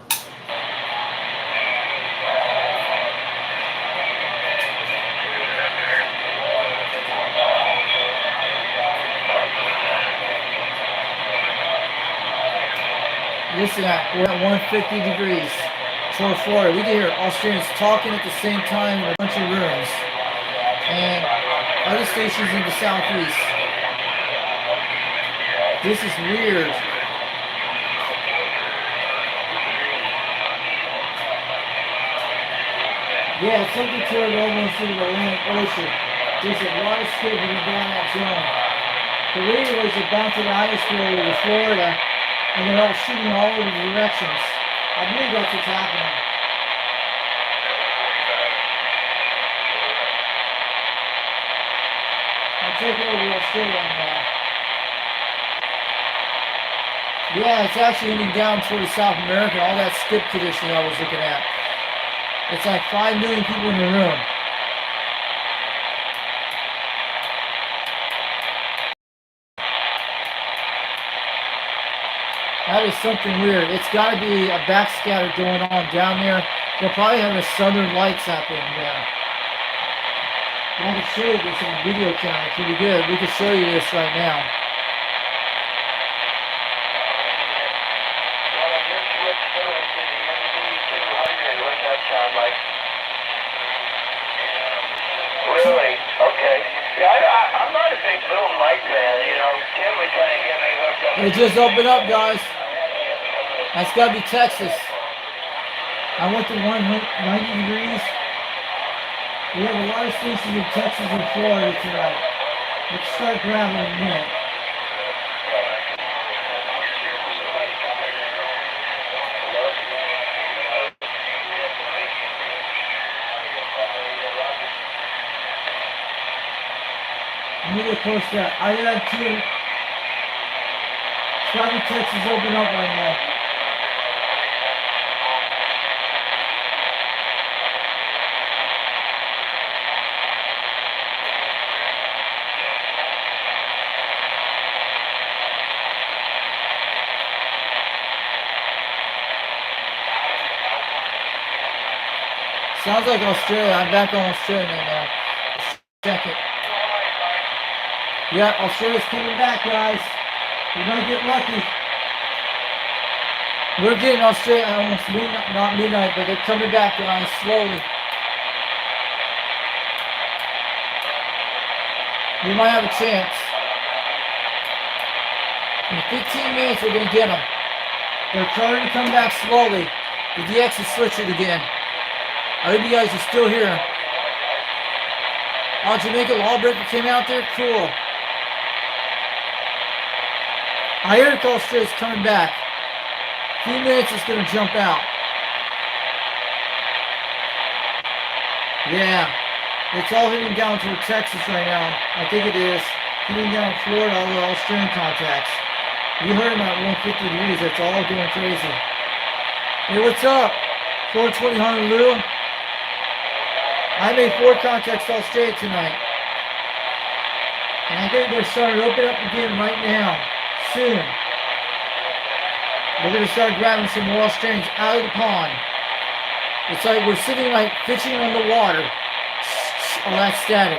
A: Listen, we're at 150 degrees toward Florida. We can hear Australians talking at the same time in a bunch of rooms. And other stations in the southeast. This is weird. Yeah, it's something toward almost into the Atlantic Ocean. There's a lot of skipping down that zone. The radio waves are bouncing the ionosphere over Florida, and they're all shooting all over the directions. I believe that's what's happening. I'm taking over Australia now. Yeah, it's actually heading down toward South America, all that skip condition I was looking at. It's like 5 million people in the room. That is something weird. It's got to be a backscatter going on down there. They'll probably have a southern lights happening there. I can show you this on video camera pretty good. We can show you this right now.
B: Really? Okay. Yeah, I'm not a big boom light fan. You know, Tim was trying to get me hooked up.
A: It just opened up, guys. That's got to be Texas. I went to 190 degrees. We have a lot of stations in Texas and Florida tonight. Let's start grabbing in a minute. I'm gonna get close to that. I have two. Probably Texas open up right now. Sounds like Australia. I'm back on Australia now. Check it. Yeah, Australia's coming back, guys. We're gonna get lucky. We're getting Australia almost midnight, not midnight, but they're coming back, guys, slowly. We might have a chance. In 15 minutes, we're gonna get them. They're trying to come back slowly. The DX is switching again. I hope you guys are still here. Oh, Jamaica Lawbreaker came out there? Cool. I hear the Australia's coming back. A few minutes, it's going to jump out. Yeah. It's all hitting down toward Texas right now. I think it is. Hitting down Florida, all the Australian contacts. You heard them at 150 degrees. It's all going crazy. Hey, what's up? 420 Honolulu. I made 4 contacts to Australia tonight. And I think they're starting to open up again right now. Soon. We're going to start grabbing some more Australians out of the pond. It's like we're sitting like fishing on the water. All that static.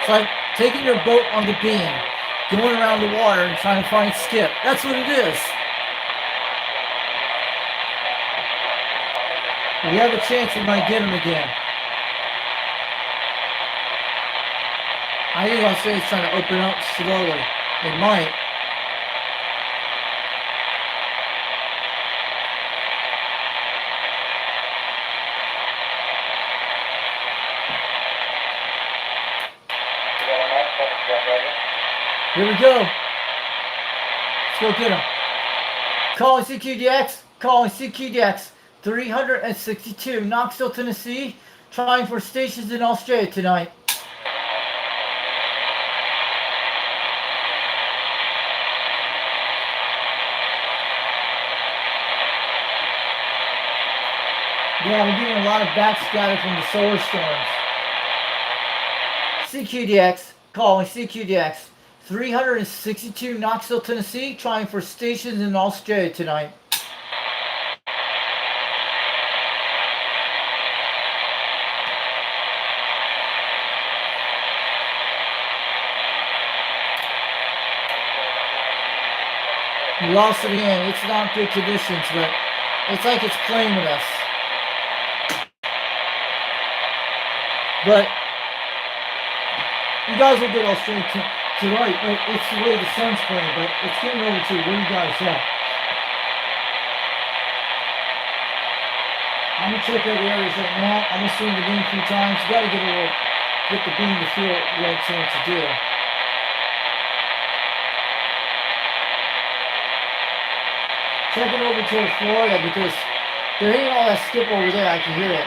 A: It's like taking your boat on the beam, going around the water and trying to find skip. That's what it is. We have a chance we might get him again. I think Australia's trying to open up slowly. They might. Here we go. Let's go get him. Calling CQDX. Calling CQDX. 362, Knoxville, Tennessee. Trying for stations in Australia tonight. Yeah, we're getting a lot of backscatter from the solar storms. CQDX, calling CQDX. 362, Knoxville, Tennessee. Trying for stations in Australia tonight. We lost it again. It's not good conditions, but it's like it's claiming us. But you guys will get Australia tonight. It's the way the sun's playing, but it's getting over to where you guys at. I'm gonna check out the areas right now. I'm gonna swing the beam a few times. You gotta get the beam to feel what it's going to do. Checking over toward Florida because they're hitting all that skip over there. I can hear it.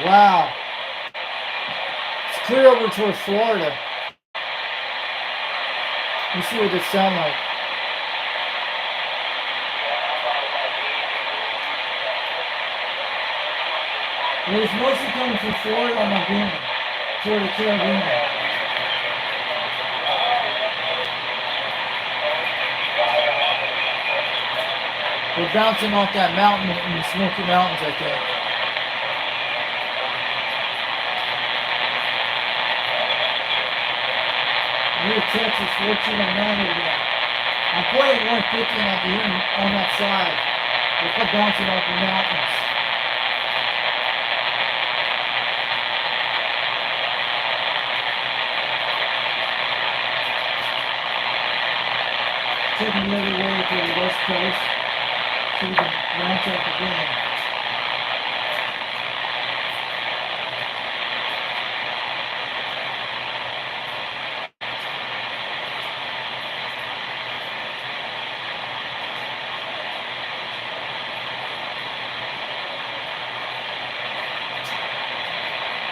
A: Wow. It's clear over toward Florida. Let me see what this sounds like. It was mostly coming from Florida on my beam toward the Caribbean. We're bouncing off that mountain in the Smoky Mountains, I think. Near Texas, 1409 over there. I'm playing 150 and I can hear them on that side. They're bouncing off the mountains. Taking the other way to the west coast. So we can launch out again.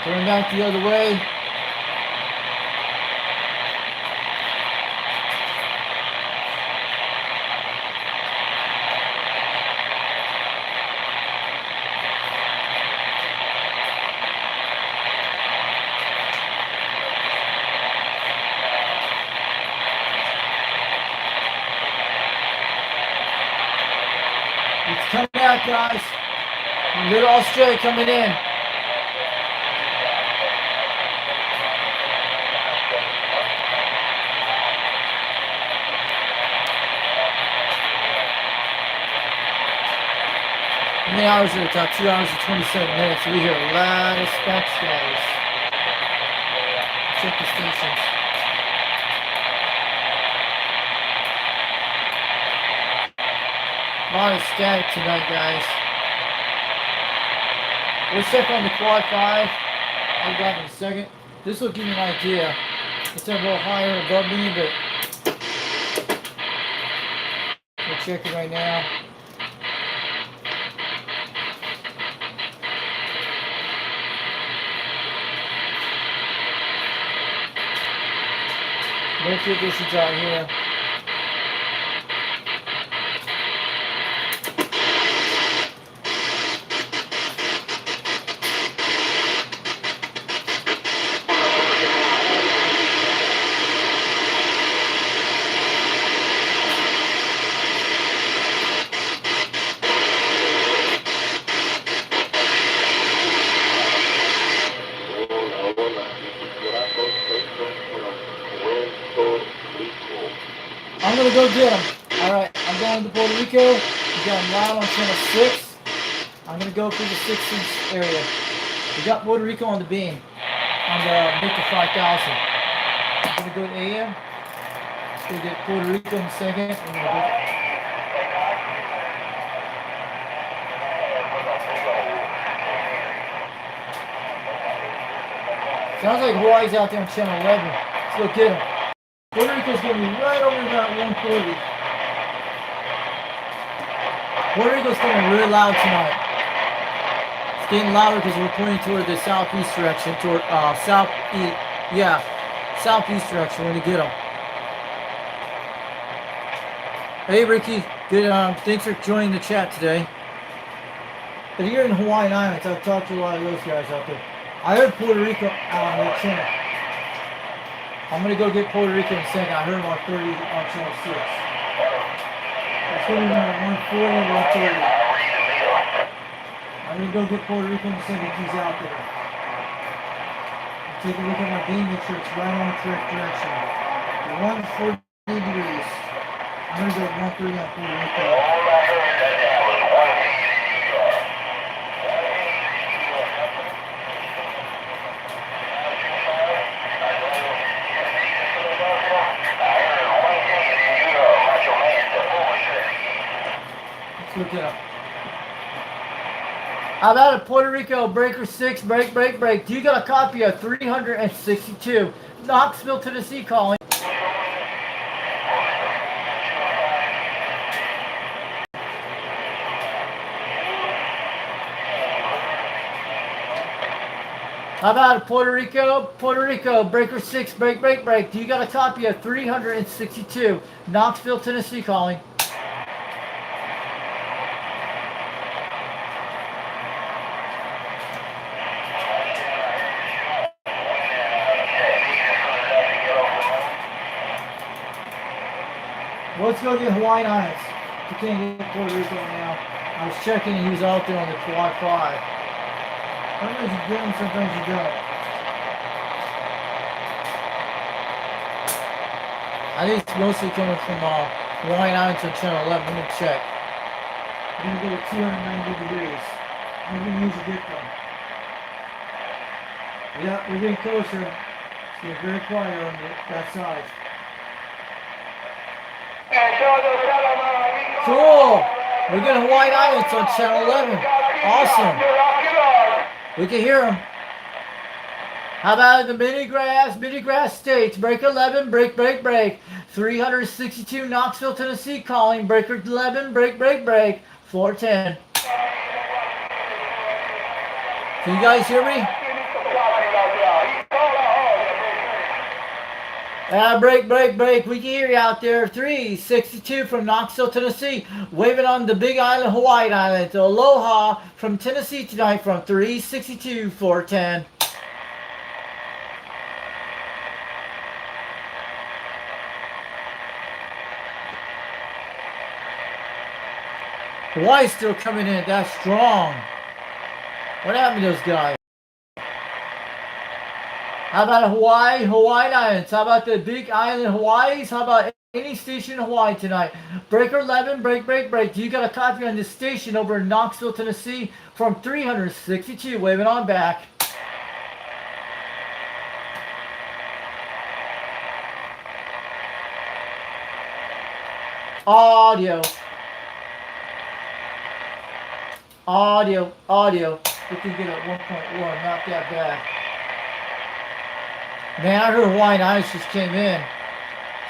A: Turn back the other way. It's coming out, guys. Little Australia coming in. How many hours are it? About 2 hours and 27 minutes. We hear a lot of specs, guys. Check the stations. A lot of static tonight, guys. We'll check on the quad 5. I'll grab in a second. This will give you an idea. It's a little higher above me, but we'll check it right now. No conditions out here. I'm gonna go get him. Alright, I'm going to Puerto Rico. We got him live on channel 6. I'm gonna go through the 6-inch area. We got Puerto Rico on the beam. On the Victor 5000. I'm gonna go to AM. Let's go get Puerto Rico in a second. I'm gonna go. Sounds like Hawaii's out there on channel 11. Let's go get him. Puerto Rico's going to be right over about 140. Puerto Rico's coming really loud tonight. It's getting louder because we're pointing toward the southeast direction, toward southeast direction. We're going to get them. Hey Ricky, good. Thanks for joining the chat today. But here in Hawaiian Islands, I've talked to a lot of those guys out there. I heard Puerto Rico on that channel. I'm gonna go get Puerto Rico in a second. I heard him on 30 on channel 6. It's gonna be around 140, 130. I'm gonna go get Puerto Rico in a second. He's out there. Take a look at my beam, make sure it's right on the correct direction. 140 degrees. I'm gonna go 130 on Puerto Rico. Look it up. How about a Puerto Rico breaker 6, break. Do you got a copy of 362? Knoxville, Tennessee calling. How about a Puerto Rico breaker 6, break. Do you got a copy of 362? Knoxville, Tennessee calling. Let's go get Hawaiian Islands. We can't get Puerto Rico now. I was checking and he was out there on the quad 5. Sometimes you get him, sometimes you don't. I think it's mostly coming from Hawaiian Islands on channel 11. I'm going to check. We're going to go to 290 degrees. I'm going to use a good one. Yeah, we're getting closer. It's getting very quiet on that side. Cool! We're getting Hawaiian Islands on channel 11. Awesome. We can hear them. How about the mini grass states? Break 11, break. 362 Knoxville, Tennessee calling. Breaker 11, break. 410. Can you guys hear me? Break. We can hear you out there. 362 from Knoxville, Tennessee. Waving on the Big Island, Hawaiian Islands. Aloha from Tennessee tonight from 362 410. Hawaii's still coming in that strong. What happened to those guys? How about Hawaii? Hawaiian Islands. How about the big island Hawaii's? How about any station in Hawaii tonight? Breaker 11, break, break, break. You got a copy on this station over in Knoxville, Tennessee from 362. Waving on back. Audio. Audio. Audio. We can get at 1.1. Not that bad. Man, I heard Hawaiian Islands just came in.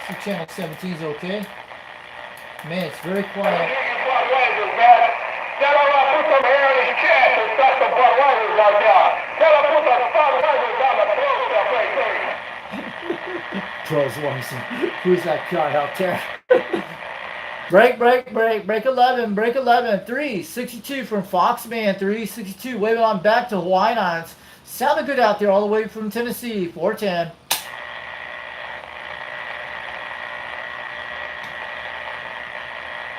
A: See, channel 17 is okay. Man, it's very quiet. Pros Larson. Who's that guy out there? Break, break, break. Break 11. Break 11. 362 from Foxman. 362. Waving on back to Hawaiian Islands. Sounded good out there all the way from Tennessee. 410.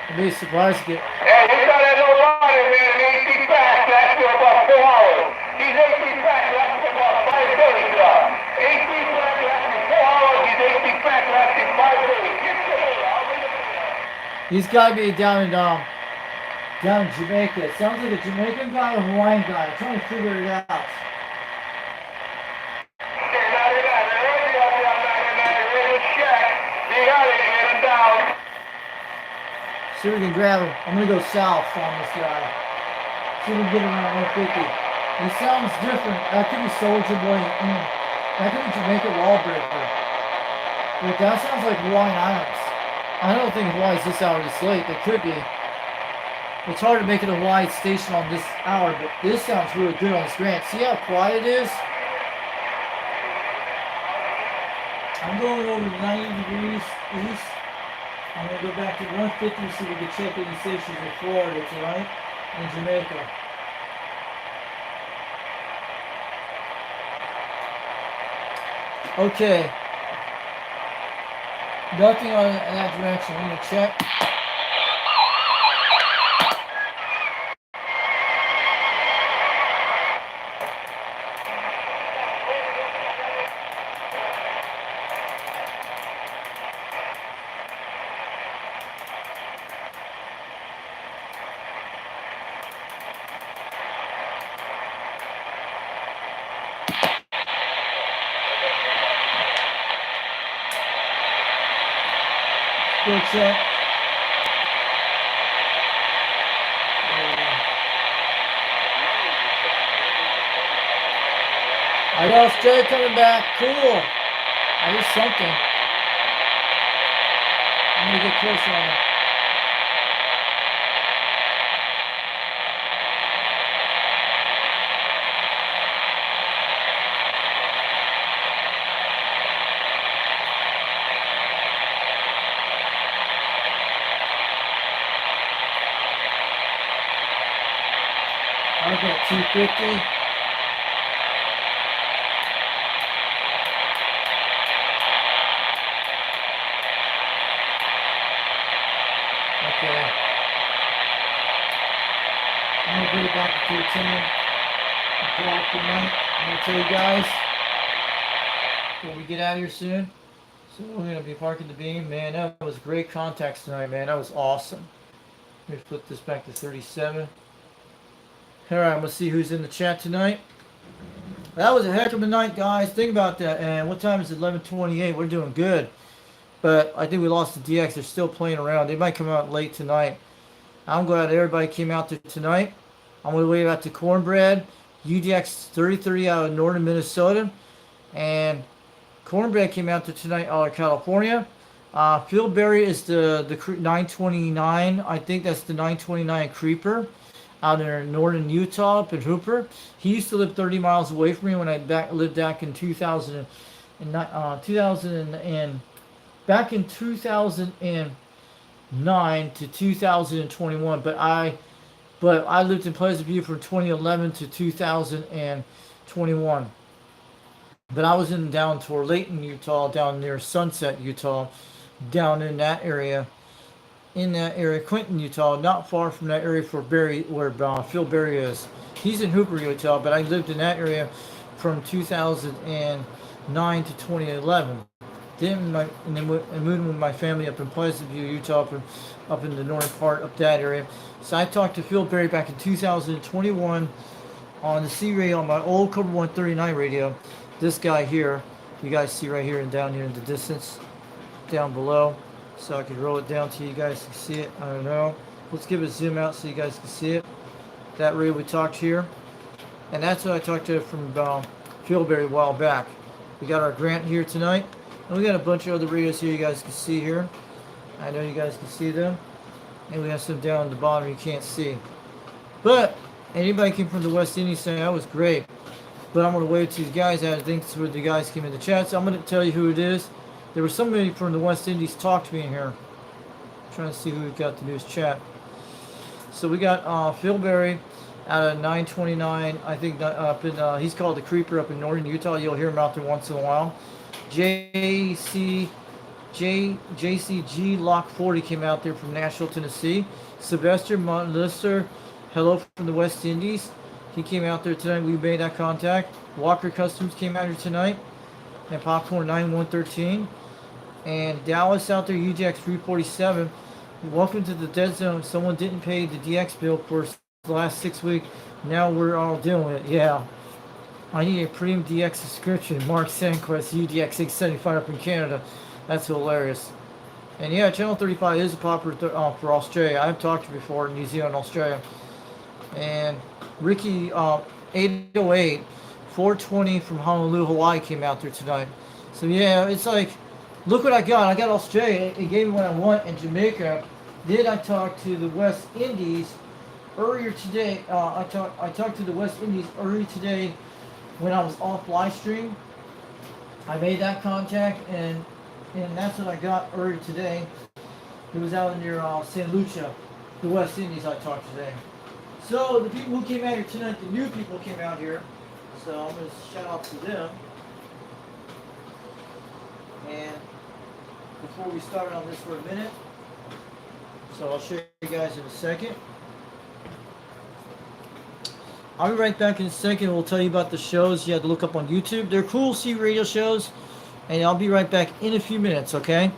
A: I'd be surprised to get.
B: Hey, he's got that little line, man, and 8 feet back. That's for about 4 hours. He's 8 feet back. That's for about 5 days. 8 feet back. That's for 4 hours. He's 8 feet back. That's for 5 days.
A: He's got to be down in Jamaica. It sounds like a Jamaican guy or a Hawaiian guy. I'm trying to figure it out. See if we can grab him. I'm going to go south on this guy. See if we can get him around 150. He sounds different. That could be Soldier Boy. That could be Jamaica Lawbreaker. But that sounds like Hawaiian Islands. I don't think Hawaii's this hour this late. It could be. It's hard to make it a Hawaii station on this hour, but this sounds really good on this grant. See how quiet it is? I'm going over 90 degrees east. I'm going to go back to 150 so we can check any stations in Florida tonight and Jamaica. Okay. Nothing on in that direction. I'm going to check. Still check. I got Australia coming back. Cool. I hear something. I'm going to get closer on it. I got 250. Okay. I'm gonna put it back to 210 o'clock tonight. I'm gonna tell you guys when we get out of here soon. So we're gonna be parking the beam. Man, that was great contacts tonight, man. That was awesome. Let me flip this back to 37. Alright, let's see who's in the chat tonight. That was a heck of a night, guys. Think about that. And what time is it? 11:28. We're doing good. But I think we lost the DX. They're still playing around. They might come out late tonight. I'm glad everybody came out there tonight. I'm going to wave out to Cornbread, UDX 33 out of northern Minnesota. And Cornbread came out there tonight out of California. Phil Berry is the 929. I think that's the 929 Creeper out in northern Utah up in Hooper. He used to live 30 miles away from me when I lived back in 2009, back in 2009 to 2021. But I lived in Pleasant View from 2011 to 2021. But I was down toward Layton, Utah, down near Sunset, Utah, down in that area. in that area, Clinton, Utah, not far from that area for Barry, where Phil Berry is. He's in Hooper, Utah, but I lived in that area from 2009 to 2011. And moved with my family up in Pleasant View, Utah, up in the northern part, up that area. So I talked to Phil Berry back in 2021 on the C radio, on my old Cobra 139 radio. This guy here, you guys see right here and down here in the distance, down below. So I could roll it down to you guys can see it. I don't know. Let's give it a zoom out so you guys can see it. That radio we talked here. And that's what I talked to from Fieldberry a while back. We got our grant here tonight. And we got a bunch of other radios here you guys can see here. I know you guys can see them. And we have some down at the bottom you can't see. But anybody came from the West Indies saying that was great. But I'm going to wait to these guys. I think that's where the guys came in the chat. So I'm going to tell you who it is. There was somebody from the West Indies talked to me in here. I'm trying to see who got the news chat. So we got Phil Berry out of 929. I think up in he's called the Creeper up in northern Utah. You'll hear him out there once in a while. JCG Lock 40 came out there from Nashville, Tennessee. Sylvester Montlister, hello from the West Indies. He came out there tonight. We made that contact. Walker Customs came out here tonight. And Popcorn 9113. And Dallas out there, UJX 347. Welcome to the dead zone. Someone didn't pay the DX bill for the last 6 weeks. Now we're all dealing with it. Yeah. I need a premium DX subscription. Mark Sandquist, UDX 675 up in Canada. That's hilarious. And yeah, Channel 35 is a popular for Australia. I've talked to you before, New Zealand, Australia. And Ricky 808, 420 from Honolulu, Hawaii came out there tonight. So yeah, it's like, look what I got. I got Australia. It gave me what I want. And Jamaica. Then I talked to the West Indies earlier today. I talked to the West Indies earlier today when I was off live stream. I made that contact, and that's what I got earlier today. It was out near San Lucia, the West Indies. I talked today. So the people who came out here tonight, the new people came out here. So I'm going to shout out to them. And before we start on this for a minute, so I'll show you guys in a second. I'll be right back in a second. We'll tell you about the shows you have to look up on YouTube. They're cool C radio shows. And I'll be right back in a few minutes, okay?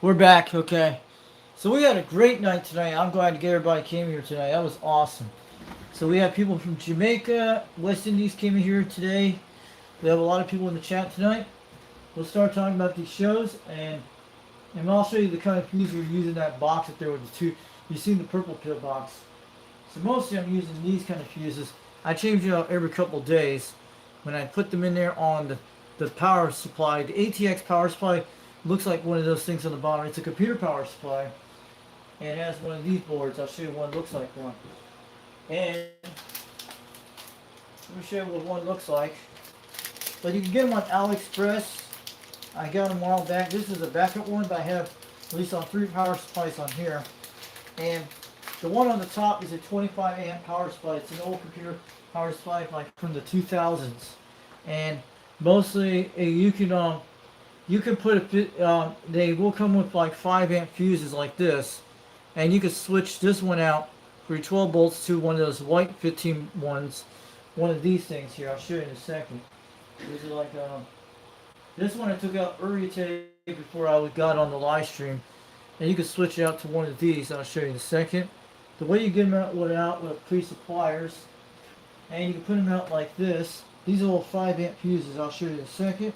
A: We're back, okay. So we had a great night tonight. I'm glad to get everybody came here tonight. That was awesome. So we have people from Jamaica, West Indies came in here today. We have a lot of people in the chat tonight. We'll start talking about these shows, and I'll show you the kind of fuse we're using that box up there with the two. You've seen the purple pill box. So mostly I'm using these kind of fuses. I change it out every couple of days when I put them in there on the power supply. The ATX power supply looks like one of those things on the bottom. It's a computer power supply. And it has one of these boards. I'll show you one looks like one. And let me show you what one looks like. But you can get them on AliExpress. I got them a while back. This is a backup one, but I have at least on 3 power supplies on here. And the one on the top is a 25 amp power supply. It's an old computer power supply like from the 2000s. And mostly you can put a they will come with like 5 amp fuses like this. And you can switch this one out for your 12 volts to one of those white 15 ones. One of these things here. I'll show you in a second. These are like this one I took out earlier today before I got on the live stream. And you can switch it out to one of these. I'll show you in a second. The way you get them out with pre-suppliers, and you can put them out like this. These are little 5 amp fuses. I'll show you in a second.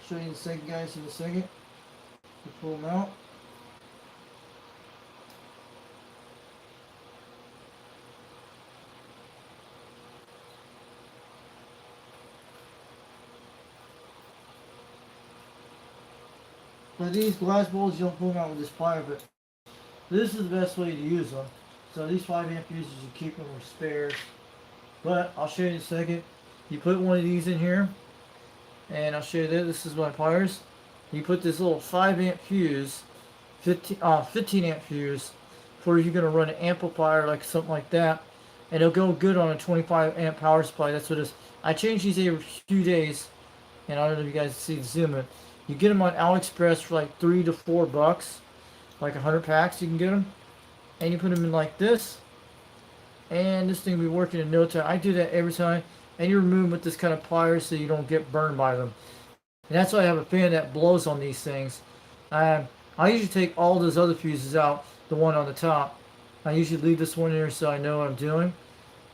A: Show you in a second, guys. In a second, you pull them out. Now these glass bowls, you don't pull them out with this plier, but this is the best way to use them. So these 5 amp fuses, you keep them for spares. But I'll show you in a second. You put one of these in here, and I'll show you that. This is my pliers. You put this little 5 amp fuse, 15 amp fuse, for if you're going to run an amplifier like something like that, and it'll go good on a 25 amp power supply. That's what it is. I change these every few days, and I don't know if you guys see the zoom in. You get them on AliExpress for like $3 to $4, like 100 packs. You can get them, and you put them in like this, and this thing will be working in no time. I do that every time, and you remove them with this kind of pliers so you don't get burned by them. And that's why I have a fan that blows on these things. I usually take all those other fuses out, the one on the top. I usually leave this one here so I know what I'm doing.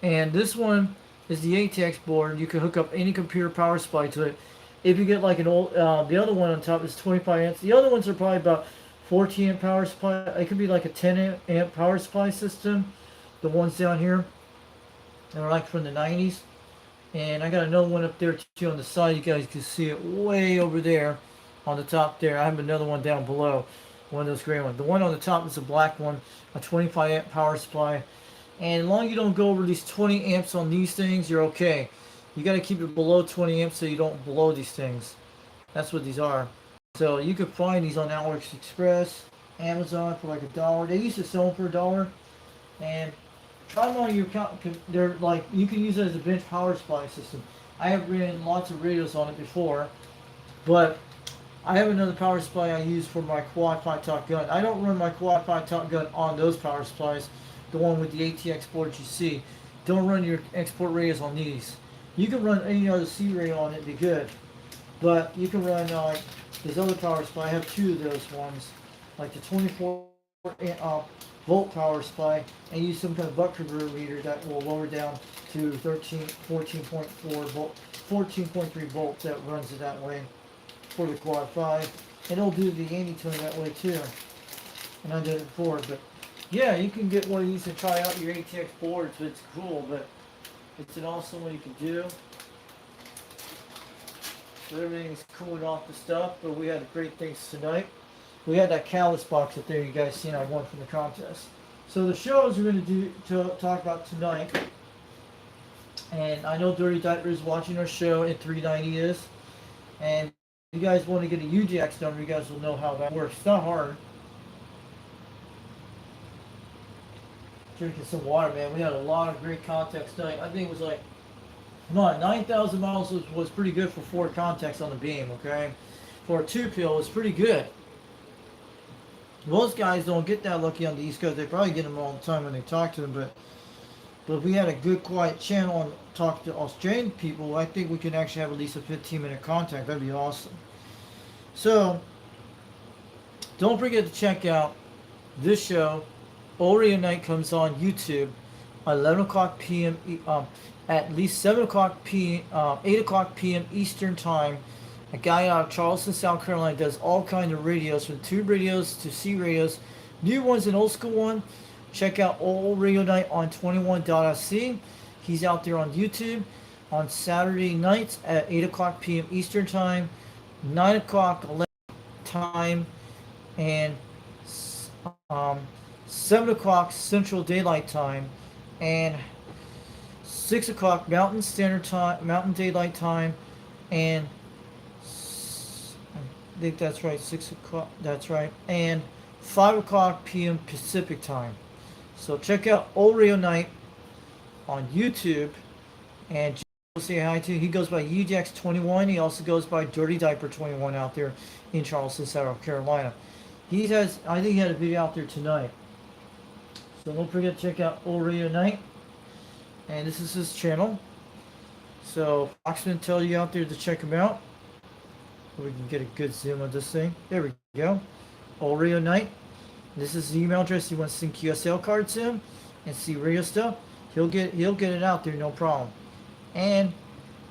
A: And this one is the ATX board. You can hook up any computer power supply to it. If you get like an old, the other one on top is 25 amps. The other ones are probably about 14 amp power supply. It could be like a 10 amp power supply system. The ones down here, they're like from the 90s. And I got another one up there too on the side. You guys can see it way over there on the top there. I have another one down below, one of those gray ones. The one on the top is a black one, a 25 amp power supply. And as long as you don't go over these 20 amps on these things, you're okay. You got to keep it below 20 amps so you don't blow these things. That's what these are. So you can find these on AliExpress, Amazon for like $1. They used to sell them for $1. And try them on your account. They're like, you can use it as a bench power supply system. I have ran lots of radios on it before, but I have another power supply I use for my quad 5 top gun. I don't run my quad 5 top gun on those power supplies, the one with the ATX board you see. Don't run your export radios on these. You can run any other C radio on it, be good. But you can run like this other power supply. I have 2 of those ones, like the 24 volt power supply, and use some kind of buck converter meter that will lower down to 14.4 volt, 14.3 volts. That runs it that way for the quad 5, and it'll do the anti-tone that way too. And I did it before, but yeah, you can get one of these and try out your ATX boards. It's cool, but it's an awesome one you can do. So everything's cooling off the stuff, but we had great things tonight. We had that callus box up there you guys seen I won from the contest. So the shows we're going to talk about tonight, and I know Dirty Diaper is watching our show at 390 is, and if you guys want to get a UJAX number, you guys will know how that works. It's not hard. Drinking some water, man. We had a lot of great contacts tonight. I think it was like, come on, 9,000 miles was pretty good for 4 contacts on the beam, okay? For a 2-pill, it was pretty good. Most guys don't get that lucky on the East Coast. They probably get them all the time when they talk to them, but But if we had a good quiet channel and talk to Australian people, I think we can actually have at least a 15-minute contact. That'd be awesome. So don't forget to check out this show. Oreo Night comes on YouTube 11 o'clock p.m. At least 7 o'clock p.m. 8 o'clock p.m. Eastern Time. A guy out of Charleston, South Carolina does all kinds of radios, from tube radios to C radios, new ones and old school one. Check out Old Radio Night on 21.sc. He's out there on YouTube on Saturday nights at 8 o'clock p.m. Eastern Time, 9 o'clock 11 time, and 7 o'clock Central Daylight Time, and 6 o'clock Mountain Standard Time, Mountain Daylight Time, and I think that's right, 6 o'clock, that's right, and 5 o'clock p.m. Pacific Time. So check out Oreo Night on YouTube, and say hi to. He goes by UJax21. He also goes by Dirty Diaper 21 out there in Charleston, South Carolina. He has, I think he had a video out there tonight. So don't forget to check out Oreo Night, and this is his channel. So Foxman tell you out there to check him out. We can get a good zoom on this thing. There we go. Oreo Night. This is the email address you want to send QSL cards in and see radio stuff. He'll get it out there, no problem. And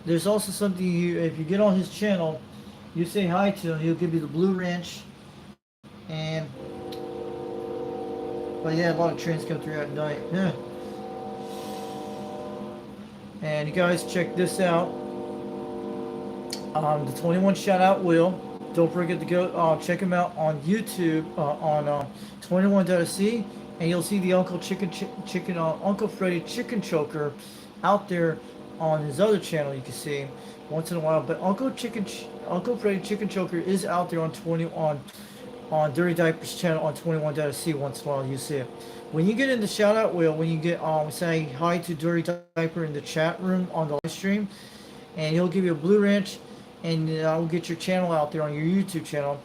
A: there's also something if you get on his channel, you say hi to him, he'll give you the blue wrench. And but yeah, a lot of trains come through at night. Yeah. And you guys check this out. The 21 shout out wheel. Don't forget to go check him out on YouTube on 21.sc, and you'll see the Uncle Freddy Chicken Choker out there on his other channel. You can see once in a while, but Uncle Freddy Chicken Choker is out there on Dirty Diapers channel on 21.sc. Once in a while you see it. When you get in the shout out wheel, when you get say hi to Dirty Diaper in the chat room on the live stream, and he'll give you a blue wrench. And I'll get your channel out there on your YouTube channel,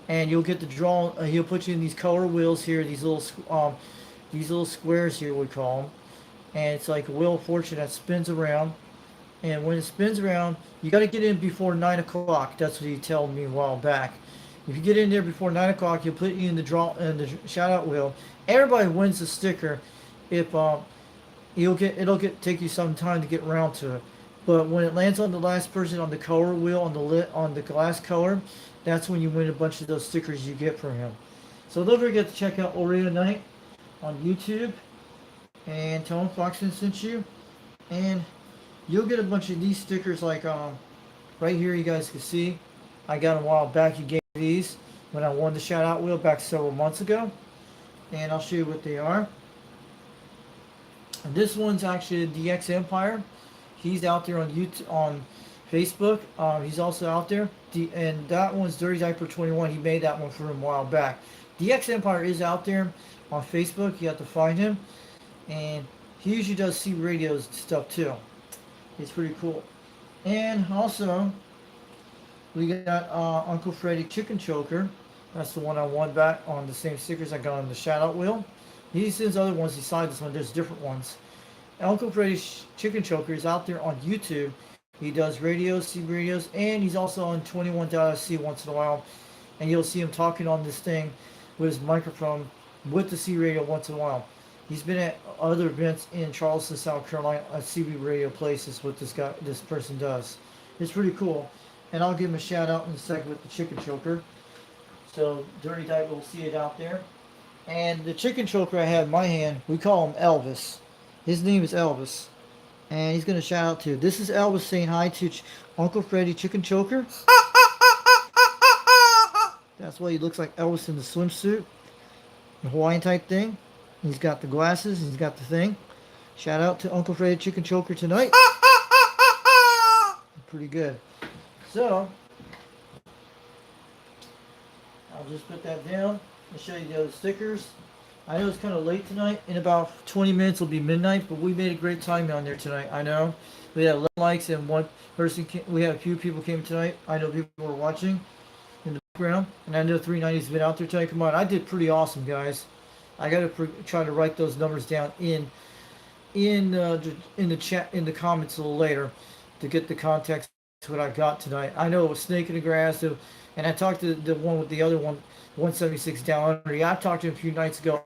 A: and you'll get the draw. He'll put you in these color wheels here, these little squares here we call them, and it's like a wheel of fortune that spins around. And when it spins around, you got to get in before 9 o'clock. That's what he told me a while back. If you get in there before 9 o'clock, he'll put you in the shout out wheel. Everybody wins the sticker. If it'll take you some time to get around to it. But when it lands on the last person on the color wheel on the glass color, that's when you win a bunch of those stickers you get from him. So don't forget to check out Oreo Night on YouTube, and tell him Foxman sent you, and you'll get a bunch of these stickers like right here. You guys can see I got them a while back. He gave me these when I won the shout out wheel back several months ago, and I'll show you what they are. And this one's actually a DX Empire. He's out there on YouTube, on Facebook. He's also out there. And that one's Dirty Diaper 21. He made that one for him a while back. DX Empire is out there on Facebook. You have to find him. And he usually does C radios and stuff too. It's pretty cool. And also, we got Uncle Freddy Chicken Choker. That's the one I won back on the same stickers I got on the shout out wheel. He sends other ones besides this one. There's different ones. Uncle Freddy's Chicken Choker is out there on YouTube. He does radios, C radios, and he's also on 21.sc once in a while. And you'll see him talking on this thing with his microphone with the C radio once in a while. He's been at other events in Charleston, South Carolina, at CB radio places. What this person does. It's pretty cool. And I'll give him a shout out in a second with the Chicken Choker. So Dirty Diaper will see it out there. And the Chicken Choker I have in my hand, we call him Elvis. His name is Elvis, and he's going to shout out to. This is Elvis saying hi to Uncle Freddy Chicken Choker. That's why he looks like Elvis in the swimsuit, the Hawaiian type thing. He's got the glasses. He's got the thing. Shout out to Uncle Freddy Chicken Choker tonight. Pretty good. So I'll just put that down and show you the other stickers. I know it's kind of late tonight. In about 20 minutes it'll be midnight, but we made a great time on there tonight. I know we had 11 likes and one person we had a few people came tonight. I know people were watching in the background, and I know 390's been out there tonight. Come on, I did pretty awesome, guys. I got to try to write those numbers down in in the chat in the comments a little later to get the context to what I got tonight. I know it was Snake in the Grass, and I talked to the one with the other one, 176 down under. Yeah, I talked to him a few nights ago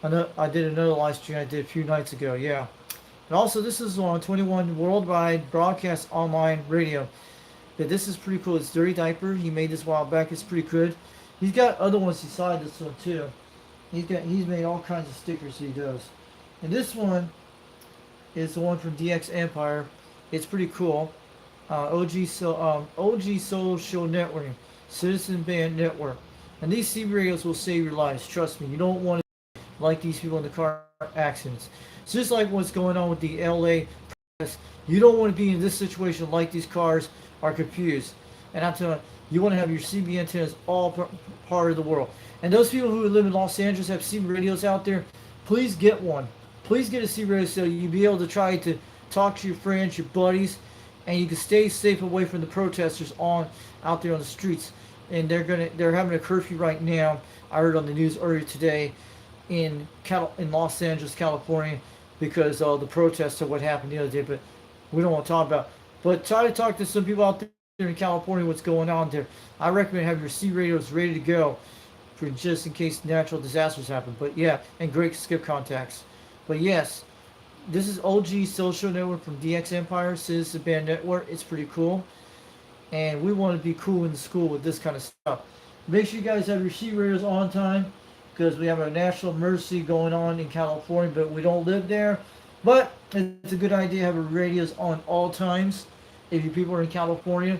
A: I did another live stream I did a few nights ago. Yeah. And also, this is on 21 Worldwide Broadcast Online Radio. Yeah, this is pretty cool. It's Dirty Diaper. He made this a while back. It's pretty good. He's got other ones beside this one too. He's made all kinds of stickers. He does. And this one is the one from DX Empire. It's pretty cool. OG Social Networking, Citizen Band Network. And these CB radios will save your lives. Trust me. You don't want to like these people in the car accidents. It's just like what's going on with the LA press. You don't want to be in this situation like these cars are confused. And I'm telling you, you want to have your CB antennas all part of the world. And those people who live in Los Angeles have CB radios out there, please get one. Please get a CB radio so you'll be able to try to talk to your friends, your buddies, and you can stay safe away from the protesters out there on the streets. And they're having a curfew right now. I heard on the news earlier today in Los Angeles, California, because of the protests of what happened the other day. But we don't want to talk about. But try to talk to some people out there in California what's going on there. I recommend have your C radios ready to go for just in case natural disasters happen. But yeah, and great skip contacts. But yes, this is OG Social Network from DX Empire, Citizen Band Network. It's pretty cool. And we want to be cool in the school with this kind of stuff. Make sure you guys have your C radios on time because we have a national emergency going on in California, but we don't live there. But it's a good idea to have your radios on all times if you people are in California,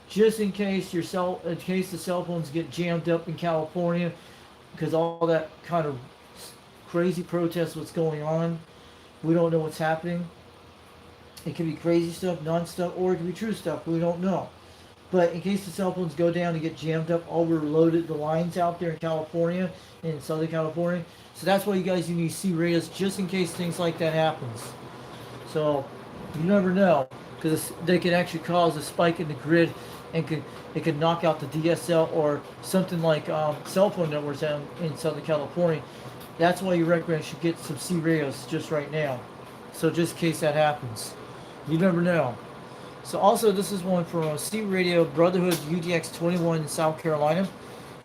A: just in case the cell phones get jammed up in California because all that kind of crazy protest what's going on. We don't know what's happening. It could be crazy stuff, non-stuff, or it could be true stuff. We don't know. But in case the cell phones go down and get jammed up, overloaded the lines out there in California, in Southern California. So that's why you guys need C radios just in case things like that happens. So you never know because they can actually cause a spike in the grid and it could knock out the DSL or something like cell phone networks in Southern California. That's why you recommend you should get some C radios just right now. So just in case that happens. You never know. So also this is one from C Radio Brotherhood UDX 21 in South Carolina.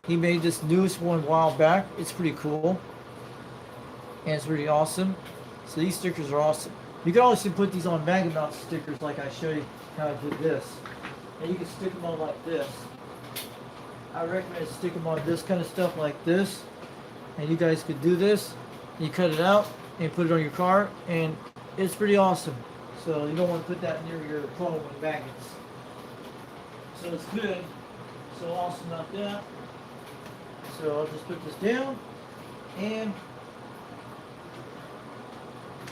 A: He made this newest one a while back. It's pretty cool. And it's really awesome. So these stickers are awesome. You can also put these on magnet mount stickers like I showed you how I did this. And you can stick them on like this. I recommend stick them on this kind of stuff like this. And you guys could do this. You cut it out and put it on your car. And it's pretty awesome. So you don't want to put that near your phone with magnets. So it's good. So awesome like that. So I'll just put this down. And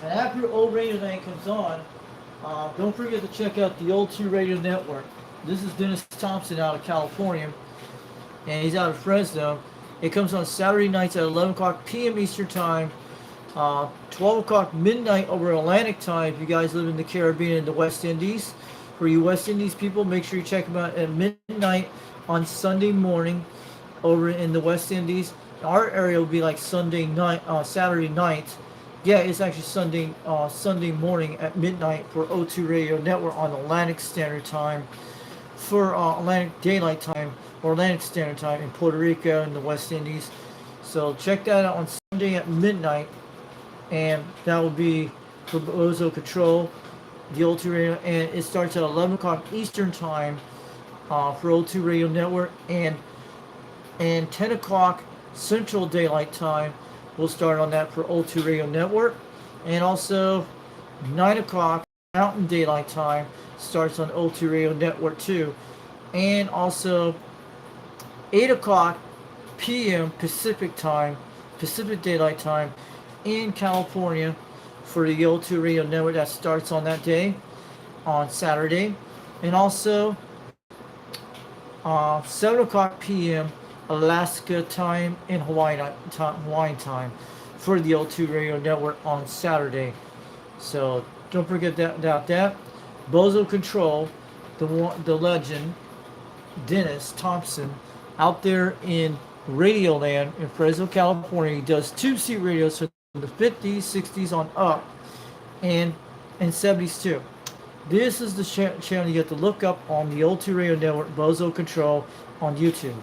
A: after Old Radio Night comes on, don't forget to check out the Old 2 Radio Network. This is Dennis Thompson out of California. And he's out of Fresno. It comes on Saturday nights at 11 o'clock p.m. Eastern Time. 12 o'clock midnight over Atlantic Time if you guys live in the Caribbean and the West Indies. For you West Indies people, make sure you check them out at midnight on Sunday morning over in the West Indies. Our area will be like Saturday night. Yeah, it's actually Sunday morning at midnight for O2 Radio Network on Atlantic Standard Time. For Atlantic Daylight Time or Atlantic Standard Time in Puerto Rico and the West Indies. So check that out on Sunday at midnight. And that will be for Bozo Control, the O2 Radio, and it starts at 11 o'clock Eastern Time for O2 Radio Network, and 10 o'clock Central Daylight Time will start on that for O2 Radio Network, and also 9 o'clock Mountain Daylight Time starts on O2 Radio Network too, and also 8 o'clock p.m. Pacific Daylight Time in California for the O2 Radio Network that starts on that day on Saturday, and also 7 o'clock p.m. Alaska time and Hawaiian time for the O2 Radio Network on Saturday. So don't forget that. Bozo Control, the legend, Dennis Thompson, out there in Radioland in Fresno, California. He does 2 C radios for the 50s, 60s on up, and 70s too. This is the channel you have to look up on the O2 Radio Network, Bozo Control, on YouTube.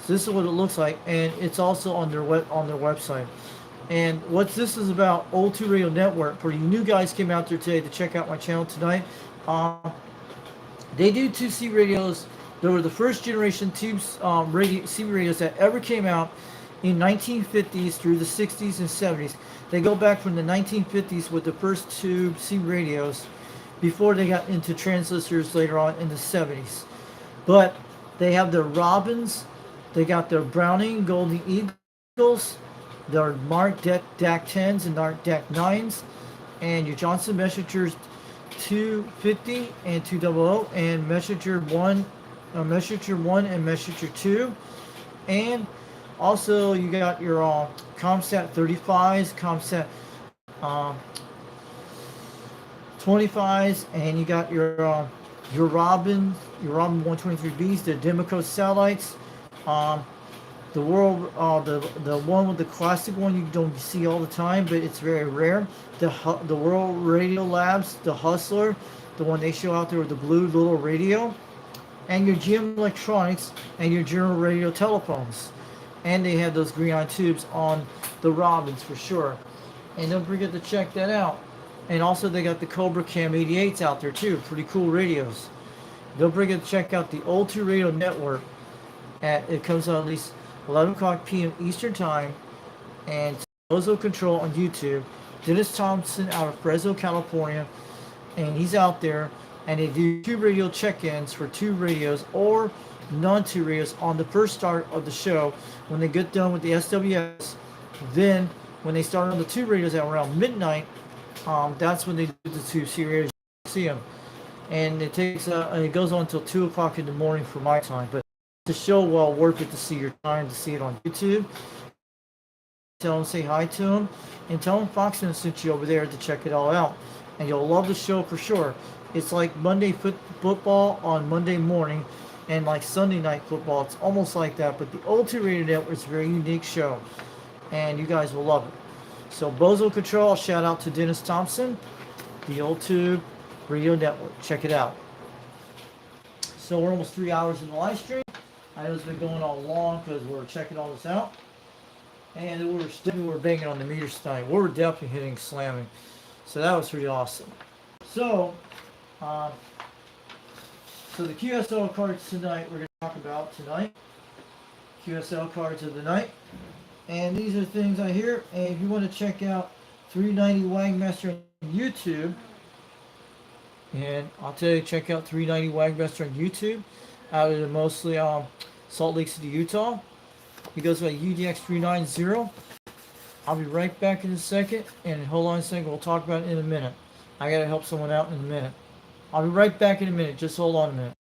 A: So this is what it looks like, and it's also on their website. And what this is about, O2 Radio Network, for you new guys came out there today to check out my channel tonight. They do 2C radios. They were the first generation tube CB radios that ever came out in 1950s through the 60s and 70s. They go back from the 1950s with the first tube CB radios before they got into transistors later on in the 70s. But they have their Robins, they got their Browning Golden Eagles, their Mark DAC 10s and Mark DAC 9s, and your Johnson Messengers 250 and 200, and Messenger 1, Messenger 1 and Messenger 2, and also you got your ComSat 35s, ComSat 25s, and you got your Robin 123Bs, the Democo satellites, the world, the one with the classic one you don't see all the time, but it's very rare. The World Radio Labs, the Hustler, the one they show out there with the blue little radio, and your GM Electronics and your General Radio telephones, and they have those green ion tubes on the Robins for sure. And don't forget to check that out. And also they got the Cobra Cam 88s out there too, pretty cool radios. Don't forget to check out the O2 Radio Network. It comes out at least 11 o'clock p.m. Eastern Time, and Bozo Control on YouTube. Dennis Thompson out of Fresno, California, and he's out there, and they do 2 radio check-ins for 2 radios or non-2 radios on the first start of the show. When they get done with the SWS, then when they start on the 2 radios at around midnight, that's when they do the 2 radios. You see them, and it takes and it goes on until 2 o'clock in the morning for my time, but the show well worth it to see your time to see it on YouTube. Tell them, say hi to them, and tell them Foxman sent you over there to check it all out, and you'll love the show for sure. It's like Monday football on Monday morning, and like Sunday night football. It's almost like that, but the O2 Radio Network is a very unique show, and you guys will love it. So Bozo Control, shout out to Dennis Thompson, the O2 Radio Network. Check it out. So we're almost 3 hours in the live stream. I know it's been going on long because we're checking all this out. And we're banging on the meters tonight. We're definitely hitting slamming. So that was pretty awesome. So, so the QSL cards tonight we're going to talk about tonight. QSL cards of the night. And these are things I hear. And if you want to check out 390 Wagmaster on YouTube, and I'll tell you, check out 390 Wagmaster on YouTube. Out of mostly Salt Lake City, Utah. He goes by UDX390. I'll be right back in a second, and hold on a second, we'll talk about it in a minute. I gotta help someone out in a minute. I'll be right back in a minute, just hold on a minute.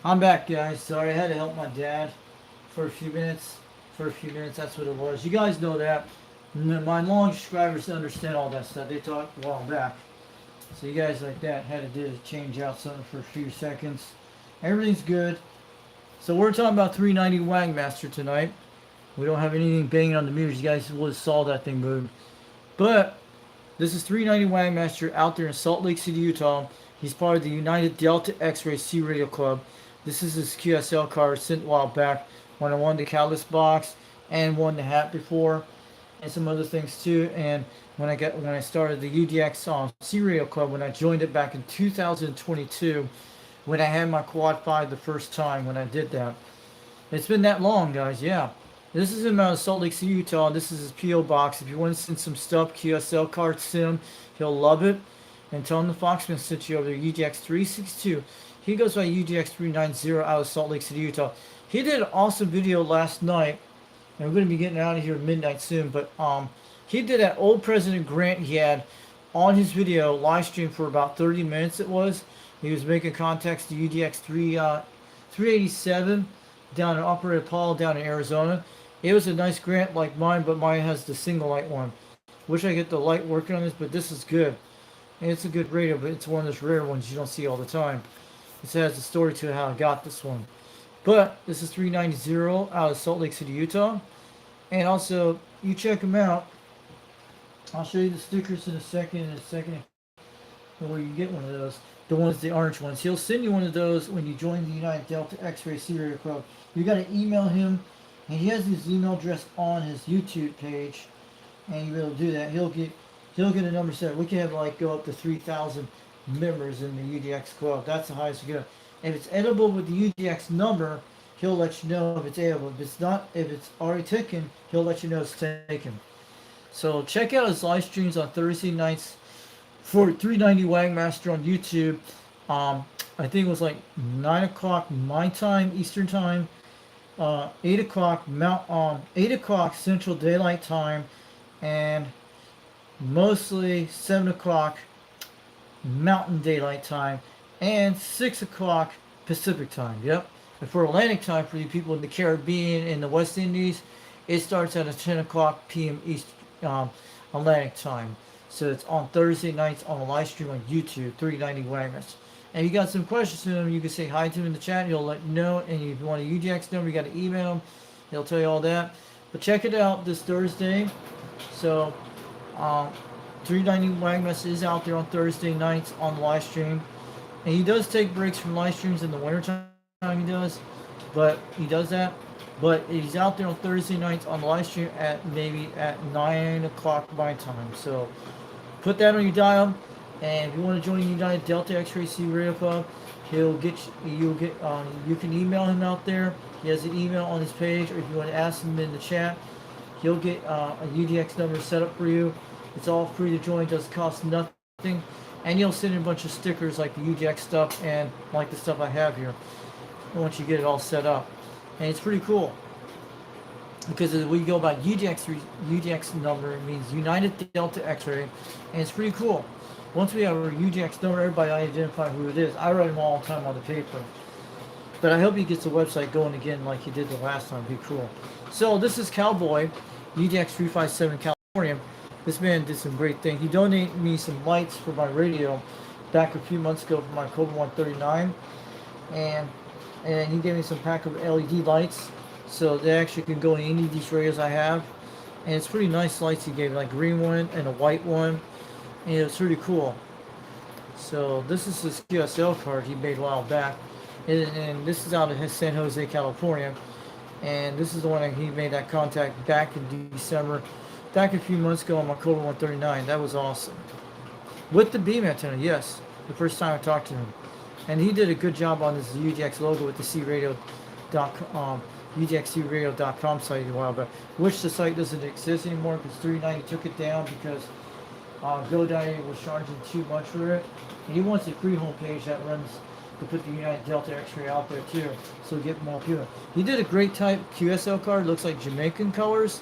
A: I'm back, guys. Sorry, I had to help my dad for a few minutes. That's what it was. You guys know that. My long subscribers understand all that stuff. They talked a while back. So you guys like that had to do to change out something for a few seconds. Everything's good. So we're talking about 390 Wagmaster tonight. We don't have anything banging on the meters. You guys would have saw that thing move. But this is 390 Wagmaster out there in Salt Lake City, Utah. He's part of the United Delta X-Ray C Radio Club. This is his QSL card sent a while back when I won the Catalyst box and won the hat before and some other things too. And when I started the UDX C Radio Club, when I joined it back in 2022, when I had my Quad 5 the first time when I did that. It's been that long, guys. Yeah. This is him out of Salt Lake City, Utah. This is his P.O. box. If you want to send some stuff, QSL card, send him. He'll love it. And tell him the Foxman sent you over there, UDX 362. He goes by UDX 390 out of Salt Lake City, Utah. He did an awesome video last night. And we're going to be getting out of here at midnight soon. But he did that old President Grant he had on his video, live stream for about 30 minutes it was. He was making contacts to UDX 387 down in Operator Paul down in Arizona. It was a nice Grant like mine, but mine has the single light one. Wish I get the light working on this, but this is good. And it's a good radio, but it's one of those rare ones you don't see all the time. It has a story to how I got this one. But this is 390 out of Salt Lake City, Utah. And also, you check them out. I'll show you the stickers in a second. Where you get one of those. The ones, the orange ones. He'll send you one of those when you join the United Delta X-Ray Serial Club. You got to email him. And he has his email address on his YouTube page. And you'll be able to do that. He'll get a number set. We can have like go up to 3,000 members in the UDX club. That's the highest we go. If it's edible with the UDX number, he'll let you know if it's edible. If it's not, if it's already taken, he'll let you know it's taken. So check out his live streams on Thursday nights for 390 Wagmaster on YouTube. I think it was like 9 o'clock my time, Eastern time, 8 o'clock 8 o'clock Central Daylight Time, and mostly 7 o'clock Mountain Daylight Time, and 6 o'clock Pacific Time. Yep. And for Atlantic Time, for you people in the Caribbean and the West Indies, it starts at a 10 o'clock p.m. East Atlantic Time. So it's on Thursday nights on a live stream on YouTube, 390 Wagmaster. And if you got some questions to him, you can say hi to him in the chat. He'll let you know. And if you want a UDX number, you got to email him. He'll tell you all that. But check it out this Thursday. So 390 Wagmaster is out there on Thursday nights on the live stream. And he does take breaks from live streams in the wintertime. He does. But he does that. But he's out there on Thursday nights on the live stream at maybe at 9 o'clock my time. So put that on your dial. And if you want to join the United Delta X-Ray C Radio Club, you can email him out there. He has an email on his page, or if you want to ask him in the chat, he'll get a UDX number set up for you. It's all free to join, doesn't cost nothing, and he'll send in a bunch of stickers like the UDX stuff and like the stuff I have here once you get it all set up. And it's pretty cool because we go by UDX number, it means United Delta X-Ray, and it's pretty cool. Once we have a UDX number, everybody identify who it is. I write them all the time on the paper. But I hope he gets the website going again like he did the last time. It'd be cool. So this is Cowboy, UDX 357 California. This man did some great things. He donated me some lights for my radio back a few months ago for my Cobra 139. And he gave me some pack of LED lights. So they actually can go in any of these radios I have. And it's pretty nice lights he gave me, like green one and a white one. And it's really cool. So this is his QSL card he made a while back. And this is out of San Jose, California. And this is the one that he made that contact back in December. Back a few months ago on my Cobra 139. That was awesome. With the beam antenna, yes. The first time I talked to him. And he did a good job on this UDX logo with the UDXCradio.com site a while back. Which the site doesn't exist anymore because 390 took it down because GoDaddy was charging too much for it. And he wants a free homepage that runs to put the United Delta X-Ray out there too, so get more people. He did a great type QSL card, looks like Jamaican colors,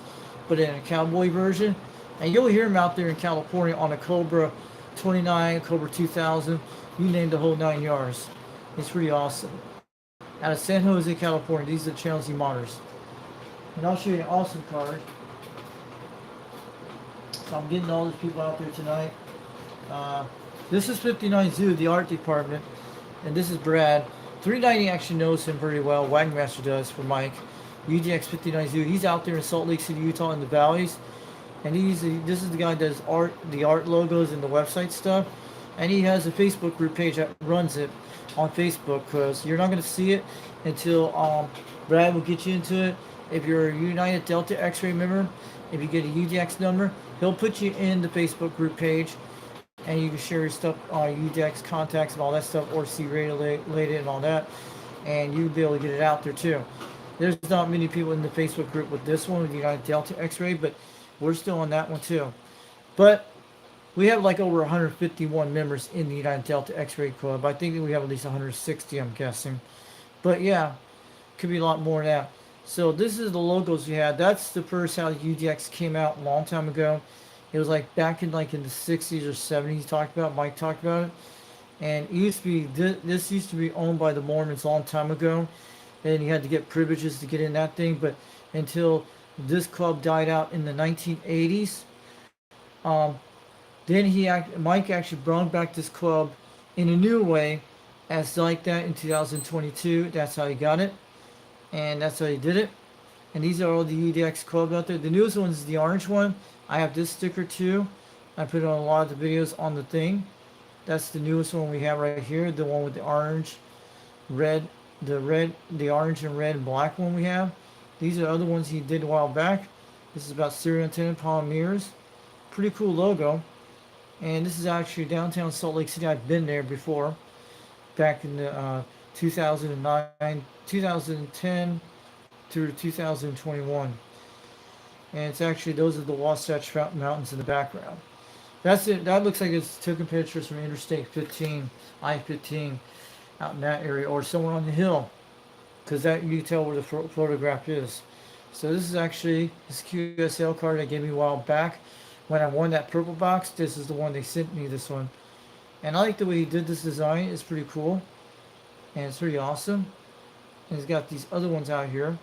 A: but in a cowboy version. And you'll hear him out there in California on a Cobra 29, Cobra 2000, you name the whole 9 yards. It's pretty awesome. out of San Jose, California. These are the channels he monitors. And I'll show you an awesome card. So I'm getting all these people out there tonight. This is 59 Zoo, the art department. And this is Brad. 390 actually knows him pretty well. Wagmaster does for Mike. UDX 59 Zoo. He's out there in Salt Lake City, Utah in the valleys. And this is the guy that does the art logos and the website stuff. And he has a Facebook group page that runs it on Facebook, because you're not going to see it until Brad will get you into it. If you're a United Delta X-Ray member, if you get a UDX number, he'll put you in the Facebook group page, and you can share your stuff, UDX contacts and all that stuff, or see radio related and all that, and you'll be able to get it out there too. There's not many people in the Facebook group with this one, with United Delta X-Ray, but we're still on that one too. But we have like over 151 members in the United Delta X-Ray Club. I think we have at least 160, I'm guessing. But yeah, could be a lot more than that. So this is the logos we had. That's the first how UDX came out a long time ago. It was like back in the 60s or 70s. Mike talked about it. And it used to be, this used to be owned by the Mormons a long time ago. And you had to get privileges to get in that thing. But until this club died out in the 1980s, then Mike actually brought back this club in a new way as like that in 2022. That's how he got it. And that's how he did it. And these are all the UDX clubs out there. The newest one is the orange one. I have this sticker too. I put it on a lot of the videos on the thing. That's the newest one we have right here. The one with the orange, red, the orange and red and black one we have. These are other ones he did a while back. This is about serial antenna polymers. Pretty cool logo. And this is actually downtown Salt Lake City. I've been there before, back in the 2009, 2010 through 2021. And it's actually, those are the Wasatch Mountains in the background. That's it. That looks like it's taking pictures from Interstate 15, I-15, out in that area, or somewhere on the hill, because that you can tell where the photograph is. So this is actually this QSL card they gave me a while back when I won that purple box. This is the one they sent me, this one. And I like the way he did this design. It's pretty cool. And it's pretty awesome. And he's got these other ones out here.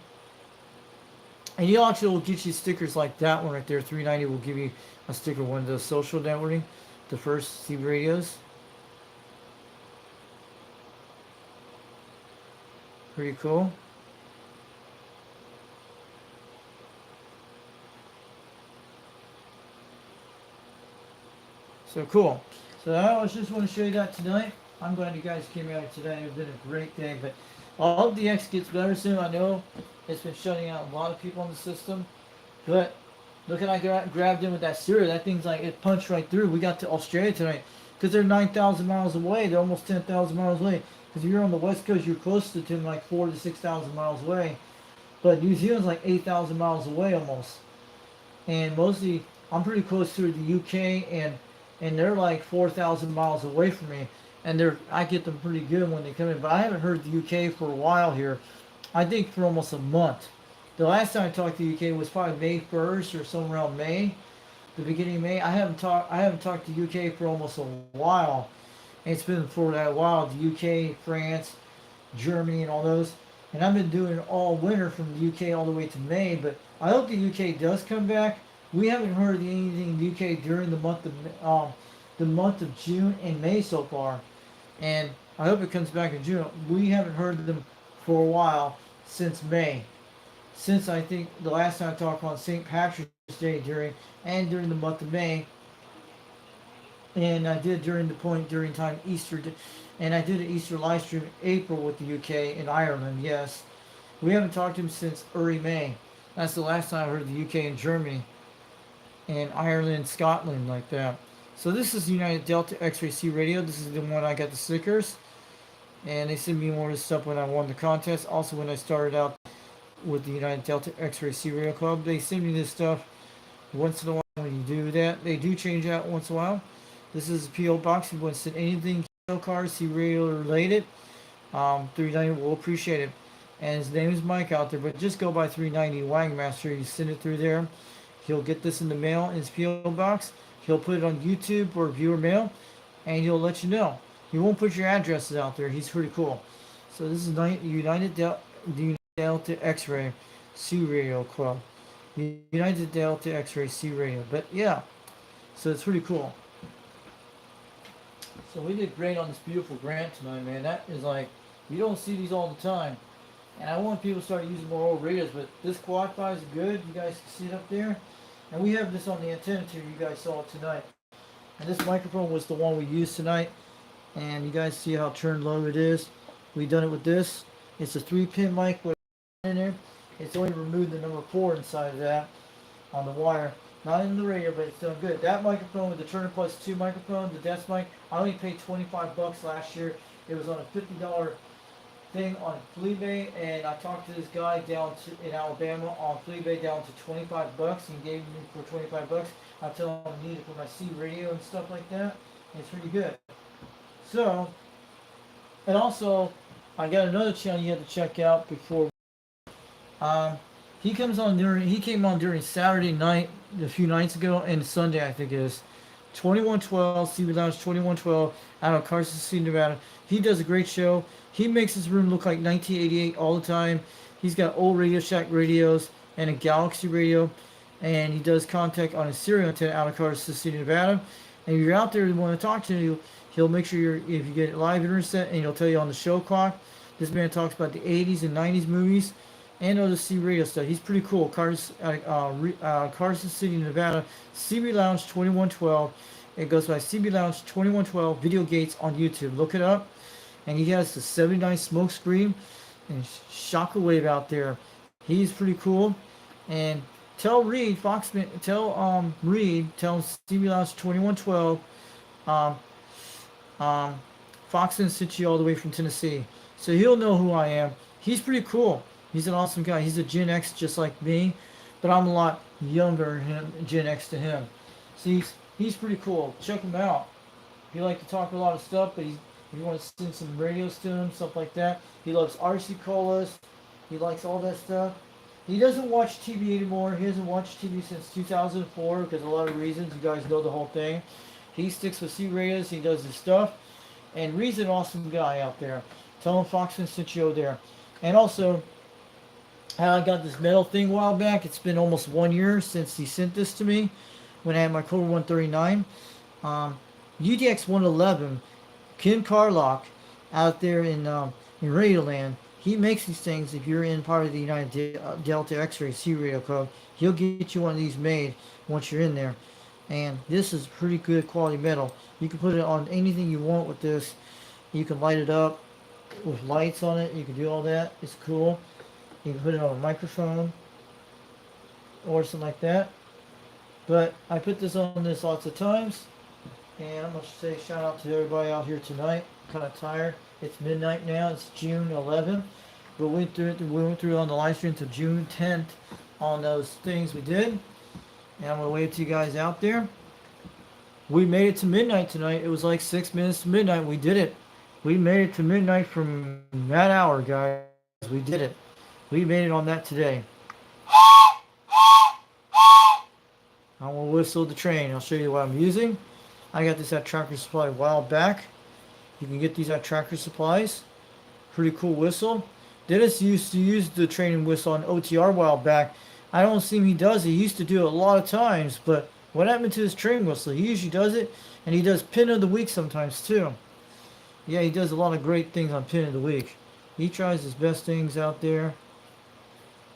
A: And he actually will get you stickers like that one right there. 390 will give you a sticker, one of those social networking, the first C radios. Pretty cool. So cool. So I just want to show you that tonight. I'm glad you guys came out today. It's been a great day. But I hope the X gets better soon. I know it's been shutting out a lot of people in the system. But look at, I grabbed in with that serial. That thing's like, it punched right through. We got to Australia tonight. Because they're 9,000 miles away. They're almost 10,000 miles away. Because if you're on the west coast, you're close to them, like 4,000 to 6,000 miles away. But New Zealand's like 8,000 miles away almost. And mostly, I'm pretty close to the UK, and they're like 4,000 miles away from me. And I get them pretty good when they come in. But I haven't heard the UK for a while here. I think for almost a month. The last time I talked to the UK was probably May 1st or somewhere around May, the beginning of May. I haven't talked to UK for almost a while. And it's been for that while. The UK, France, Germany, and all those. And I've been doing it all winter from the UK all the way to May. But I hope the UK does come back. We haven't heard anything in the UK during the month of June and May so far, and I hope it comes back in June. We haven't heard them for a while since May, since I think the last time I talked on St. Patrick's Day during the month of May, and I did during time Easter, and I did an Easter live stream in April with the UK and Ireland. Yes, we haven't talked to them since early May. That's the last time I heard the UK and Germany, and Ireland, Scotland, like that. So this is United Delta X-Ray C radio. This is the one I got the stickers, and they sent me more of this stuff when I won the contest. Also, when I started out with the United Delta X-Ray C radio club, they send me this stuff once in a while. When you do that, they do change out once in a while. This is a PO box. If you want to send anything PO card C radio related, 390 will appreciate it. And his name is Mike out there, but just go by 390 Wagmaster. You send it through there. He'll get this in the mail in his PO box. He'll put it on YouTube or viewer mail, and he'll let you know. He won't put your addresses out there. He's pretty cool. So this is the United Delta X-Ray C Radio Club. United Delta X-Ray C Radio. But yeah, so it's pretty cool. So we did great on this beautiful grant tonight, man. That is like, you don't see these all the time. And I want people to start using more old radios, but this quad 5 is good. You guys can see it up there. And we have this on the antenna too. You guys saw it tonight. And this microphone was the one we used tonight. And you guys see how turned low it is. We done it with this. It's a 3-pin mic with in there. It's only removed the number 4 inside of that on the wire. Not in the radio, but it's done good. That microphone with the Turner Plus 2 microphone, the desk mic, I only paid $25 last year. It was on a $50 thing on Fleabay, and I talked to this guy down in Alabama on Fleabay down to $25. He gave me for $25. I told him I need it for my C radio and stuff like that. It's pretty good. So, and also, I got another channel you have to check out before. He came on during Saturday night a few nights ago, and Sunday I think it is. 2112 CB Lounge 2112 out of Carson City, Nevada. He does a great show. He makes his room look like 1988 all the time. He's got old Radio Shack radios and a Galaxy radio, and he does contact on a stereo antenna out of Carson City, Nevada. And if you're out there and want to talk to him, he'll make sure if you get live internet, and he'll tell you on the show clock. This man talks about the 80s and 90s movies and other C radio stuff. He's pretty cool. Carson City, Nevada. CB Lounge 2112. It goes by CB Lounge 2112 Video Gates on YouTube. Look it up. And he has the 79 smoke screen and shockwave out there. He's pretty cool. And tell Reed, tell CB Lounge 2112, Foxman sent you all the way from Tennessee. So he'll know who I am. He's pretty cool. He's an awesome guy. He's a Gen X just like me, but I'm a lot younger than Gen X to him. So he's pretty cool. Check him out. He likes to talk a lot of stuff, but if you want to send some radios to him, stuff like that. He loves RC colas. He likes all that stuff. He doesn't watch TV anymore. He hasn't watched TV since 2004 because of a lot of reasons. You guys know the whole thing. He sticks with C radios. He does his stuff. And Reed's an awesome guy out there. Tell him Foxman sent you over there. And also, I got this metal thing a while back. It's been almost 1 year since he sent this to me when I had my Cobra 139. UDX 111, Ken Carlock out there in Radioland. He makes these things. If you're in part of the United Delta X-Ray C Radio Club, he'll get you one of these made once you're in there. And this is pretty good quality metal. You can put it on anything you want with this. You can light it up with lights on it. You can do all that. It's cool. You can put it on a microphone or something like that. But I put this on this lots of times. And I'm going to say shout out to everybody out here tonight. I'm kind of tired. It's midnight now. It's June 11th. But we went through on the live stream to June 10th on those things we did. And I'm going to wave to you guys out there. We made it to midnight tonight. It was like 6 minutes to midnight. We did it. We made it to midnight from that hour, guys. We did it. We made it on that today. I'm going to whistle the train. I'll show you what I'm using. I got this at Tractor Supply a while back. You can get these at Tractor Supplies. Pretty cool whistle. Dennis used to use the train whistle on OTR a while back. I don't see him he does it. He used to do it a lot of times, but what happened to his train whistle? He usually does it, and he does Pin of the Week sometimes too. Yeah, he does a lot of great things on Pin of the Week. He tries his best things out there.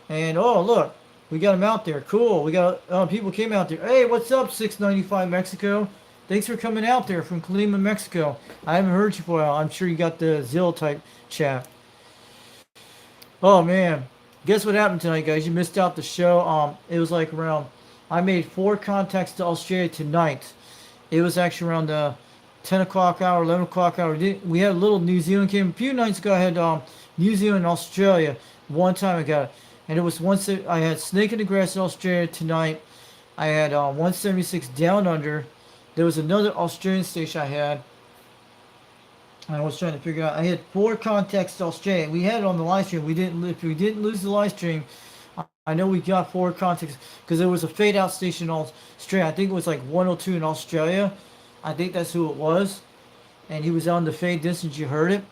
A: And oh, look, we got him out there. Cool. We got people came out there. Hey, what's up, 695 Mexico? Thanks for coming out there from Colima, Mexico. I haven't heard you for a while. I'm sure you got the Zill type chat. Oh man, guess what happened tonight, guys? You missed out the show. It was like around. I made 4 contacts to Australia tonight. It was actually around the 10 o'clock hour, 11 o'clock hour. We had a little New Zealand came a few nights ago. I had New Zealand and Australia. One time I got it. And it was once I had Snake in the Grass in Australia tonight. I had 176 Down Under. There was another Australian station I had. I was trying to figure out. I had 4 contacts to Australia. We had it on the live stream. If we didn't lose the live stream, I know we got 4 contacts because there was a fade out station in Australia. I think it was like 102 in Australia. I think that's who it was. And he was on the fade distance. You heard it.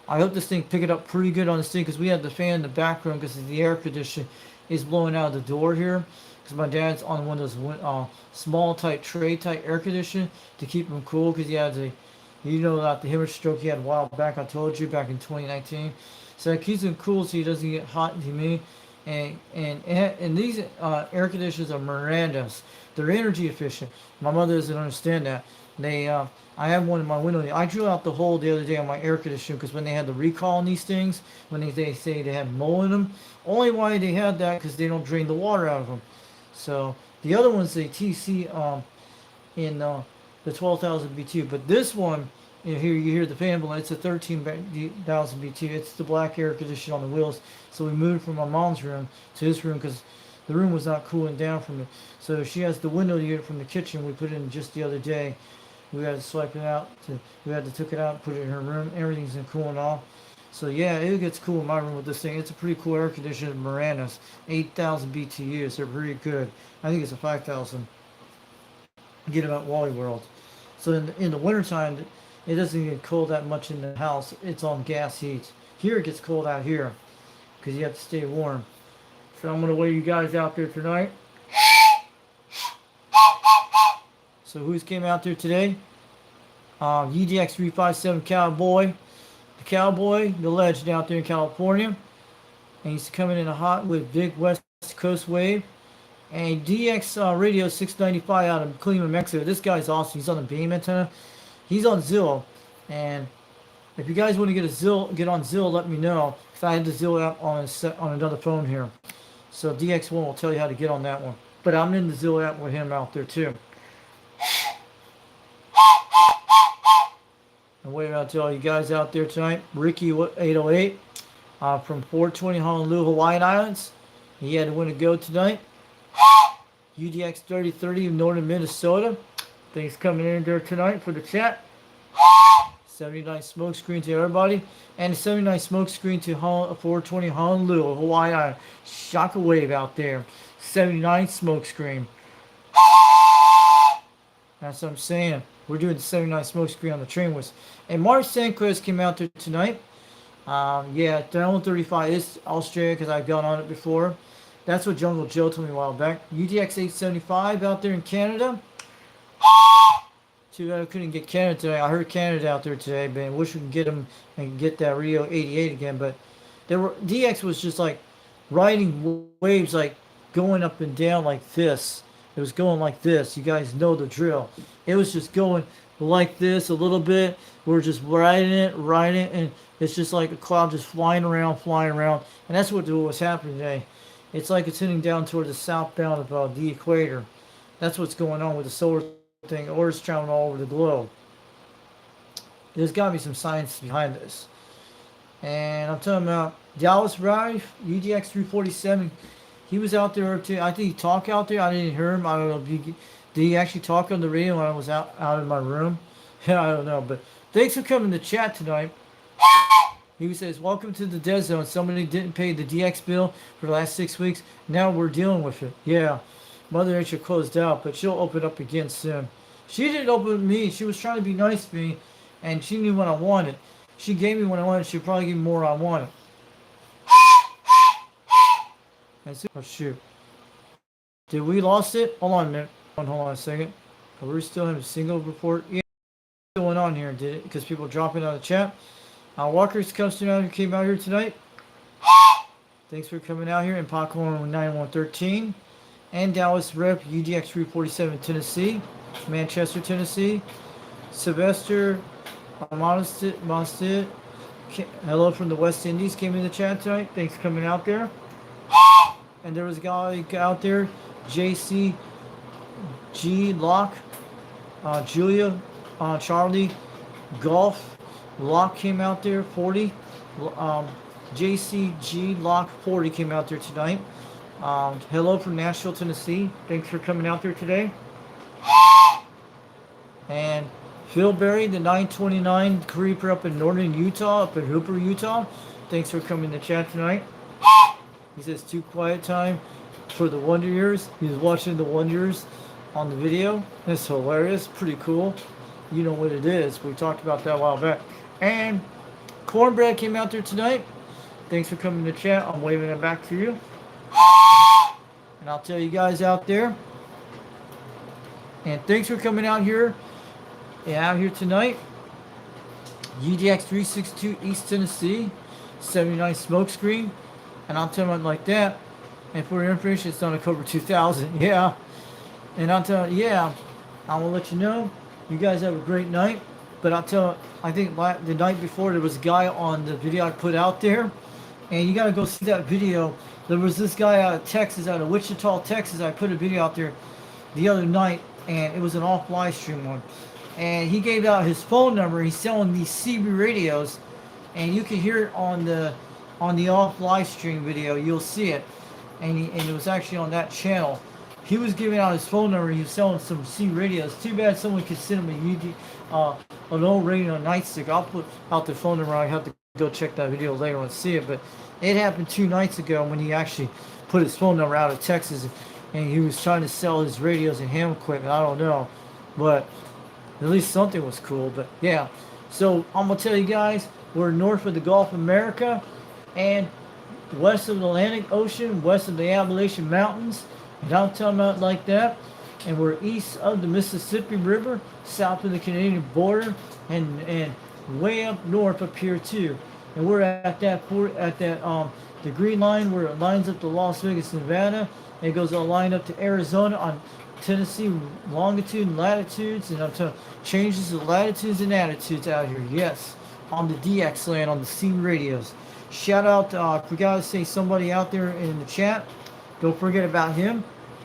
A: I hope this thing pick it up pretty good on this thing because we have the fan in the background because the air conditioner is blowing out of the door here. Because my dad's on one of those small type tray type air conditioner to keep him cool because he had the, you know, about the hemorrhage stroke he had a while back. I told you back in 2019. So it keeps him cool so he doesn't get hot and humid. And these air conditioners are Mirandas. They're energy efficient. My mother doesn't understand that. They I have one in my window. I drew out the hole the other day on my air conditioner because when they had the recall on these things, when they say they had mold in them, only why they had that because they don't drain the water out of them. So the other one's a TC in the 12,000 BTU, but this one, you know, here you hear the fan blowing. It's a 13,000 BTU. It's the black air conditioner on the wheels. So we moved from my mom's room to this room because the room was not cooling down from it. So she has the window unit from the kitchen. We put it in just the other day. We had to swipe it out. We had to took it out and put it in her room. Everything's in cooling off. So yeah, it gets cool in my room with this thing. It's a pretty cool air conditioner, Miranda's, 8,000 BTUs. They're pretty good. I think it's a 5,000. Get them at Wally World. So in the wintertime, it doesn't get cold that much in the house. It's on gas heat. Here it gets cold out here because you have to stay warm. So I'm going to wait you guys out there tonight. So who's came out there today? UDX 357 Cowboy. The Cowboy, the legend out there in California. And he's coming in hot with big West Coast wave. And DX Radio 695 out of Cleveland, Mexico. This guy's awesome. He's on the beam antenna. He's on Zillow. And if you guys want to get on Zillow, let me know. If I had the Zillow app on another phone here. So DX1 will tell you how to get on that one. But I'm in the Zillow app with him out there too. And wait out to all you guys out there tonight. Ricky 808 from 420 Honolulu, Hawaiian Islands. He had to win a go tonight. UDX 3030 of Northern Minnesota. Thanks coming in there tonight for the chat. 79 smoke screen to everybody. And a 79 smoke screen to 420 Honolulu, Hawaii Island. Shockwave out there. 79 smoke screen. That's what I'm saying. We're doing the 79 smoke screen on the train with. And Mark Sanquez came out there tonight. Yeah, download 35 is Australia because I've gone on it before. That's what Jungle Joe told me a while back. UDX 875 out there in Canada. Too bad I couldn't get Canada today. I heard Canada out there today, but I wish we could get them and get that Rio 88 again. But DX was just like riding waves, like going up and down like this. It was going like this. You guys know the drill. It was just going like this a little bit. We're just riding it, and it's just like a cloud just flying around. And that's what was happening today. It's like it's hitting down toward the southbound of the equator. That's what's going on with the solar thing, or it's traveling all over the globe. There's got to be some science behind this. And I'm talking about Dallas Ride, UDX 347. He was out there too. I think he talked out there. I didn't hear him. I don't know. Did he actually talk on the radio when I was out in my room? Yeah, I don't know. But thanks for coming to chat tonight. He says, welcome to the dead zone. Somebody didn't pay the DX bill for the last 6 weeks. Now we're dealing with it. Yeah. Mother Nature closed out, but she'll open up again soon. She didn't open with me. She was trying to be nice to me, and she knew what I wanted. She gave me what I wanted. She'll probably give me more I wanted. That's it. Oh, shoot. Did we lost it? Hold on a minute. Hold on a second. We're still having a single report. Yeah, what's going on here? Did it? Because people are dropping out of the chat. Walker's customer out here came out here tonight. Thanks for coming out here. And Popcorn 9113. And Dallas Rep UDX 347 Tennessee. Manchester, Tennessee. Sylvester Monstead. Hello from the West Indies came in the chat tonight. Thanks for coming out there. And there was a guy out there, JC G Locke, Julia, Charlie, Golf, Locke came out there, 40. JCG Locke 40 came out there tonight. Hello from Nashville, Tennessee. Thanks for coming out there today. And Phil Berry, the 929 creeper up in northern Utah, up in Hooper, Utah. Thanks for coming to chat tonight. He says, too quiet time for the Wonder Years. He was watching the Wonder Years on the video. It's hilarious. Pretty cool. You know what it is. We talked about that a while back. And Cornbread came out there tonight. Thanks for coming to chat. I'm waving it back to you. And I'll tell you guys out there. And thanks for coming out here. Yeah, out here tonight. UDX 362 East Tennessee. 79 smokescreen. And I'll tell you like that. And for your information, it's on October 2000. Yeah. And I'll tell you, yeah. I will let you know. You guys have a great night. But I'll tell you, I think the night before there was a guy on the video I put out there. And you got to go see that video. There was this guy out of Texas, out of Wichita, Texas. I put a video out there the other night. And it was an off live stream one. And he gave out his phone number. He's selling these CB radios. And you can hear it on the off live stream video. You'll see it. And it was actually on that channel. He was giving out his phone number. He was selling some C radios. Too bad someone could send him an old radio nightstick. I'll put out the phone number. I have to go check that video later and see it. But it happened 2 nights ago when he actually put his phone number out of Texas, and he was trying to sell his radios and ham equipment. I don't know, but at least something was cool. But yeah, so I'm gonna tell you guys, we're north of the Gulf of America and west of the Atlantic Ocean, west of the Appalachian Mountains. And I'm talking about like that. And we're east of the Mississippi River, south of the Canadian border, and way up north up here too. And we're at the green line where it lines up to Las Vegas, Nevada. And it goes all line up to Arizona on Tennessee longitude and latitudes, and I'm telling changes the latitudes and attitudes out here. Yes, on the dxland on the C radios. Shout out to forgot to say somebody out there in the chat. Don't forget about him.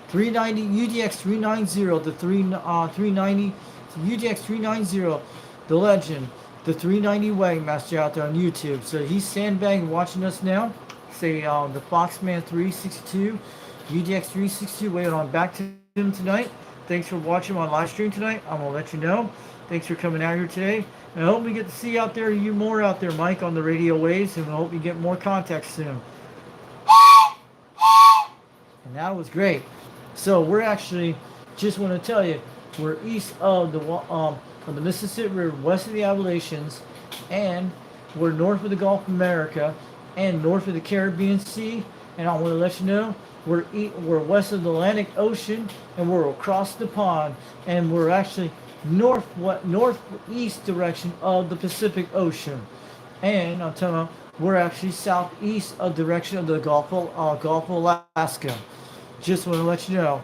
A: 390 UDX 390, the 390 UDX 390, the legend, the 390 Wagon Master out there on YouTube. So he's sandbagging watching us now. Say the Foxman 362, UDX 362. Waiting on back to him tonight. Thanks for watching my live stream tonight. I'm gonna let you know. Thanks for coming out here today. And I hope we get to see out there you more out there, Mike, on the radio waves, and I hope you get more contacts soon. And that was great. So we're actually, just want to tell you, we're east of the Mississippi River, west of the Appalachians, and we're north of the Gulf of America, and north of the Caribbean Sea. And I want to let you know, we're west of the Atlantic Ocean, and we're across the pond, and we're actually northeast direction of the Pacific Ocean. And I'm telling you, we're actually southeast of direction of the Gulf of Alaska. Just want to let you know,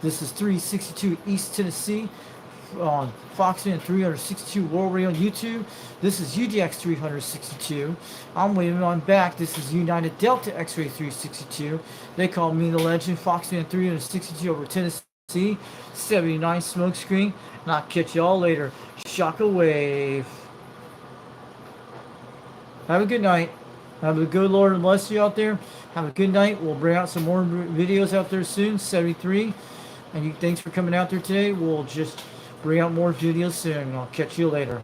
A: this is 362 East Tennessee on Foxman 362 World Radio on YouTube. This is UDX 362. I'm waiting on back. This is United Delta X-Ray 362. They call me the legend. Foxman 362 over Tennessee. 79 smokescreen. And I'll catch y'all later. Shock a wave. Have a good night. Have a good Lord and bless you out there. Have a good night. We'll bring out some more videos out there soon. 73. And thanks for coming out there today. We'll just bring out more videos soon. I'll catch you later.